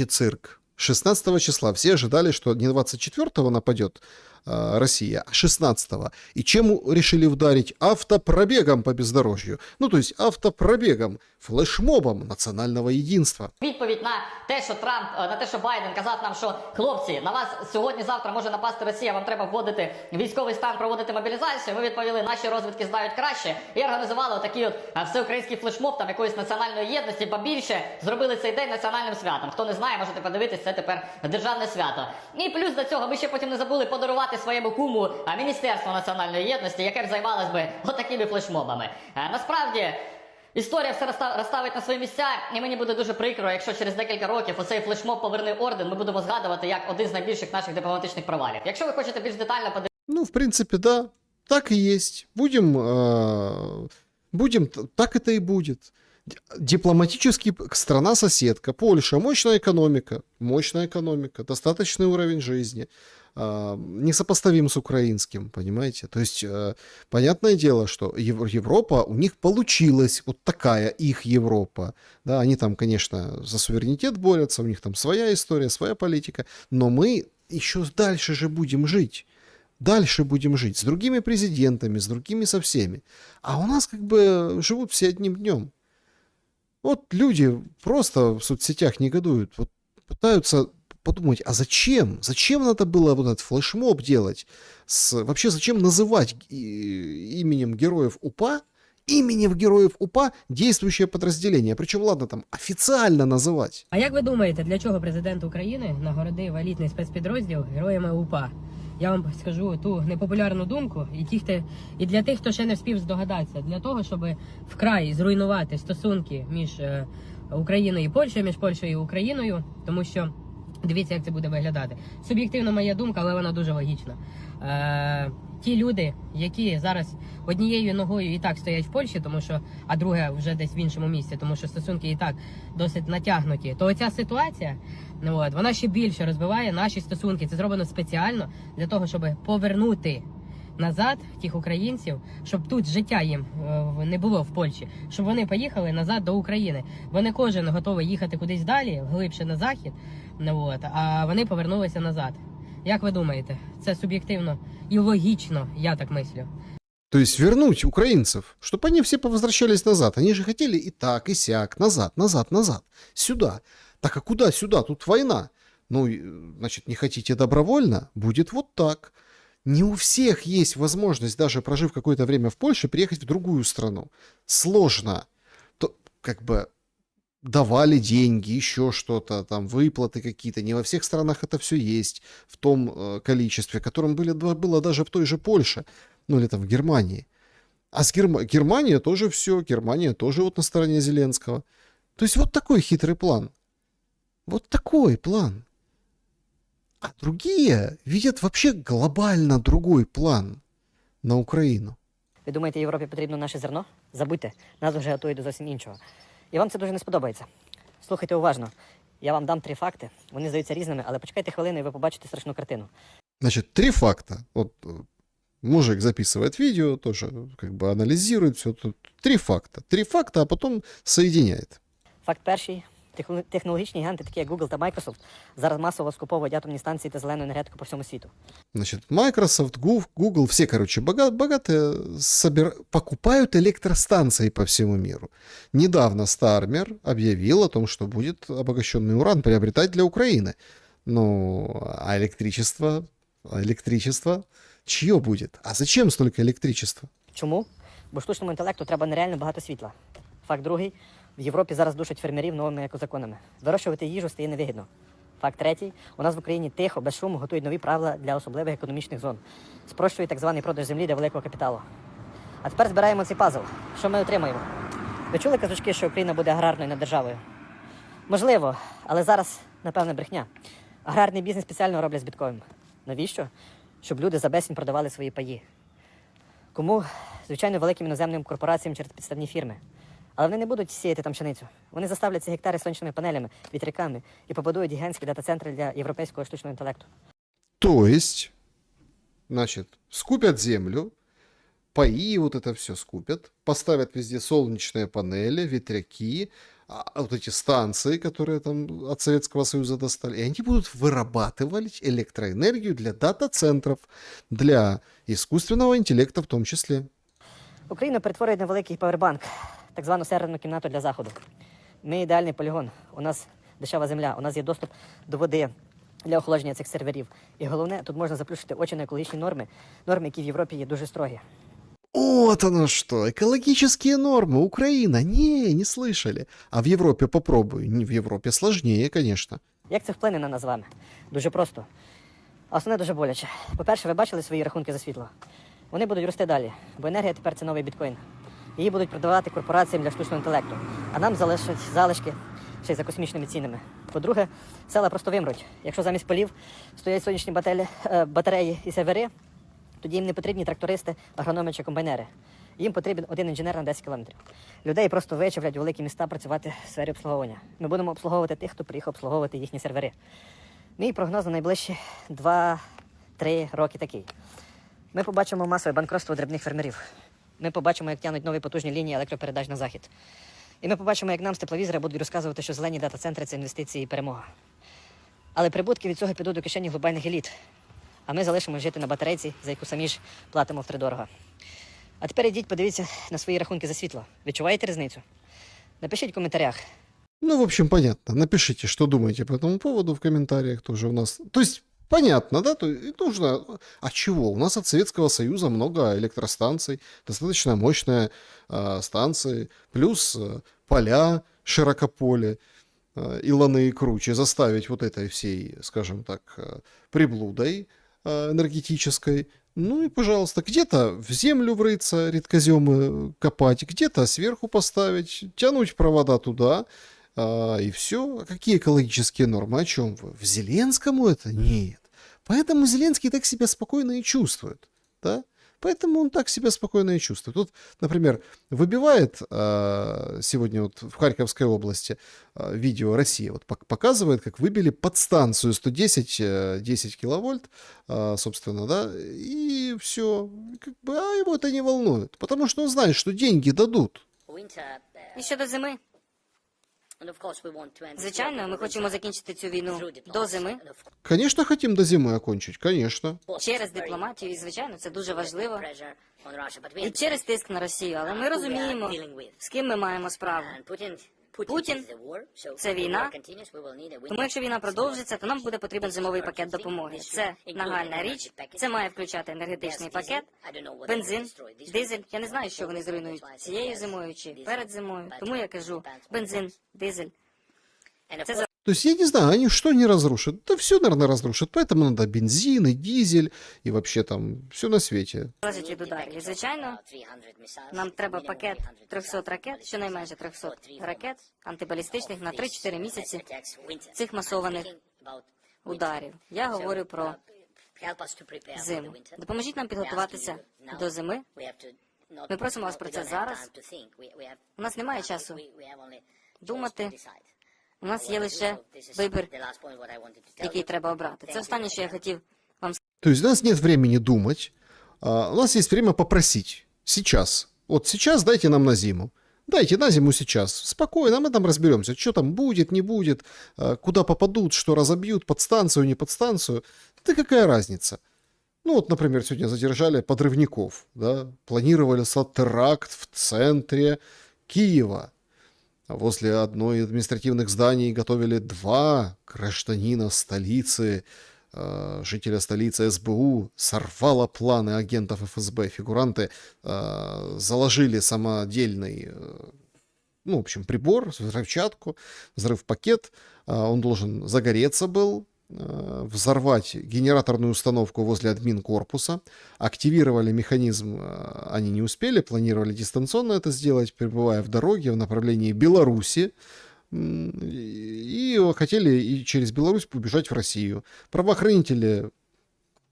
Цирк. 16 числа все ожидали, что не 24-го нападет Россия, а 16-го. И чем решили ударить? Автопробегом по бездорожью. Ну, то есть автопробегом, флешмобом национального единства. Відповідь на те, що Трамп, на те, що Байден казав нам, що хлопці, на вас сьогодні-завтра може напасти Росія, вам треба вводити військовий стан, проводити мобілізацію. Ми відповіли, наші розвідки знають краще. І організували отакий от всеукраїнський флешмоб, там якоїсь національної єдності, побільше зробили цей день національним святом. Хто не знає, можете подивитись, це тепер державне свято. І плюс до цього ми ще потім не забули подарувати своєму куму Міністерство національної єдності, яке б займалось би отакими флешмобами. Насправді, історія все розставить на свої місця, і мені буде дуже прикро, якщо через декілька років оцей флешмоб «Поверни орден» ми будемо згадувати як один з найбільших наших дипломатичних провалів. Якщо ви хочете більш детально подивитися... Ну, в принципе, да, так и есть. Будем, так это и будет. Дипломатически страна-соседка, Польша, мощная экономика, достаточный уровень жизни, несопоставим с украинским, понимаете? То есть, понятное дело, что Европа, у них получилась вот такая их Европа. Да, они там, конечно, за суверенитет борются, у них там своя история, своя политика, но мы еще дальше же будем жить. Дальше будем жить с другими президентами, с другими со всеми. А у нас как бы живут все одним днем. Вот люди просто в соцсетях негодуют, вот пытаются подумать, а зачем? Зачем надо было вот этот флешмоб делать? Вообще зачем называть именем героев УПА, действующее подразделение? Причем, ладно, там официально называть. А як ви думаєте, для чого президент України нагородив елітний спецпідрозділ героями УПА? Я вам скажу ту непопулярну думку, і для тих, хто ще не встиг здогадатися, для того, щоб вкрай зруйнувати стосунки між Україною і Польщею, між Польщею і Україною, тому що, дивіться, як це буде виглядати. Суб'єктивна моя думка, але вона дуже логічна. ті люди, які зараз однією ногою і так стоять в Польщі, тому що, а друге вже десь в іншому місці, тому що стосунки і так досить натягнуті, то оця ситуація, вона ще більше розбиває наші стосунки. Це зроблено спеціально для того, щоб повернути назад тих українців, щоб тут життя їм не було в Польщі, щоб вони поїхали назад до України. Вони кожен готовий їхати кудись далі, глибше на захід, а вони повернулися назад. Як ви думаєте, це суб'єктивно і логічно, я так мислю. То есть вернуть украинцев, чтобы они все повозвращались назад. Они же хотели и так, и сяк, назад, назад, назад, сюда. Так а куда сюда? Тут война. Ну, значит, не хотите добровольно? Будет вот так. Не у всех есть возможность, даже прожив какое-то время в Польше, приехать в другую страну. Сложно. То, как бы, давали деньги, еще что-то, там, выплаты какие-то. Не во всех странах это все есть в том количестве, которым было даже в той же Польше. Ну, или там в Германии. А с Германия тоже все. Германия тоже вот на стороне Зеленского. То есть вот такой хитрый план. Вот такой план. А другие видят вообще глобально другой план на Україну. Ви думаєте, Європі потрібно наше зерно? Забудьте, нас вже готують до зовсім іншого. І вам це дуже не сподобається. Слухайте уважно. Я вам дам 3 факти. Вони здаються різними, але почекайте хвилину, і ви побачите страшну картину. Значит, 3 факта. Вот мужик записывает видео, тоже как бы анализирует все. Тут 3 факта. 3 факта, а потом соединяет. Факт перший. Технологічні гіганти, такі як Google та Microsoft, зараз масово скуповують атомні станції та зелену енергетику по всьому світу. Значит, Microsoft, Google, все, короче, богатые покупают электростанции по всему миру. Недавно Starmer объявил о том, что будет обогащенный уран приобретать для Украины. Ну, а электричество чье будет? А зачем столько электричества? Чому? Бо штучному інтелекту треба нереально багато світла. Факт другий. В Європі зараз душать фермерів новими екозаконами. Вирощувати їжу стає невигідно. Факт третій. У нас в Україні тихо, без шуму готують нові правила для особливих економічних зон. Спрощують так званий продаж землі для великого капіталу. А тепер збираємо цей пазл. Що ми отримаємо? Ви чули казочки, що Україна буде аграрною над державою? Можливо, але зараз, напевне, брехня. Аграрний бізнес спеціально роблять збитковим. Навіщо? Щоб люди за безцінь продавали свої паї. Кому? Звичайно, великим іноземним корпораціям через підставні фірми. Але вони не будуть сіяти там пшеницю. Вони заставлять ці гектари сонячними панелями, вітряками і побудують гігантські дата-центри для європейського штучного інтелекту. То есть, значит, скупят землю, паи, вот это все скупят, поставят везде солнечные панели, ветряки, вот эти станции, которые там от Советского Союза достали, и они будут вырабатывать электроэнергию для дата-центров, для искусственного интеллекта в том числе. Україну перетворюють на великий павербанк, так звану серверну кімнату для Заходу. Ми ідеальний полігон, у нас дешева земля, у нас є доступ до води для охолодження цих серверів. І головне, тут можна заплющити очі на екологічні норми, які в Європі є дуже строгі. Вот оно что, экологические нормы, Украина, не слышали. А в Европе попробуй, в Европе сложнее, конечно. Як це вплине на нас з вами? Дуже просто. А основне дуже боляче. По-перше, ви бачили свої рахунки за світло? Вони будуть рости далі, бо енергія тепер це новий біткоін. Її будуть продавати корпораціям для штучного інтелекту, а нам залишать залишки ще й за космічними цінами. По-друге, села просто вимруть. Якщо замість полів стоять сонячні батареї і сервери, тоді їм не потрібні трактористи, агрономи чи комбайнери. Їм потрібен один інженер на 10 кілометрів. Людей просто вичавлять у великі міста працювати в сфері обслуговування. Ми будемо обслуговувати тих, хто приїхав обслуговувати їхні сервери. Мій прогноз на найближчі 2-3 роки такий. Ми побачимо масове банкротство дрібних фермерів. Ми побачимо, як тягнуть нові потужні лінії електропередач на захід. І ми побачимо, як нам з тепловізора будуть розказувати, що зелені дата-центри – це інвестиції і перемога. Але прибутки від цього підуть до кишені глобальних еліт. А ми залишимо жити на батарейці, за яку самі ж платимо втридорога. А тепер йдіть, подивіться на свої рахунки за світло. Відчуваєте різницю? Напишіть в коментарях. Ну, в общем, понятно. Напишите, что думаете по этому поводу в комментариях тоже у нас. То есть, понятно, да? То есть, нужно... А чего? У нас от Советского Союза много электростанций, достаточно мощные станции, плюс поля, широкополе, и ланы и круче. Заставить вот этой всей, скажем так, приблудой энергетической. Ну и, пожалуйста, где-то в землю врыться, редкоземы копать, где-то сверху поставить, тянуть провода туда, и все. Какие экологические нормы? О чем вы? В Зеленскому это? Нет. Поэтому Зеленский так себя спокойно и чувствует. Да? Поэтому он так себя спокойно и чувствует. Тут, например, выбивает сегодня вот в Харьковской области видео «Россия», вот показывает, как выбили подстанцию 10 киловольт, собственно, да, и все. Как бы, а его это не волнует, потому что он знает, что деньги дадут. І щодо зими. Звичайно, ми хочемо закінчити цю війну до зими. Конечно, хотим до зимы окончить, конечно. Через дипломатію, і, звичайно, це дуже важливо. І через тиск на Росію. Але ми розуміємо, з ким ми маємо справу. Путін – це війна. Тому якщо війна продовжиться, то нам буде потрібен зимовий пакет допомоги. Це нагальна річ. Це має включати енергетичний пакет, бензин, дизель. Я не знаю, що вони зруйнують цією зимою чи перед зимою. Тому я кажу бензин, дизель. Це То есть, я не знаю, они что не разрушат? Да все, наверное, разрушат. Поэтому надо бензин и дизель, и вообще там все на свете. залежить від ударів. І, звичайно, нам треба пакет 300 ракет, щонайменше 300 ракет антибалістичних на 3-4 місяці цих масованих ударів. Я говорю про зиму. Допоможіть нам підготуватися до зими. Ми просимо вас про це зараз. У нас немає часу думати. У нас є лише вибір, який треба обрати. Це останнє, що я хотів вам сказати. То есть у нас нет времени думать, у нас есть время попросить. Сейчас. Вот сейчас дайте нам на зиму. Дайте на зиму сейчас. Спокойно, мы там разберемся, что там будет, не будет, куда попадут, что разобьют, подстанцию, не подстанцию. Да какая разница? Ну вот, например, сегодня задержали подрывников, да, планировали теракт в центре Киева. Возле одной из административных зданий готовили 2 гражданина столицы, жителя столицы СБУ, сорвало планы агентов ФСБ. Фигуранты заложили самодельный, ну, в общем, прибор, взрывчатку, взрыв-пакет. Он должен загореться был, взорвать генераторную установку возле админ-корпуса. Активировали механизм, они не успели, планировали дистанционно это сделать, пребывая в дороге в направлении Беларуси. И хотели и через Беларусь побежать в Россию. Правоохранители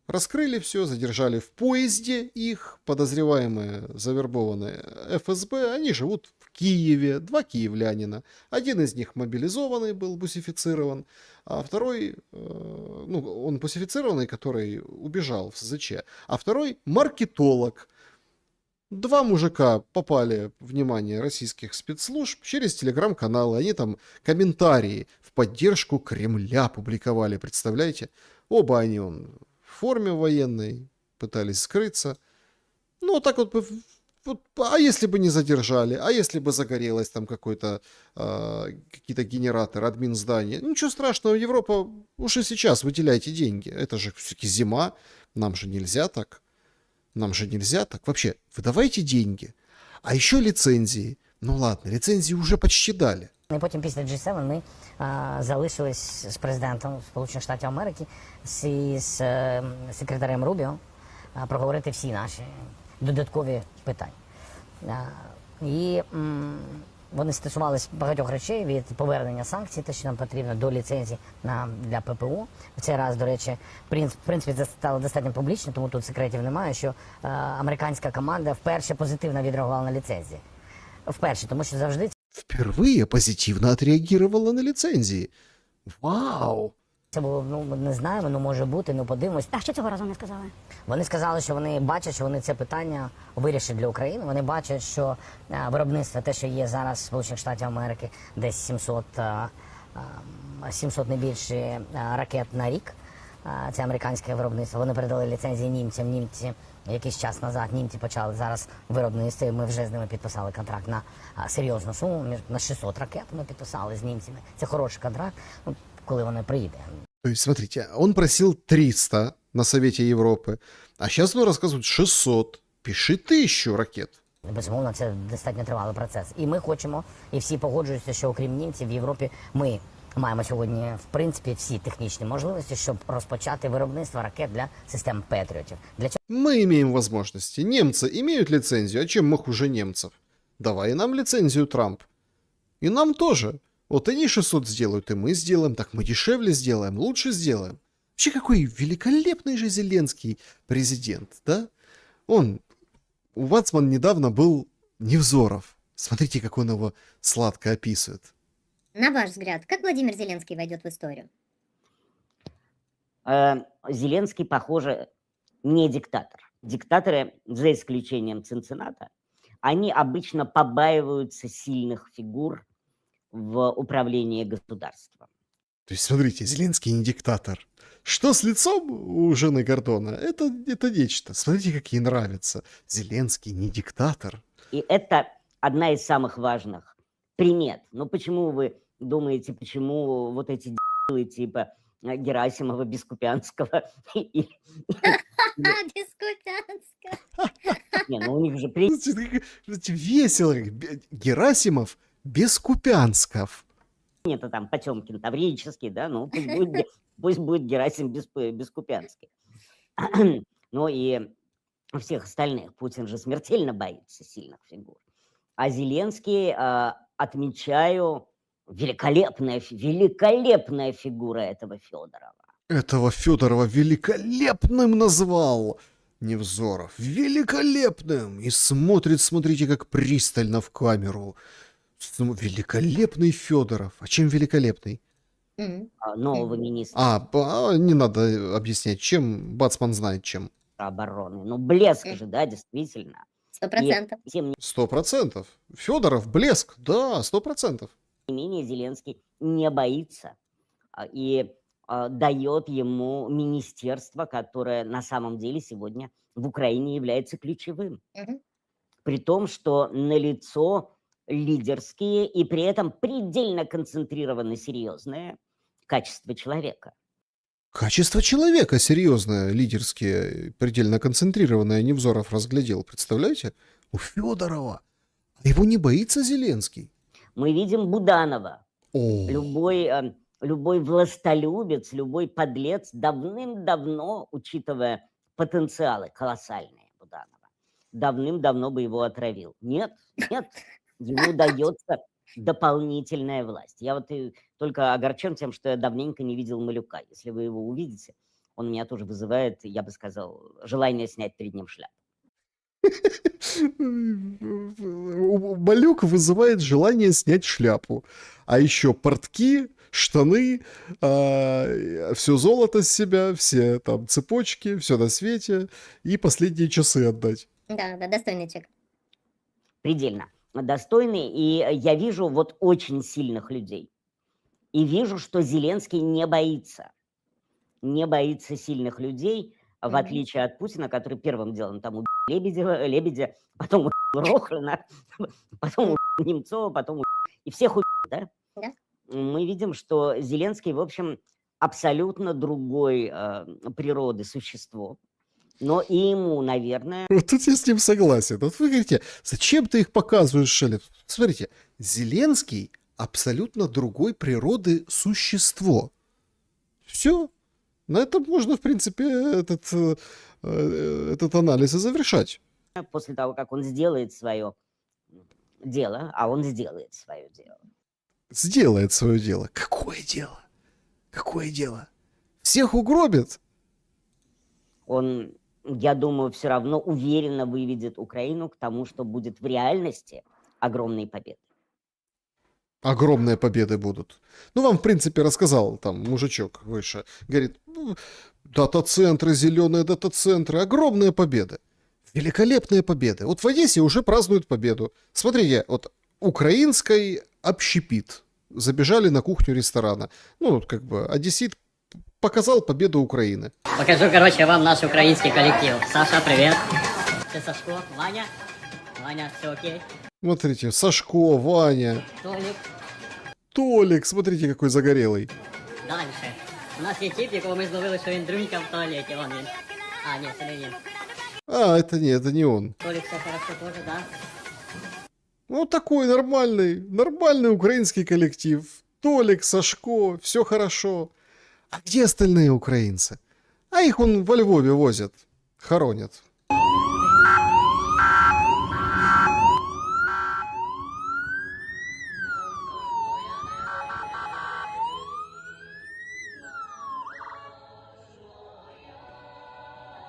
раскрыли все, задержали в поезде их, подозреваемые, завербованные ФСБ. Они живут в Киеве, 2 киевлянина. Один из них мобилизованный был, бусифицирован, а второй, ну, он бусифицированный, который убежал в СЗЧ, а второй маркетолог. 2 мужика попали в внимание российских спецслужб через телеграм-каналы. Они там комментарии в поддержку Кремля публиковали, представляете? Оба они в форме военной, пытались скрыться. Ну, вот так вот, а если бы не задержали, а если бы загорелось там какой-то, какие-то генераторы, админ здания. Ничего страшного, Европа, уж и сейчас выделяйте деньги. Это же все-таки зима, нам же нельзя так. Нам же нельзя так. Вообще, выдавайте деньги. А еще лицензии. Ну ладно, лицензии уже почти дали. І потім після G7 ми залишились з президентом Сполучених Штатів Америки і з секретарем Рубіо проговорити всі наші додаткові питання. І вони стосувалися багатьох речей, від повернення санкцій, те, що нам потрібно, до ліцензій для ППО. В цей раз, до речі, в принципі, це стало достатньо публічно, тому тут секретів немає, що американська команда вперше позитивно відреагувала на ліцензії. Вперше, тому що завжди... Впервые позитивно отреагировала на лицензии. Вау! Це було, ну, не знаємо, ну, може бути, ну, подивимось. А що цього разу не сказали? Вони сказали, що вони бачать, що вони це питання вирішать для України. Вони бачать, що виробництво, те, що є зараз в Сполучених Штатів Америки, десь 700 не більше ракет на рік. Це американське виробництво. Вони передали ліцензії німцям. Німці якийсь час назад, німці почали зараз виробництво, і ми вже з ними підписали контракт на серйозну суму. На 600 ракет ми підписали з німцями. Це хороший контракт, ну, коли вони приїде. То есть, смотрите, он просил 300 на Совете Европы, а сейчас он рассказывает 600. Пиши 1000 ракет. Безумовно, це достатньо тривалий процес. І ми хочемо, і всі погоджуються, що окрім німців в Європі ми маємо сьогодні, в принципі, всі технічні можливості, щоб розпочати виробництво ракет для систем Петріотів. Для цього... Мы имеем возможности. Немцы имеют лицензию, а чем мы хуже немцев? Давай нам лицензию, Трамп. И нам тоже. Вот они 600 сделают, и мы сделаем. Так мы дешевле сделаем, лучше сделаем. Вообще, какой великолепный же Зеленский президент, да? У Вацмана недавно был Невзоров. Смотрите, как он его сладко описывает. На ваш взгляд, как Владимир Зеленский войдет в историю? Зеленский, похоже, не диктатор. Диктаторы, за исключением Цинцинната, они обычно побаиваются сильных фигур в управлении государством. То есть, смотрите, Зеленский не диктатор. Что с лицом у жены Гордона? Это нечто. Смотрите, как ей нравится. Зеленский не диктатор. И это одна из самых важных примет. Но почему вы думаете, почему вот эти дебилы типа Герасимова, Бескупянского Бескупянского. Не, ну у них же весело. Герасимов, Бескупянсков. Это там Потемкин Таврический, да, ну пусть будет Герасим Бескупянский. Ну и всех остальных. Путин же смертельно боится сильных фигур. А Зеленский, отмечаю, великолепная фигура этого Федорова. Этого Федорова великолепным назвал Невзоров. Великолепным. И смотрит, смотрите, как пристально в камеру. Великолепный Федоров. А чем великолепный? Нового министра. Не надо объяснять, чем. Бацман знает, чем. Обороны. Ну, блеск же, да, действительно. 100%. 100%. Федоров, блеск, да, 100%. Тем не менее, Зеленский не боится и дает ему министерство, которое на самом деле сегодня в Украине является ключевым. При том, что налицо лидерские и при этом предельно концентрировано серьезное качество человека. Качество человека серьезное, лидерские, предельно концентрированное Невзоров разглядел. Представляете? У Федорова. А его не боится Зеленский. Мы видим Буданова. Любой властолюбец, любой подлец давным-давно, учитывая потенциалы колоссальные Буданова, давным-давно бы его отравил. Нет, ему дается дополнительная власть. Я вот только огорчен тем, что я давненько не видел Малюка. Если вы его увидите, он меня тоже вызывает, я бы сказал, желание снять перед ним шляпу. Малюк вызывает желание снять шляпу. А еще портки, штаны, все золото с себя, все там цепочки, все на свете и последние часы отдать. Да, достойный человек. Предельно достойный. И я вижу вот очень сильных людей. И вижу, что Зеленский не боится сильных людей, в отличие от Путина, который первым делом там убил Лебедя, потом убил Рохлина, потом убил Немцова, потом и всех убил, да? Да. Мы видим, что Зеленский, в общем, абсолютно другой природы существо. Но и ему, наверное... Вот тут я с ним согласен. Вот вы говорите, зачем ты их показываешь, Шелев? Смотрите, Зеленский абсолютно другой природы существо. Все. На этом можно, в принципе, этот анализ и завершать. После того, как он сделает свое дело, а он сделает свое дело. Сделает свое дело. Какое дело? Какое дело? Всех угробит? Он, я думаю, все равно уверенно выведет Украину к тому, что будет в реальности огромные победы. Огромные победы будут. Ну, вам, в принципе, рассказал там мужичок выше. Говорит, дата-центры, зеленые дата-центры, огромные победы. Великолепные победы. Вот в Одессе уже празднуют победу. Смотрите, вот украинской общепит. Забежали на кухню ресторана. Ну, вот как бы одессит показал победу Украины. Покажу, короче, вам наш украинский коллектив. Саша, привет. Ты Сашко, Ваня. Ваня, все окей? Смотрите, Сашко, Ваня. Толик. Толик, смотрите, какой загорелый. Дальше. У нас є тип, якого ми зловили, що він дрюнькав в туалеті. Вон він. А, ні, це не він. Это не он. Толик, все хорошо тоже, да? Ну, такой нормальный украинский коллектив. Толик, Сашко, все хорошо. А где остальные украинцы? А их он во Львове возят, хоронят.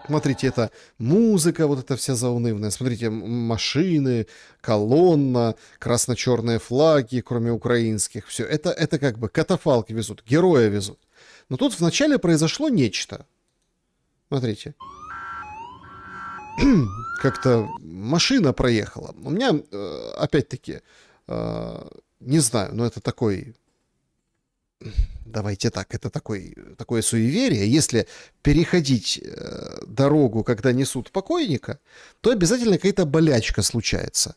Смотрите, это музыка вот эта вся заунывная. Смотрите, машины, колонна, красно-черные флаги, кроме украинских. Все, это как бы катафалк везут, героя везут. Но тут вначале произошло нечто. Смотрите. Как-то машина проехала. У меня, опять-таки, не знаю, но это такой... Давайте так, это такое суеверие. Если переходить дорогу, когда несут покойника, то обязательно какая-то болячка случается.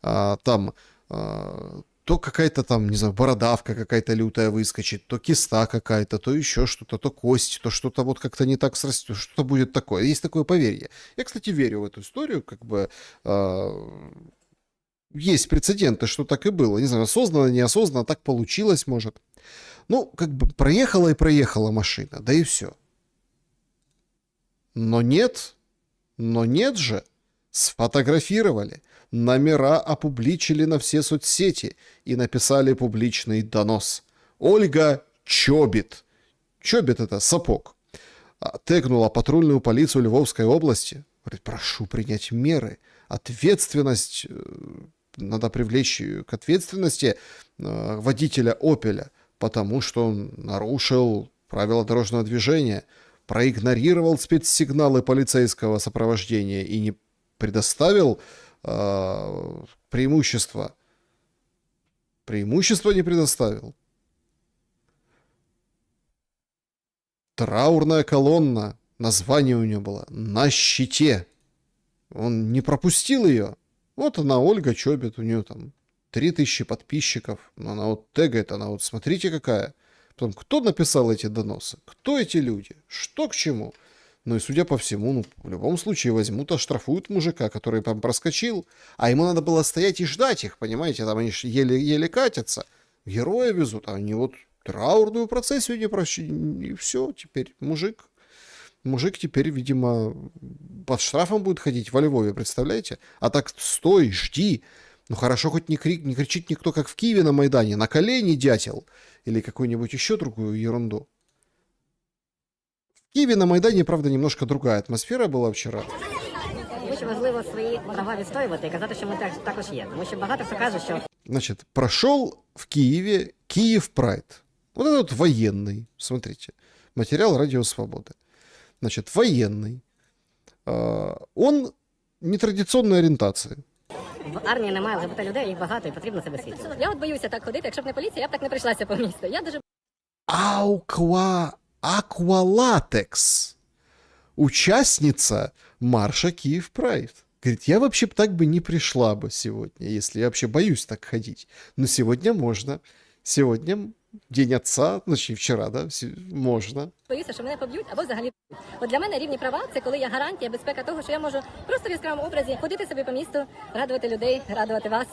Там то какая-то там, не знаю, бородавка какая-то лютая выскочит, то киста какая-то, то еще что-то, то кость, то что-то вот как-то не так срастет, что-то будет такое. Есть такое поверье. Я, кстати, верю в эту историю, как бы... Есть прецеденты, что так и было. Не знаю, осознанно, неосознанно, так получилось, может. Ну, как бы проехала и проехала машина, да и все. Но нет же. Сфотографировали, номера опубличили на все соцсети и написали публичный донос. Ольга Чобит. Чобит — это сапог. Тегнула патрульную полицию Львовской области. Говорит, прошу принять меры. Ответственность... Надо привлечь к ответственности водителя «Опеля», потому что он нарушил правила дорожного движения, проигнорировал спецсигналы полицейского сопровождения и не предоставил преимущества. Преимущества не предоставил. Траурная колонна, название у нее было «На щите». Он не пропустил ее. Вот она, Ольга Чобит, у нее там 3000 подписчиков. Но она вот тегает, она вот смотрите какая. Потом, кто написал эти доносы? Кто эти люди? Что к чему? Ну и судя по всему, ну, в любом случае возьмут, оштрафуют мужика, который там проскочил. А ему надо было стоять и ждать их, понимаете? Там они еле-еле катятся. Героя везут, а они вот траурную процессию не прощают. И все, теперь мужик теперь, видимо, под штрафом будет ходить во Львове, представляете? А так стой, жди. Ну хорошо, хоть не кричит никто, как в Киеве на Майдане, на колени, дятел. Или какую-нибудь еще другую ерунду. В Киеве на Майдані, правда, немножко другая атмосфера була вчора. Дуже важливо свої права відстоювати і казати, що ми також є. Тому що багато хто каже, що... Значит, прошел в Киеве Киев Прайд. Вот этот вот военный, смотрите, материал Радио Свободы. Значит, военный. Он нетрадиционной ориентации. В армії немає ЛГБТ людей, їх багато і потрібно себе свідчити. Я от боюся так ходити, якщо б не поліція, я б так не прийшлася по місту. Я дуже... Аквалатекс. Участница марша Киев Прайд. Говорит, я вообще так бы не пришла бы сегодня, если я вообще боюсь так ходить. Но сегодня можно. Сегодня День отца, значить вчора, да, можна. Боюся, що мене поб'ють або взагалі. От для мене рівні права – це коли є гарантія, безпека того, що я можу просто в яскравому образі ходити собі по місту, радувати людей, радувати вас.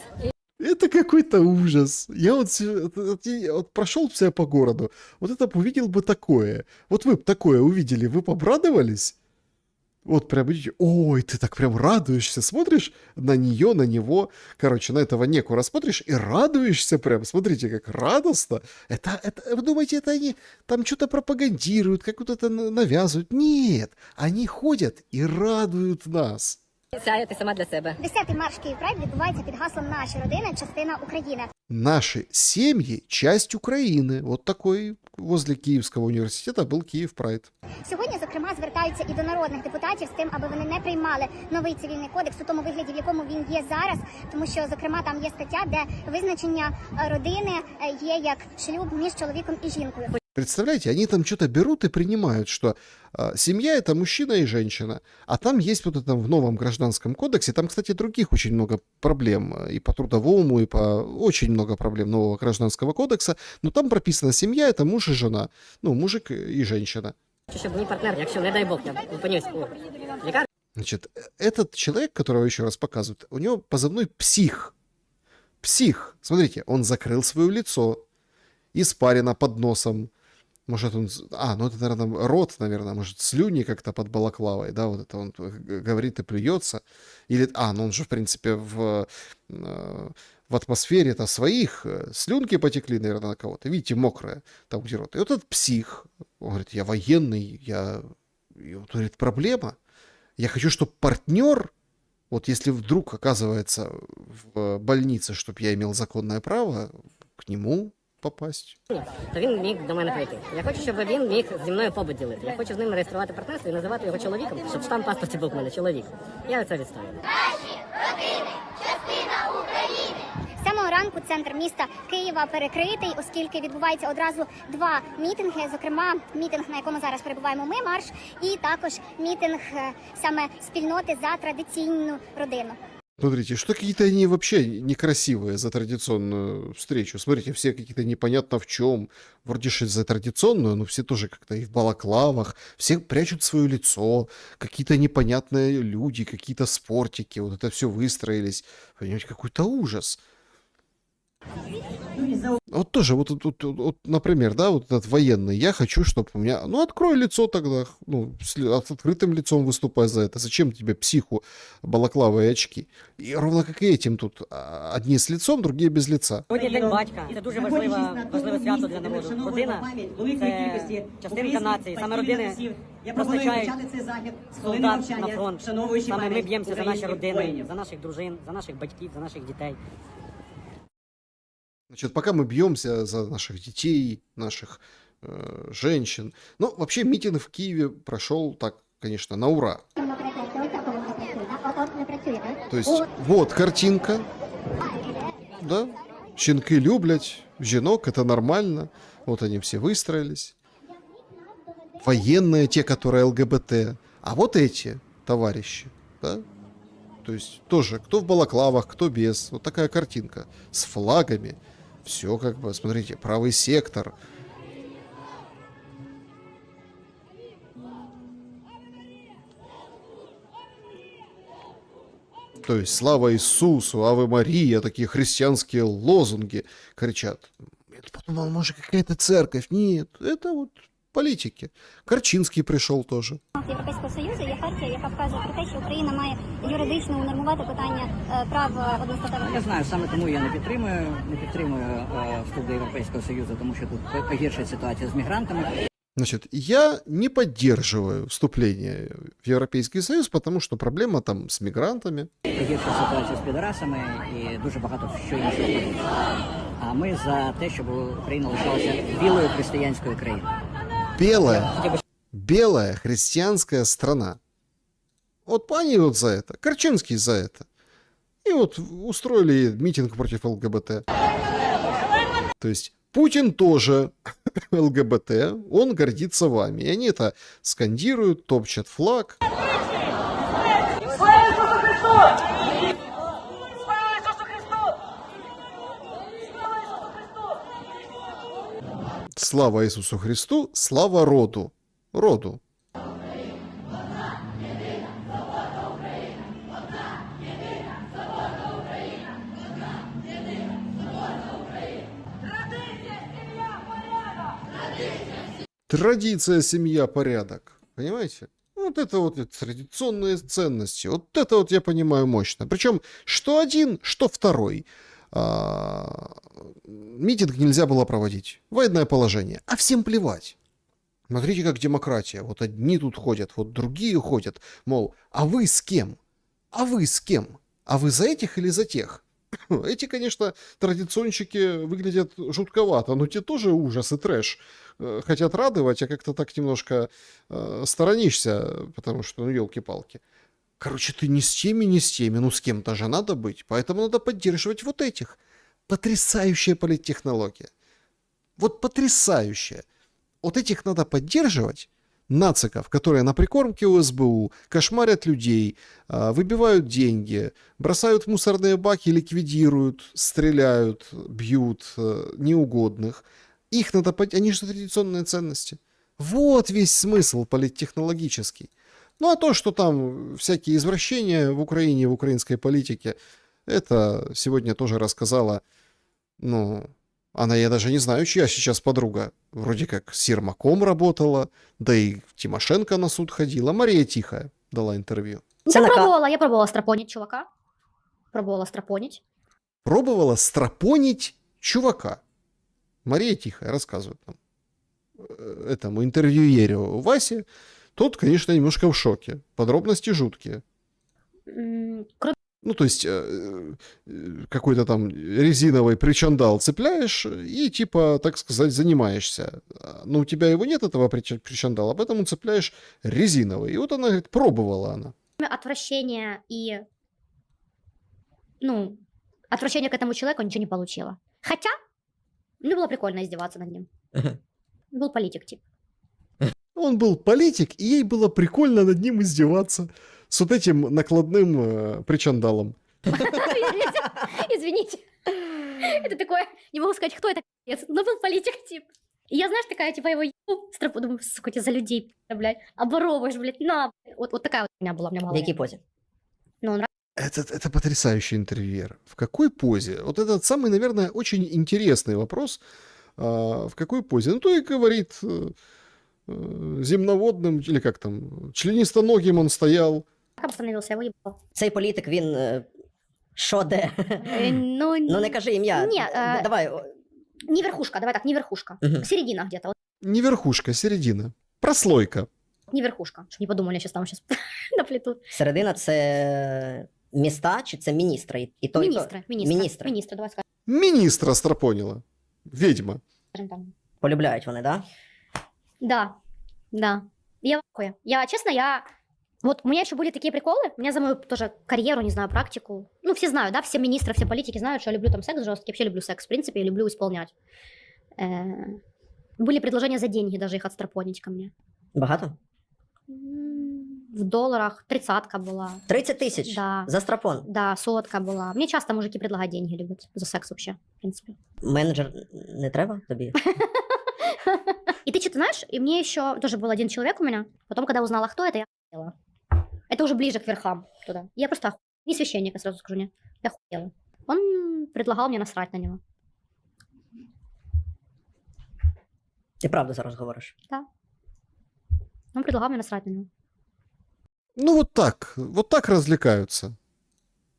Это какой-то ужас. Я вот прошел себя по городу, вот это увидел бы такое. Вот вы бы такое увидели, вы бы обрадовались? Вот прям, ой, ты так прям радуешься, смотришь на нее, на него, короче, на этого некура смотришь и радуешься прям, смотрите, как радостно. Это вы думаете, это они там что-то пропагандируют, как вот это навязывают? Нет, они ходят и радуют нас. Сяяти сама для себе. 10-й марш Київ Прайд відбувається під гаслом «Наші родини – частина України». Наши семьи – часть Украины. Вот такой возле Киевского университета был Киев Прайд. Сьогодні, зокрема, звертаються і до народних депутатів з тим, аби вони не приймали новий цивільний кодекс у тому вигляді, в якому він є зараз. Тому що, зокрема, там є стаття, де визначення родини є як шлюб між чоловіком і жінкою. Представляете, они там что-то берут и принимают, что семья – это мужчина и женщина. А там есть вот это в новом гражданском кодексе, там, кстати, других очень много проблем. И по трудовому, и по очень много проблем нового гражданского кодекса. Но там прописано, семья – это муж и жена. Ну, мужик и женщина. Щоб мій партнер, якщо, не дай Бог, я опинюсь у лікарні. Значит, этот человек, которого еще раз показывают, у него позывной «Псих». Псих. Смотрите, он закрыл свое лицо, испарина под носом. Может, он... ну это, наверное, рот, наверное, может, слюни как-то под балаклавой, да, вот это он говорит и плюется. Или... ну он же, в принципе, в атмосфере-то своих слюнки потекли, наверное, на кого-то. Видите, мокрое там где рот. И вот этот псих, он говорит, я военный, я И вот, говорит, проблема. Я хочу, чтобы партнер, вот если вдруг оказывается в больнице, чтобы я имел законное право к нему попасть. То він міг до мене прийти. Я хочу, щоб він міг зі мною побут ділити. Я хочу з ним реєструвати партнерство і називати його чоловіком, щоб штамп в паспорті був в мене чоловік. Я це відставлю. З самого ранку центр міста Києва перекритий, оскільки відбуваються одразу два мітинги, зокрема мітинг, на якому зараз перебуваємо ми, марш, і також мітинг саме спільноти за традиційну родину. Смотрите, что какие-то они вообще некрасивые за традиционную встречу. Смотрите, все какие-то непонятно в чем. Вроде же за традиционную, но все тоже как-то и в балаклавах. Все прячут свое лицо. Какие-то непонятные люди, какие-то спортики. Вот это все выстроились. Понимаете, какой-то ужас. Вот тоже, вот, например, да, вот этот военный, я хочу, чтобы у меня, ну, открой лицо тогда, ну, с открытым лицом выступай за это. Зачем тебе психу, балаклавы и очки? И ровно как и этим тут, одни с лицом, другие без лица. Сьогодні День батька. Це дуже важливе свято для народу. Родина – це частинка нації. Саме родини постачають солдат на фронт. Саме ми б'ємося за наші родини, за наших дружин, за наших батьків, за наших дітей. Значит, пока мы бьемся за наших детей, наших женщин. Ну, вообще митинг в Киеве прошел так, конечно, на ура. То есть, вот картинка. Да, щенки люблять, жінок, это нормально. Вот они все выстроились. Военные, те, которые ЛГБТ. А вот эти товарищи, да? То есть тоже, кто в балаклавах, кто без. Вот такая картинка с флагами. Все как бы, смотрите, правый сектор. То есть слава Иисусу, Аве Мария, такие христианские лозунги кричат. Я подумал, может, какая-то церковь. Нет, это вот політики. Карчинський прийшов теж. Європейського Союзу є хартія, яка вказує про те, що Україна має юридично унормувати питання прав одностатевих. Я знаю, саме тому я не підтримую вступ до Європейського Союзу, тому що тут погіршить ситуація з мігрантами. Значит, я не поддерживаю вступление в Европейский Союз, потому что проблема там с мигрантами. Погіршить ситуацію з підарасами і дуже багато що іншого. А ми за те, щоб Україна лишалася білою християнською країною. Белая христианская страна. Вот они вот за это, Карчинский за это. И вот устроили митинг против ЛГБТ. То есть Путин тоже ЛГБТ, он гордится вами. И они это скандируют, топчат флаг. Слава Иисусу Христу, слава роду. Роду. Традиция, семья, порядок. Понимаете? Вот это вот традиционные ценности. Вот это вот я понимаю мощно. Причем что один, что второй. Митинг нельзя было проводить. Военное положение. А всем плевать. Смотрите, как демократия. Вот одни тут ходят, вот другие ходят. Мол, а вы с кем? А вы с кем? А вы за этих или за тех? Эти, конечно, традиционщики выглядят жутковато, но те тоже ужас и трэш. Хотят радовать, а как-то так немножко сторонишься, потому что, ну, елки-палки. Короче, ты ни с теми, ну, с кем-то же надо быть, поэтому надо поддерживать вот этих. Потрясающая политтехнология. Вот потрясающая. Вот этих надо поддерживать, нациков, которые на прикормке у СБУ кошмарят людей, выбивают деньги, бросают в мусорные баки, ликвидируют, стреляют, бьют неугодных. Их надо поддерживать, они же традиционные ценности. Вот весь смысл политтехнологический. Ну а то, что там всякие извращения в Украине, в украинской политике, это сегодня тоже рассказала, ну... Она, я даже не знаю, чья сейчас подруга. Вроде как с Ермаком работала, да и Тимошенко на суд ходила. Мария Тихая дала интервью. Я пробовала страпонить чувака. Пробовала страпонить чувака. Мария Тихая рассказывает нам этому интервьюеру Васе. тот, конечно, немножко в шоке. Подробности жуткие. Ну, то есть, какой-то там резиновый причандал цепляешь и, типа, так сказать, занимаешься. Но у тебя его нет, этого причандала, поэтому цепляешь резиновый. И вот она, говорит, пробовала она. Отвращение и, ну, отвращение к этому человеку ничего не получила. Хотя, мне было прикольно издеваться над ним. Был политик, типа. Он был политик, и ей было прикольно над ним издеваться. С вот этим накладным причандалом. Извините. Это такое, не могу сказать, кто это, но был политик, типа. И я, знаешь, такая, типа, его ебу, думаю, сука, тебе за людей, блядь, оборовываешь, блядь, на. Вот такая вот у меня была, у меня В была. якій позі? Ну, он Это потрясающий интервьюер. В какой позе? Вот этот самый, наверное, очень интересный вопрос. В какой позе? Ну, то и говорит земноводным, или как там, членистоногим он стоял. Как становился, его ебал. Цей політик, він що де? Ну, Ну не кажи ім'я. Не, Давай. не верхушка, давай так, не верхушка. Середина где-то, вот Не верхушка, середина. Прослойка. не верхушка. Чтоб не подумали, сейчас там сейчас наплетут. Середина це міста чи це міністри? І то, Министры, министры, давай скажем Министра стропонила. Ведьма. там. полюбляють вони, да? Да. Я в ахуе. Честно, вот у меня еще были такие приколы, у меня за мою тоже карьеру, не знаю, практику, ну, все знают, да, все министры, все политики знают, что я люблю там секс жесткий, вообще люблю секс, в принципе, я люблю исполнять. Были предложения за деньги даже их отстропонить ко мне. Багато? В долларах 30-ка была. 30 тисяч? Да. За страпон? Да, 100-ка была. Мне часто мужики предлагают деньги любят за секс вообще, в принципе. Менеджер не треба тобі? И ты что-то знаешь, и мне еще тоже был один человек у меня, потом, когда узнала, кто это, я охуела. Это уже ближе к верхам туда. Я просто охуела. Не священник, я сразу скажу, не. Я охуела. Он предлагал мне насрать на него. Ти правду зараз говориш? Да. Он предлагал мне насрать на него. Ну, вот так развлекаются.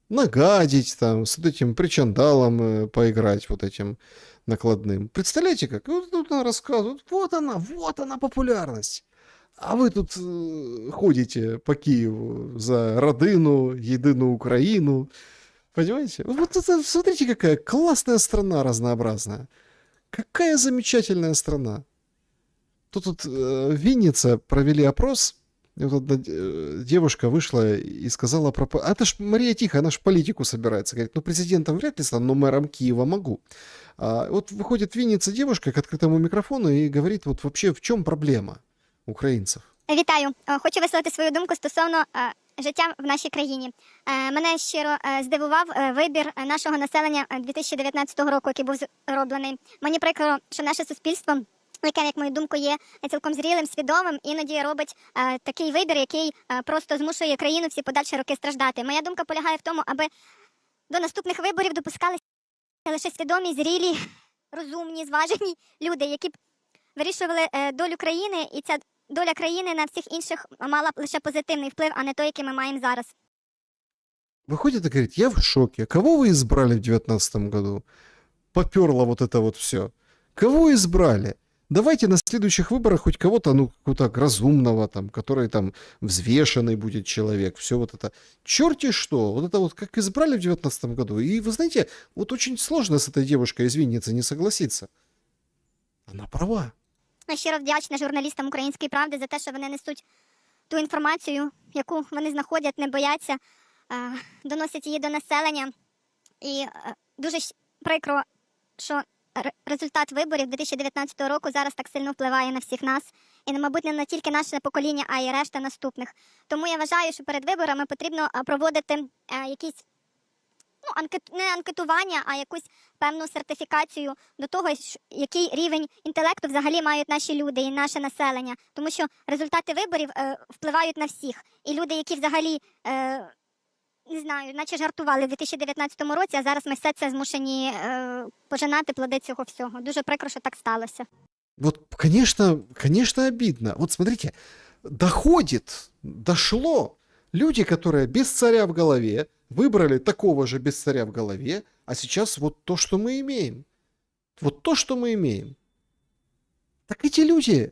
Нагадить там, с этим причандалом поиграть, вот этим накладным. Представляете, как? Вот тут она рассказывает, вот она популярность. А вы тут ходите по Киеву за родину, единую Украину. Понимаете? Вот это, смотрите, какая классная страна разнообразная. Какая замечательная страна. Тут в Виннице провели опрос. И вот одна девушка вышла и сказала про... А это ж Мария Тихо, она ж политику собирается. Говорит, ну президентом вряд ли стану, но мэром Киева могу. Вот выходит в Виннице девушка к открытому микрофону и говорит, вот вообще в чем проблема українців. Вітаю. Хочу висловити свою думку стосовно життя в нашій країні. Мене щиро здивував вибір нашого населення 2019 року, який був зроблений. Мені прикро, що наше суспільство, яке, як мою думку, є цілком зрілим, свідомим, іноді робить такий вибір, який просто змушує країну всі подальші роки страждати. Моя думка полягає в тому, аби до наступних виборів допускалися лише свідомі, зрілі, розумні, зважені люди, які б вирішували долю країни, і ця доля країни на всіх інших мала б лише позитивний вплив, а не той, який ми маємо зараз. Выходит и говорит, я в шоке. Кого вы избрали в 2019 году? Поперло вот это вот все. Кого избрали? Давайте на следующих выборах хоть кого-то, ну, какого-то разумного, там, который там взвешенный будет человек, все вот это. Черти что, вот это вот как избрали в 2019 году. И вы знаете, вот очень сложно с этой девушкой из Винницы не согласиться. Она права. Я щиро вдячна журналістам «Української правди» за те, що вони несуть ту інформацію, яку вони знаходять, не бояться, доносять її до населення. І дуже прикро, що результат виборів 2019 року зараз так сильно впливає на всіх нас. І, мабуть, не тільки наше покоління, а й решта наступних. Тому я вважаю, що перед виборами потрібно проводити якісь, не анкетування, а якусь певну сертифікацію до того, який рівень інтелекту взагалі мають наші люди і наше населення. Тому що результати виборів впливають на всіх. І люди, які взагалі, не знаю, наче жартували в 2019 році, а зараз ми все це змушені пожинати плоди цього всього. Дуже прикро, що так сталося. Вот, конечно, обидно. Вот смотрите, дошло. Люди, которые без царя в голове, выбрали такого же без царя в голове, а сейчас вот то, что мы имеем. Вот то, что мы имеем. Так эти люди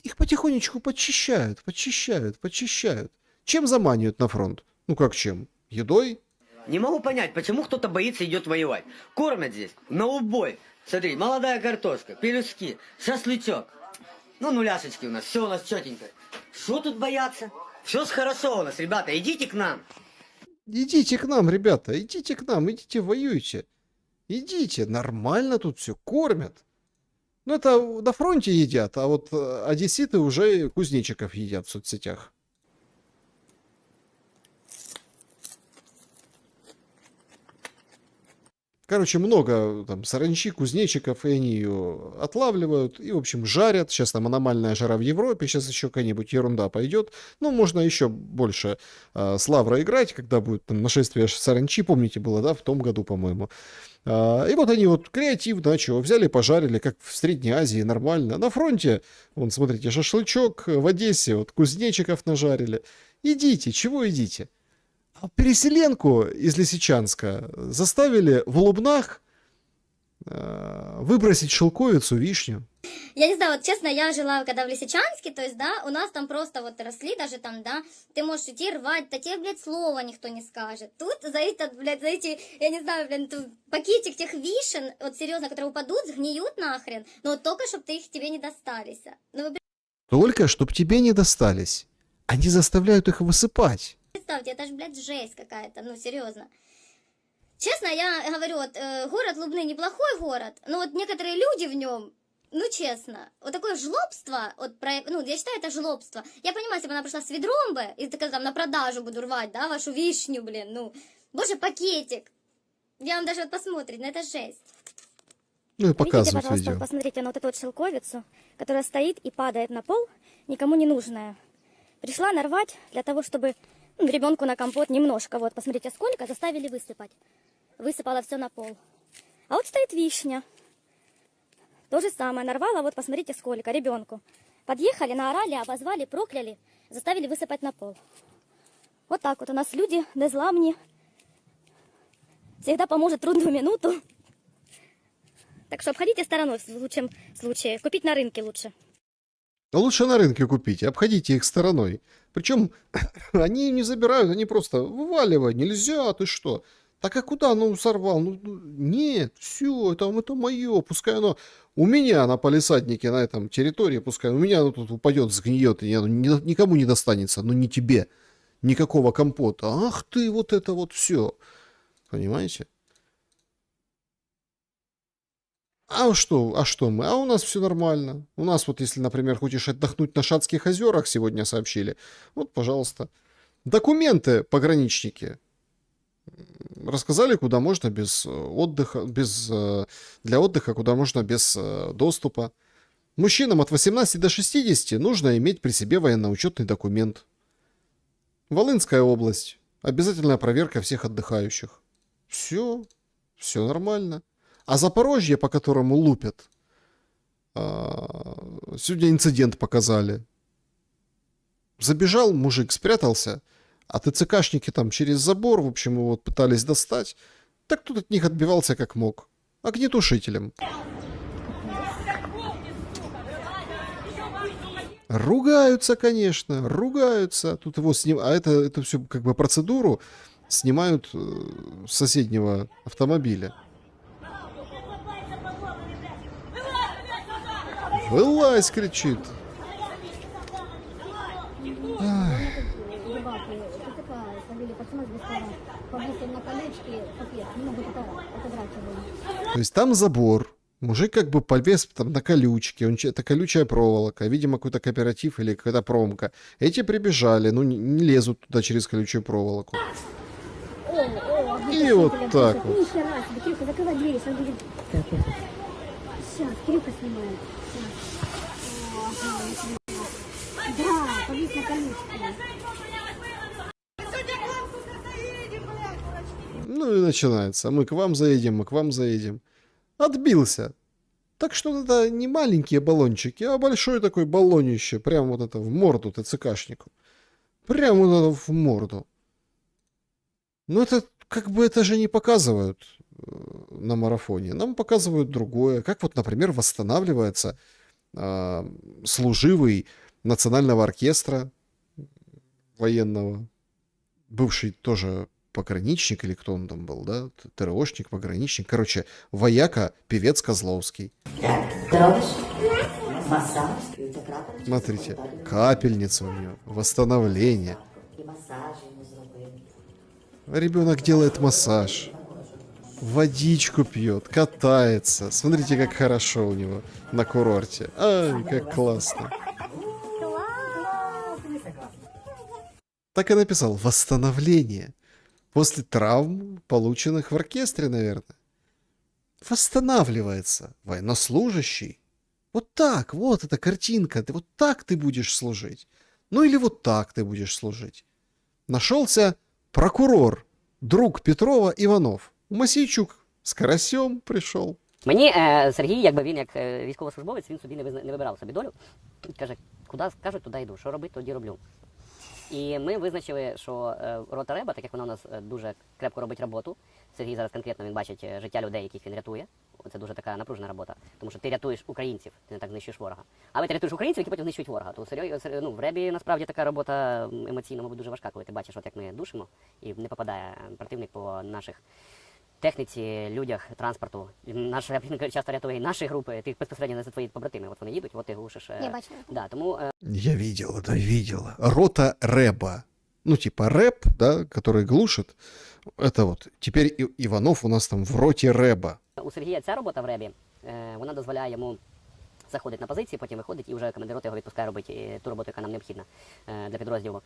Их потихонечку подчищают, подчищают, подчищают. Чем заманивают на фронт? Ну как чем? Едой? Не могу понять, почему кто-то боится идет воевать. Кормят здесь на убой. Смотри, молодая картошка, пирожки, шашлычок. Ну, нуляшечки у нас, все у нас четенько. Что тут бояться? Все хорошо у нас, ребята, идите к нам. Идите к нам, ребята, идите к нам, идите воюйте. Идите, нормально тут все, кормят. Ну это на фронте едят, а вот одесситы уже кузнечиков едят в соцсетях. Короче, много там саранчи, кузнечиков, и они ее отлавливают и, в общем, жарят. Сейчас там аномальная жара в Европе, сейчас еще какая-нибудь ерунда пойдет. Ну, можно еще больше с Лаврой играть, когда будет там нашествие саранчи, помните, было, да, в том году, по-моему. И вот они вот креативно, чего, взяли, пожарили, как в Средней Азии, нормально. На фронте, вон, смотрите, шашлычок, в Одессе вот кузнечиков нажарили. Идите, чего идите? Переселенку из Лисичанска заставили в Лубнах выбросить шелковицу, вишню. Я не знаю, вот честно, я жила когда в Лисичанске, то есть, да, у нас там просто вот росли даже там, да, ты можешь идти рвать, да тебе, блядь, слова никто не скажет. Тут за этот, блядь, за эти, я не знаю, блин, пакетик тех вишен, вот серьезно, которые упадут, сгниют нахрен, но вот только, чтобы их тебе не достались. Ну, вы Только, чтоб тебе не достались. Они заставляют их высыпать. представьте, это же, блядь, жесть какая-то, ну, серьезно. Честно, я говорю, вот, город Лубны неплохой город, но вот некоторые люди в нем, ну, честно, вот такое жлобство, вот, ну, я считаю, это жлобство. Я понимаю, если бы она пришла с ведром бы, и такая, там, на продажу буду рвать, да, вашу вишню, блин, ну, боже, пакетик. Я вам даже вот посмотреть, ну, это жесть. Ну, и показывают Видите, пожалуйста, видео. посмотрите на вот эту вот шелковицу, которая стоит и падает на пол, никому не нужная. Пришла нарвать для того, чтобы ребенку на компот немножко, вот, посмотрите, сколько, заставили высыпать. Высыпала все на пол. А вот стоит вишня. То же самое, нарвала, вот, посмотрите, сколько, ребенку. Подъехали, наорали, обозвали, прокляли, заставили высыпать на пол. Вот так вот у нас люди, незламні. Всегда поможет трудную минуту. Так что обходите стороной в лучшем случае. Купить на рынке лучше. Лучше на рынке купите, обходите их стороной. Причем они не забирают, они просто вываливают. Нельзя, ты что? Так а куда? Ну, сорвал. Ну, нет, все, это мое. Пускай оно у меня на палисаднике, на этом территории, пускай у меня оно тут упадет, сгниет, и оно никому не достанется, но не тебе. Никакого компота. Ах ты, вот это вот все. Понимаете? А что мы? А у нас все нормально. У нас вот, если, например, хочешь отдохнуть на Шацких озерах, сегодня сообщили, вот, пожалуйста. Документы пограничники рассказали, куда можно без отдыха, для отдыха, куда можно без доступа. Мужчинам от 18 до 60 нужно иметь при себе военноучетный документ. Волынская область. Обязательная проверка всех отдыхающих. Все нормально. А Запорожье, по которому лупят, сегодня инцидент показали. Забежал мужик, спрятался, а ТЦКшники там через забор, в общем, его вот пытались достать. Так тут от них отбивался как мог. Огнетушителем. Ругаются, конечно, ругаются. Тут его а это всю как бы процедуру снимают с соседнего автомобиля. Вылазь, кричит. То есть там забор. Мужик как бы повес там на колючке. Это колючая проволока. Видимо, какой-то кооператив или какая-то промка. Эти прибежали. Ну, не лезут туда через колючую проволоку. И вот так вот. Сейчас, Кирюха снимает. Да, повис на колючке. Ну и начинается. Мы к вам заедем. Отбился. Так что это не маленькие баллончики, а большой такой баллонище. Прям вот это в морду ТЦКшнику. Прям вот это в морду. Ну это как бы это же не показывают на марафоне. Нам показывают другое. Как вот, например, восстанавливается служивый национального оркестра военного, бывший тоже пограничник, или кто он там был, да, ТРОшник, пограничник, короче, вояка, певец Козловский. Смотрите, капельница у нее, восстановление. Ребенок делает массаж, водичку пьет, катается. Смотрите, как хорошо у него на курорте. Ай, как классно. Так и написал, восстановление. После травм, полученных в оркестре, наверное. Восстанавливается военнослужащий. Вот так, вот эта картинка. Вот так ты будешь служить. Ну или вот так ты будешь служить. Нашелся прокурор, друг Петрова Іванов. Мосійчук з карасем прийшов. Мені Сергій, якби він як військовослужбовець, він собі не вибирав собі долю. Каже, куди скажуть, туди йду. Що робити, тоді роблю. І ми визначили, що рота Реба, так як вона у нас дуже крепко робить роботу, Сергій зараз конкретно він бачить життя людей, яких він рятує. Це дуже така напружена робота, тому що ти рятуєш українців, ти не так знищуєш ворога. Але ти рятуєш українців, які потім знищують ворога. То ну, в Ребі насправді така робота емоційно, мабуть, дуже важка, коли ти бачиш, от як ми душимо, і не попадає противник по наших техніці, людях, транспорту. Наш реп часто рятує і наші групи, ти безпосередньо не за твої побратими. От вони їдуть, от ти глушиш. Я бачила. Да, тому, Я видел это, видела. Рота Реба. Ну, типа рэп, да, который глушит. Это вот. Теперь Иванов у нас там в роте Реба. У Сергія ця робота в Ребі, вона дозволяє йому заходить на позиції, потім виходить і вже командир роти його відпускає робити ту роботу, яка нам необхідна для підрозділу.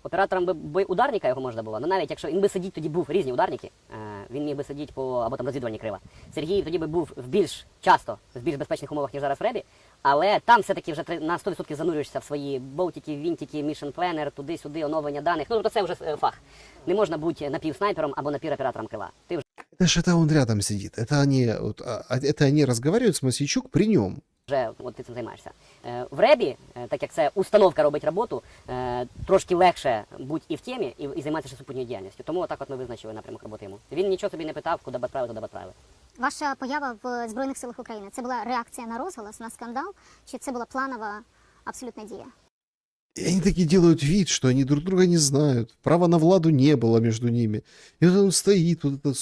Оператором би ударника його можна було, але навіть якщо він би сидіти, тоді був різні ударники, він міг би сидіти або там розвідувальні крила. Сергій тоді би був в більш безпечних умовах, ніж зараз в Ребі, але там все-таки вже на 100% занурюєшся в свої болтики, вінтики, мішн пленер, туди-сюди, оновлення даних. Ну, тобто це вже фах. Не можна бути напівснайпером або напівоператором крила. Ти вже Это же это он рядом сидит. Это они разговаривают с Мосійчук при нем. Вже от ти цим займаєшся. В Ребі, так як це установка робить роботу, трошки легше бути і в темі, і займатися супутньою діяльністю. Тому отак от ми визначили напрямок роботи йому. Він нічого собі не питав, куди б відправили, туди б відправили. Ваша поява в Збройних силах України, це була реакція на розголос, на скандал, чи це була планова абсолютна дія? И они такие делают вид, что они друг друга не знают. Права на владу не было между ними. И вот он стоит, вот это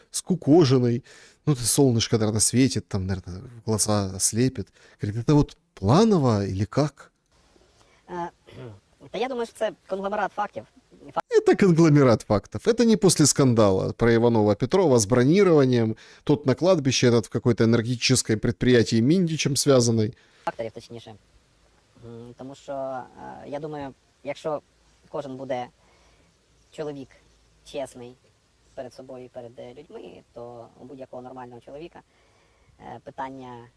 скукоженный. Ну, это солнышко, наверное, светит, там, наверное, в глаза слепит. Говорит, это вот планово или как? Та я думаю, що це конгломерат фактів. Это конгломерат фактов. Это не после скандала про Иванова-Петрова с бронированием. Тот на кладбище, этот в какой-то энергетической предприятии Миндичем связанный. Факторів, точніше. Тому що, я думаю, якщо кожен буде чоловік чесний перед собою і перед людьми, то у будь-якого нормального чоловіка питання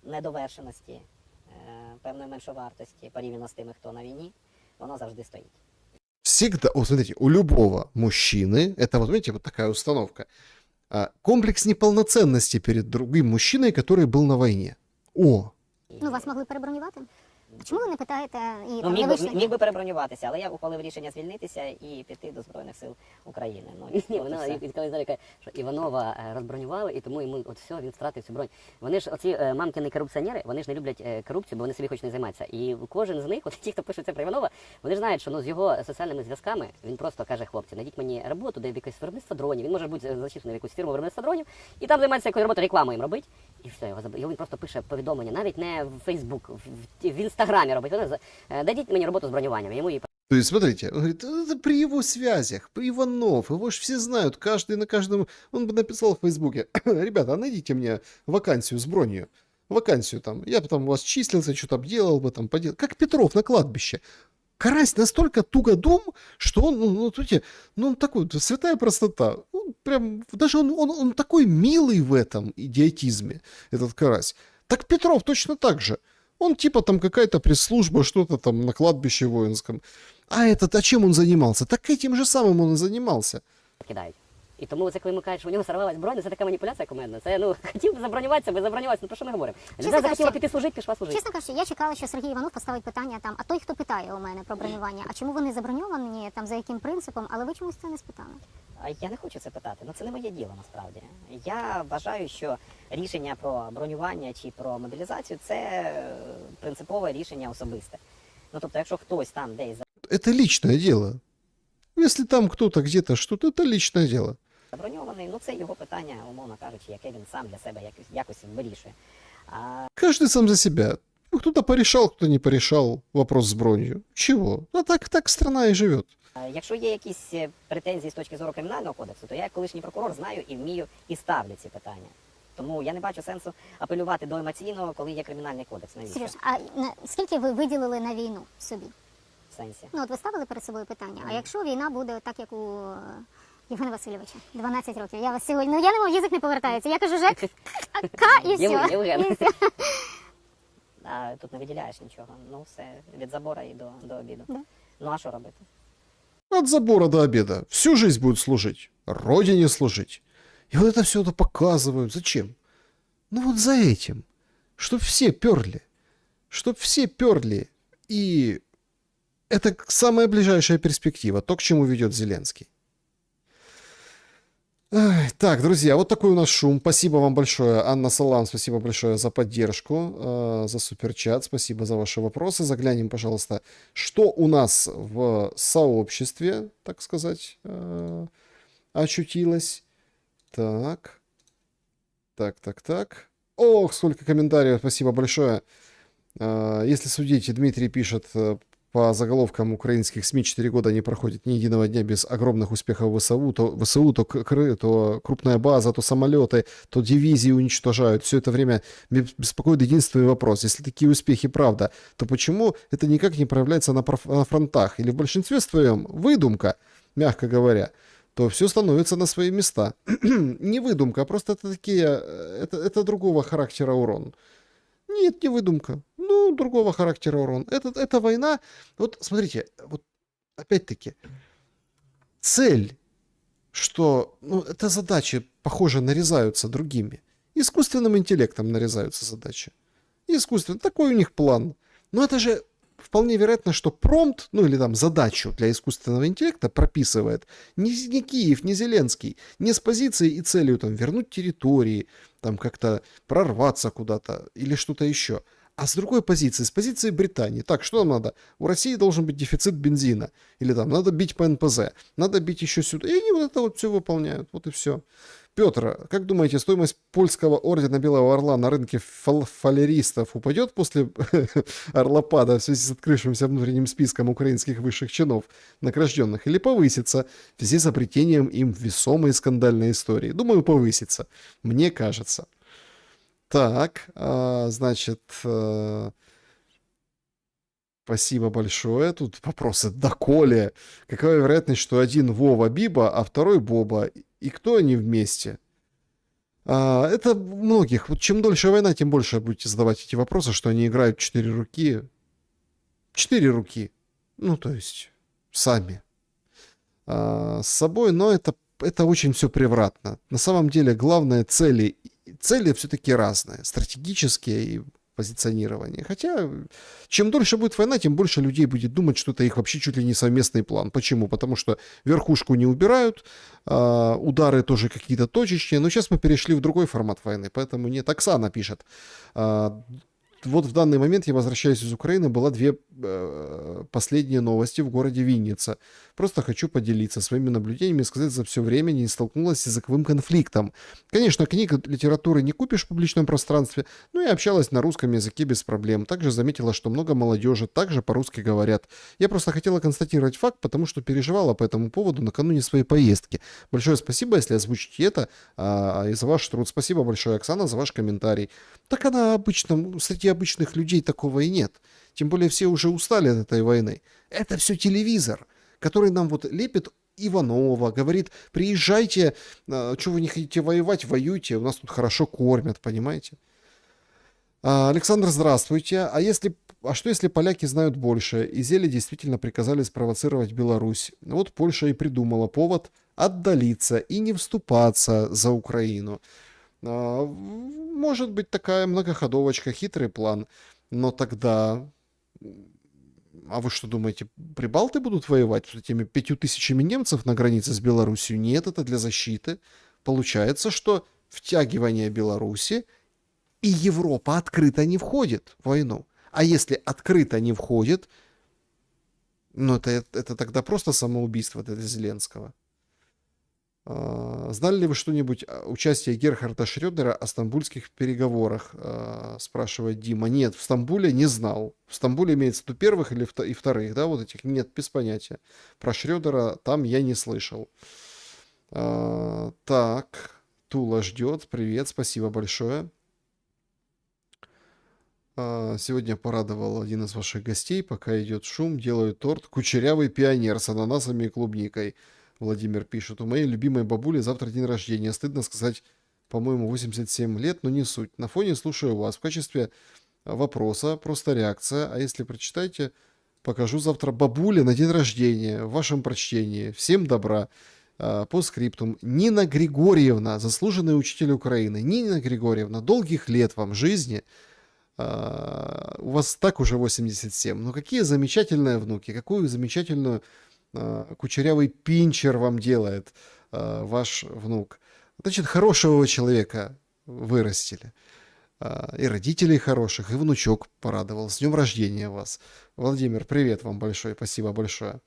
недовершеності, певної меншовартості порівняно з тими, хто на війні, воно завжди стоїть. Всегда, вот смотрите, у любого мужчины, это вот, видите, вот такая установка, комплекс неполноценности перед другим мужчиной, который был на войне. Ну, вас могли перебронювати? Чому ви не питаєте і там, не вийшли? Міг би перебронюватися, але я ухвалив рішення звільнитися і піти до Збройних сил України. Вона відказала, що Іванова розбронювали, і тому йому от все, він втратив цю бронь. Вони ж, оці мамкини корупціонери, вони ж не люблять корупцію, бо вони собі хочуть не займатися. І кожен з них, от ті, хто пише це про Іванова, вони ж знають, що з його соціальними зв'язками він просто каже: хлопці, знайдіть мені роботу, де якесь виробництво дронів. Він може бути зачислений в якусь фірму виробництва дронів, і там займається якою роботою, рекламу їм робить. І все, його він просто пише повідомлення, навіть не в Фейсбук, в Інстаграмі робить. Дадіть мені роботу з бронюванням, йому і... То есть, смотрите, он говорит, это при его связях, при Иванов, его же все знают, каждый на каждом... Он бы написал в Фейсбуке: ребята, найдите мне вакансию с бронью, вакансию там, я бы там у вас числился, что-то делал бы там, поделал. Как Петров на кладбище. Карась настолько тугодум, что он, он такой, святая простота. Он прям, даже он такой милый в этом идиотизме, этот Карась. Так Петров точно так же. Он типа там какая-то пресс-служба, что-то там на кладбище воинском. А чем он занимался? Так этим же самым он и занимался. Кидають. І тому це, коли ми кажуть, що у нього сорвалась бронь, це така маніпуляція кумедна. Це, хотів забронюватися, ви забронюватися, про що ми говоримо? Людина захотіла піти служити, пішла служити. Чесно кажучи, я чекала, що Сергій Іванов поставить питання там, а той, хто питає у мене про бронювання, а чому вони заброньовані, там, за яким принципом, але ви чомусь це не спитали. А я не хочу це питати, це не моє діло насправді. Я вважаю, що рішення про бронювання чи про мобілізацію – це принципове рішення особисте. Тобто, якщо хтось там десь Это личное дело. Если там кто-то где-то что-то, это личное дело. заброньований, це його питання, умовно кажучи, яке він сам для себе якось вирішує. Каждый сам за себя. Кто-то порешал, кто-то не порешал вопрос с бронью. Чего? А так страна и живет. Якщо є якісь претензії з точки зору кримінального кодексу, то я як колишній прокурор знаю і вмію і ставлю ці питання. Тому я не бачу сенсу апелювати до емоційного, коли є кримінальний кодекс. Навіщо? Сереж, а скільки ви виділили на війну собі? В сенсі. От ви ставили перед собою питання, а якщо війна буде так, як у Євгена Васильовича, 12 років, я вас сьогодні, я не можу, язик не повертається, я кажу, Жек, і все. Євген. Тут не виділяєш нічого, все, від забора і до обіду. Да. А що робити? От забора до обеда. Всю жизнь будет служить. Родине служить. И вот это все это показывают. Зачем? За этим. Чтоб все перли. Чтоб все перли. И это самая ближайшая перспектива. То, к чему ведет Зеленский. Так, друзья, вот такой у нас шум. Спасибо вам большое, Анна Салам, спасибо большое за поддержку, за суперчат, спасибо за ваши вопросы. Заглянем, пожалуйста, что у нас в сообществе, так сказать, очутилось. Так. Ох, сколько комментариев, спасибо большое. Если судить, Дмитрий пишет... По заголовкам украинских СМИ 4 года не проходит ни единого дня без огромных успехов ВСУ. То крупная база, то самолеты, то дивизии уничтожают. Все это время беспокоит единственный вопрос. Если такие успехи правда, то почему это никак не проявляется на фронтах? Или в большинстве своем выдумка, мягко говоря, то все становится на свои места. Не выдумка, а просто это другого характера урон. Нет, не выдумка. Другого характера урон. Это война. Вот смотрите, опять-таки, цель, что это задачи, похоже, нарезаются другими. Искусственным интеллектом нарезаются задачи. Искусственно. Такой у них план. Но это же вполне вероятно, что промпт, или там задачу для искусственного интеллекта прописывает не Киев, не Зеленский, не с позицией и целью вернуть территории, как-то прорваться куда-то или что-то еще. А с другой позиции, с позиции Британии. Так, что нам надо? У России должен быть дефицит бензина. Или надо бить по НПЗ. Надо бить еще сюда. И они это все выполняют. Вот и все. Петр, как думаете, стоимость польского ордена Белого Орла на рынке фалеристов упадет после Орлопада в связи с открывшимся внутренним списком украинских высших чинов награжденных? Или повысится в связи с обретением им весомой скандальной истории? Думаю, повысится. Мне кажется. Так, значит, спасибо большое. Тут вопросы. Доколе? Какая вероятность, что один Вова Биба, а второй Боба? И кто они вместе? Это многих. Чем дольше война, тем больше будете задавать эти вопросы, что они играют 4 руки. 4 руки. То есть, сами. С собой, но это очень все превратно. На самом деле, главное цели все-таки разные, стратегические и позиционирование. Хотя, чем дольше будет война, тем больше людей будет думать, что это их вообще чуть ли не совместный план. Почему? Потому что верхушку не убирают, удары тоже какие-то точечные. Но сейчас мы перешли в другой формат войны, поэтому нет. Оксана пишет. Вот в данный момент я возвращаюсь из Украины, была 2 последние новости в городе Винница. Просто хочу поделиться своими наблюдениями и сказать, за все время не столкнулась с языковым конфликтом. Конечно, книг литературы не купишь в публичном пространстве, но и общалась на русском языке без проблем. Также заметила, что много молодежи также по-русски говорят. Я просто хотела констатировать факт, потому что переживала по этому поводу накануне своей поездки. Большое спасибо, если озвучите это, и за ваш труд. Спасибо большое, Оксана, за ваш комментарий. Так она обычно, среди обычных людей такого и нет. Тем более все уже устали от этой войны. Это все телевизор, который нам лепит Иванова, говорит, приезжайте, что вы не хотите воевать, воюйте, у нас тут хорошо кормят, понимаете? Александр, здравствуйте. А что если поляки знают больше, и зелье действительно приказали спровоцировать Беларусь? Вот Польша и придумала повод отдалиться и не вступаться за Украину. Может быть такая многоходовочка, хитрый план, но тогда А вы что думаете, прибалты будут воевать с этими 5000 немцев на границе с Белоруссией? Нет, это для защиты. Получается, что втягивание Беларуси и Европа открыто не входит в войну. А если открыто не входит, ну это тогда просто самоубийство для Зеленского. Знали ли вы что-нибудь о участии Герхарда Шрёдера о стамбульских переговорах? Спрашивает Дима. Нет, в Стамбуле не знал. В Стамбуле имеется в виду первых или и вторых, да, вот этих? Нет, без понятия. Про Шрёдера там я не слышал. Так, Тула ждет. Привет, спасибо большое. Сегодня порадовал один из ваших гостей. Пока идет шум, делаю торт. Кучерявый пионер с ананасами и клубникой. Владимир пишет. У моей любимой бабули завтра день рождения. Стыдно сказать, по-моему, 87 лет, но не суть. На фоне слушаю вас. В качестве вопроса просто реакция. А если прочитаете, покажу завтра бабуле на день рождения в вашем прочтении. Всем добра. По скриптум. Нина Григорьевна, заслуженный учитель Украины. Нина Григорьевна, долгих лет вам жизни. У вас так уже 87. Но какие замечательные внуки. Какую замечательную кучерявый пинчер вам делает ваш внук. Значит, хорошего человека вырастили. И родителей хороших, и внучок порадовал. С днем рождения вас. Владимир, привет вам большой. Спасибо большое.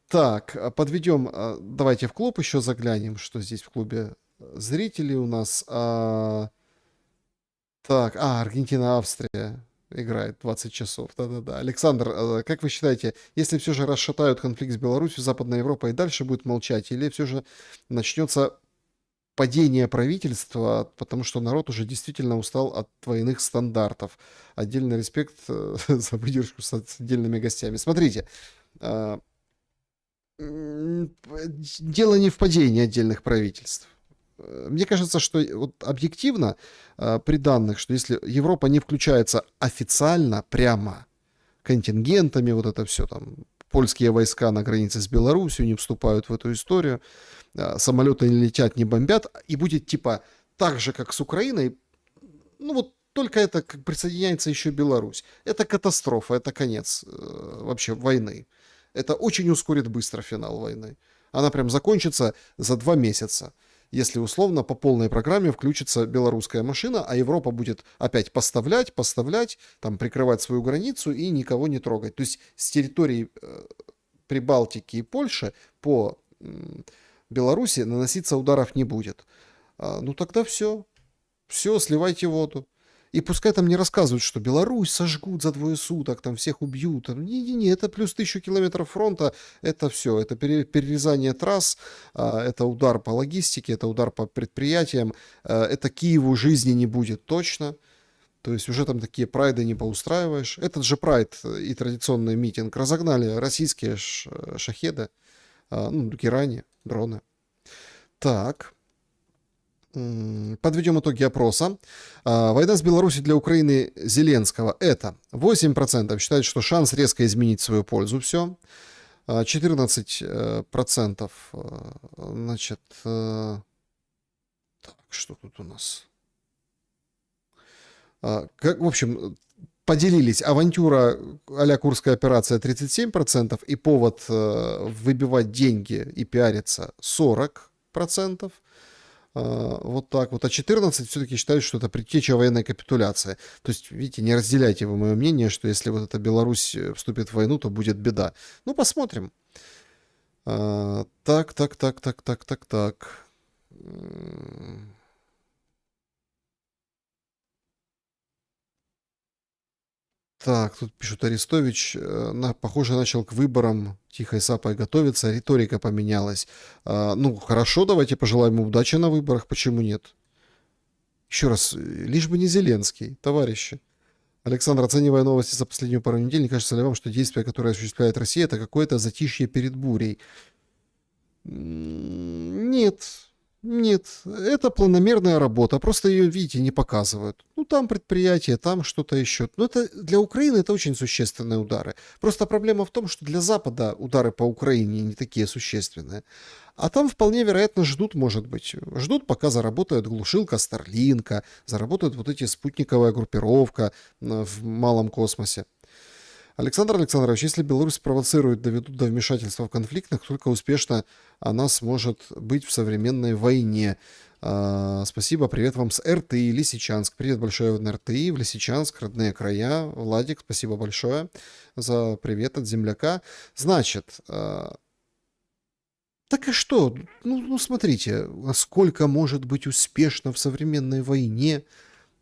Так, подведем. Давайте в клуб еще заглянем, что здесь в клубе зрителей у нас. Так, Аргентина-Австрия играет 20 часов. Да-да-да. Александр, как вы считаете, если все же расшатают конфликт с Беларусью, Западная Европа и дальше будет молчать, или все же начнется падение правительства, потому что народ уже действительно устал от двойных стандартов? Отдельный респект за выдержку с отдельными гостями. Смотрите, дело не в падении отдельных правительств. Мне кажется, что вот объективно при данных, что если Европа не включается официально, прямо контингентами, вот это все там, польские войска на границе с Беларусью не вступают в эту историю, самолеты не летят, не бомбят, и будет типа так же, как с Украиной, ну вот только это как присоединяется еще Беларусь. Это катастрофа, это конец вообще войны. Это очень ускорит быстро финал войны. Она прям закончится за 2 месяца. Если условно по полной программе включится белорусская машина, а Европа будет опять поставлять, там прикрывать свою границу и никого не трогать. То есть с территории Прибалтики и Польши по Беларуси наноситься ударов не будет. Ну тогда все, сливайте воду. И пускай там не рассказывают, что Беларусь сожгут за 2 суток, там всех убьют. Не, это плюс 1000 километров фронта, это все, это перерезание трасс, это удар по логистике, это удар по предприятиям, это Киеву жизни не будет точно. То есть уже там такие прайды не поустраиваешь. Этот же прайд и традиционный митинг разогнали российские шахеды, герани, дроны. Так. Подведем итоги опроса. Война с Беларусью для Украины Зеленского. Это 8% считают, что шанс резко изменить в свою пользу все. 14%, значит, так, что тут у нас? В общем, поделились. Авантюра а-ля Курская операция 37%, и повод выбивать деньги и пиариться 40%. Вот так вот. А 14 все-таки считают, что это предтеча военной капитуляции. То есть, видите, не разделяйте вы мое мнение, что если вот эта Беларусь вступит в войну, то будет беда. Ну, посмотрим. Так. Так, тут пишут Арестович, похоже, начал к выборам тихой сапой готовиться, риторика поменялась. Ну, хорошо, давайте пожелаем ему удачи на выборах, почему нет? Еще раз, лишь бы не Зеленский, товарищи. Александр, оценивая новости за последнюю пару недель, не кажется ли вам, что действия, которые осуществляет Россия, это какое-то затишье перед бурей? Нет, это планомерная работа, просто ее, видите, не показывают. Ну, там предприятие, там что-то еще. Но это для Украины это очень существенные удары. Просто проблема в том, что для Запада удары по Украине не такие существенные. А там вполне вероятно ждут, может быть. Ждут, пока заработает глушилка Старлинка, заработает вот эти спутниковая группировка в малом космосе. Александр Александрович, если Беларусь провоцирует, доведут до вмешательства в конфликт, насколько успешно она сможет быть в современной войне? Спасибо, привет вам с РТИ, Лисичанск. Привет большое на РТИ, в Лисичанск, родные края. Владик, спасибо большое за привет от земляка. Значит, так и что? Ну, смотрите, насколько может быть успешно в современной войне?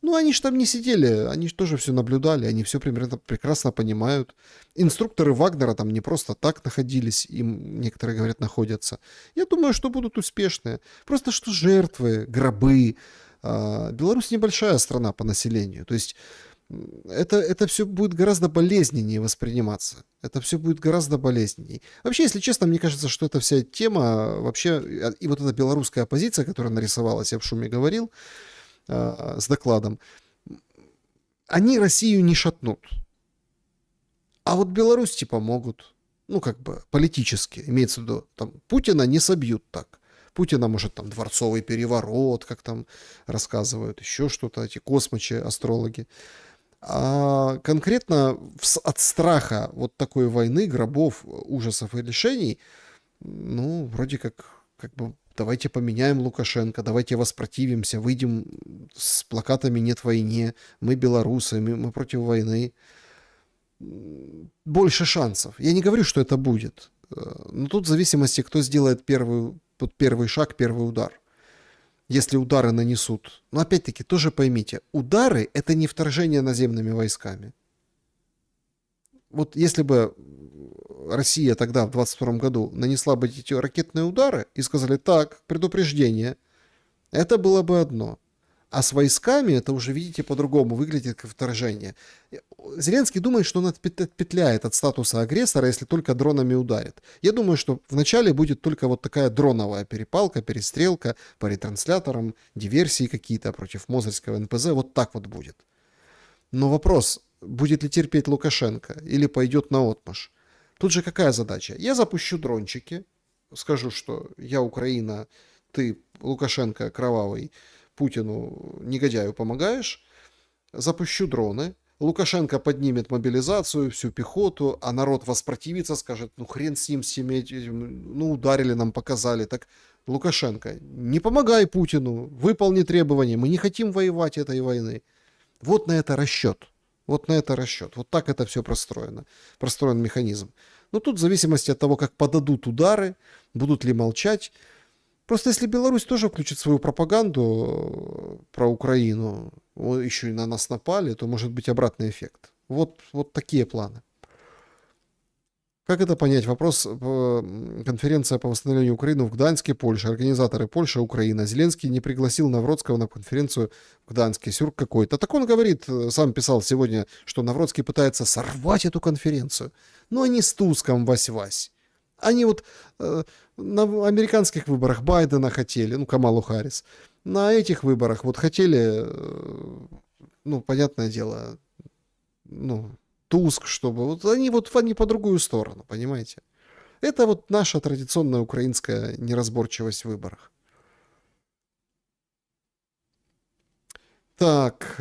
Ну, они же там не сидели, они же тоже все наблюдали, они все примерно прекрасно понимают. Инструкторы Вагнера там не просто так находились, им некоторые говорят, находятся. Я думаю, что будут успешные. Просто что жертвы, гробы. Беларусь небольшая страна по населению, то есть это все будет гораздо болезненнее восприниматься. Это все будет гораздо болезненнее. Вообще, если честно, мне кажется, что эта вся тема вообще, и вот эта белорусская оппозиция, которая нарисовалась, я в шуме говорил, с докладом, они Россию не шатнут. А вот Беларусь типа могут, ну как бы политически, имеется в виду, там Путина не собьют так. Путина может там дворцовый переворот, как там рассказывают, еще что-то, эти космочи, астрологи. А конкретно от страха вот такой войны, гробов, ужасов и решений, ну, вроде как бы давайте поменяем Лукашенко, давайте воспротивимся, выйдем с плакатами «Нет войне», мы белорусы, мы против войны. Больше шансов. Я не говорю, что это будет. Но тут в зависимости, кто сделает первый шаг, первый удар. Если удары нанесут. Но опять-таки, тоже поймите, удары — это не вторжение наземными войсками. Вот если бы Россия тогда, в 22 году, нанесла бы эти ракетные удары и сказали, так, предупреждение, это было бы одно. А с войсками это уже, видите, по-другому выглядит, как вторжение. Зеленский думает, что он отпетляет от статуса агрессора, если только дронами ударит. Я думаю, что вначале будет только вот такая дроновая перепалка, перестрелка по ретрансляторам, диверсии какие-то против Мозырского НПЗ. Вот так вот будет. Но вопрос, будет ли терпеть Лукашенко или пойдет наотмашь? Тут же какая задача? Я запущу дрончики, скажу, что я Украина, ты Лукашенко кровавый, Путину, негодяю, помогаешь, запущу дроны, Лукашенко поднимет мобилизацию, всю пехоту, а народ воспротивится, скажет, ну хрен с ним, ну ударили нам, показали. Так, Лукашенко, не помогай Путину, выполни требования, мы не хотим воевать этой войны. Вот на это расчет. Вот на это расчет. Вот так это все простроено. Простроен механизм. Но тут в зависимости от того, как подадут удары, будут ли молчать. Просто если Беларусь тоже включит свою пропаганду про Украину, еще и на нас напали, то может быть обратный эффект. Вот такие планы. Как это понять? Вопрос. Конференция по восстановлению Украины в Гданьске, Польша. Организаторы Польша, Украина. Зеленский не пригласил Навродского на конференцию в Гданьске. Сюрк какой-то. Так он говорит, сам писал сегодня, что Навродский пытается сорвать эту конференцию. Но они с Туском вась-вась. Они вот на американских выборах Байдена хотели, ну, Камалу Харрис. На этих выборах вот хотели, ну, понятное дело, ну, Туск, чтобы... Вот они по другую сторону, понимаете? Это вот наша традиционная украинская неразборчивость в выборах. Так,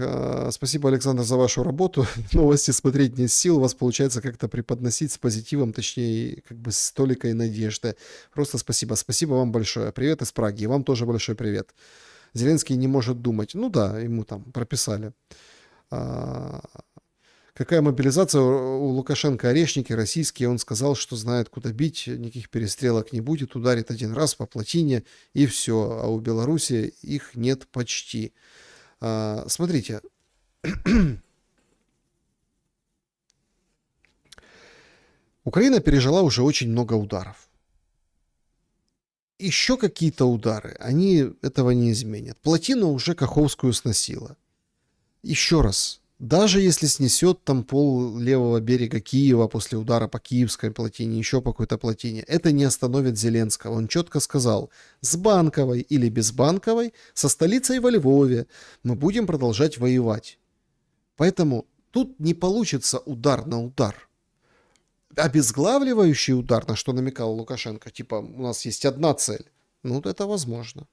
спасибо, Александр, за вашу работу. Новости смотреть нет сил. У вас получается как-то преподносить с позитивом, точнее, как бы с толикой надежды. Просто спасибо. Спасибо вам большое. Привет из Праги. И вам тоже большой привет. Зеленский не может думать. Ну да, ему там прописали. Какая мобилизация у Лукашенко? Орешники российские. Он сказал, что знает, куда бить. Никаких перестрелок не будет. Ударит один раз по плотине и все. А у Беларуси их нет почти. Смотрите. Украина пережила уже очень много ударов. Еще какие-то удары, они этого не изменят. Плотину уже Каховскую сносила. Еще раз. Даже если снесет там пол левого берега Киева после удара по Киевской плотине, еще по какой-то плотине, это не остановит Зеленского. Он четко сказал, с Банковой или без Банковой, со столицей во Львове мы будем продолжать воевать. Поэтому тут не получится удар на удар. Обезглавливающий удар, на что намекал Лукашенко, типа у нас есть одна цель, ну это возможно.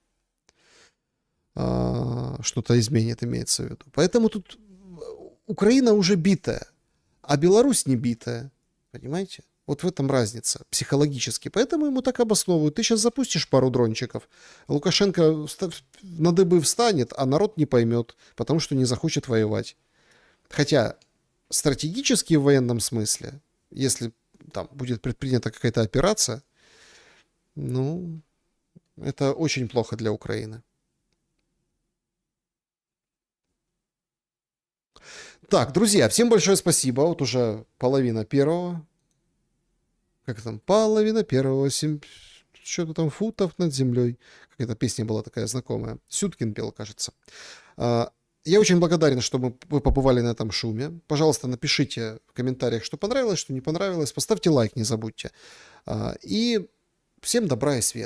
Что-то изменит, имеется в виду. Поэтому тут Украина уже битая, а Беларусь не битая. Понимаете? Вот в этом разница психологически. Поэтому ему так обосновывают. Ты сейчас запустишь пару дрончиков, Лукашенко на дыбы встанет, а народ не поймет, потому что не захочет воевать. Хотя стратегически в военном смысле, если там будет предпринята какая-то операция, ну, это очень плохо для Украины. Так, друзья, всем большое спасибо. Вот уже половина первого. Как там? Половина первого. Что-то там футов над землей. Какая-то песня была такая знакомая. Сюткин пел, кажется. Я очень благодарен, что вы побывали на этом шуме. Пожалуйста, напишите в комментариях, что понравилось, что не понравилось. Поставьте лайк, не забудьте. И всем добра и света.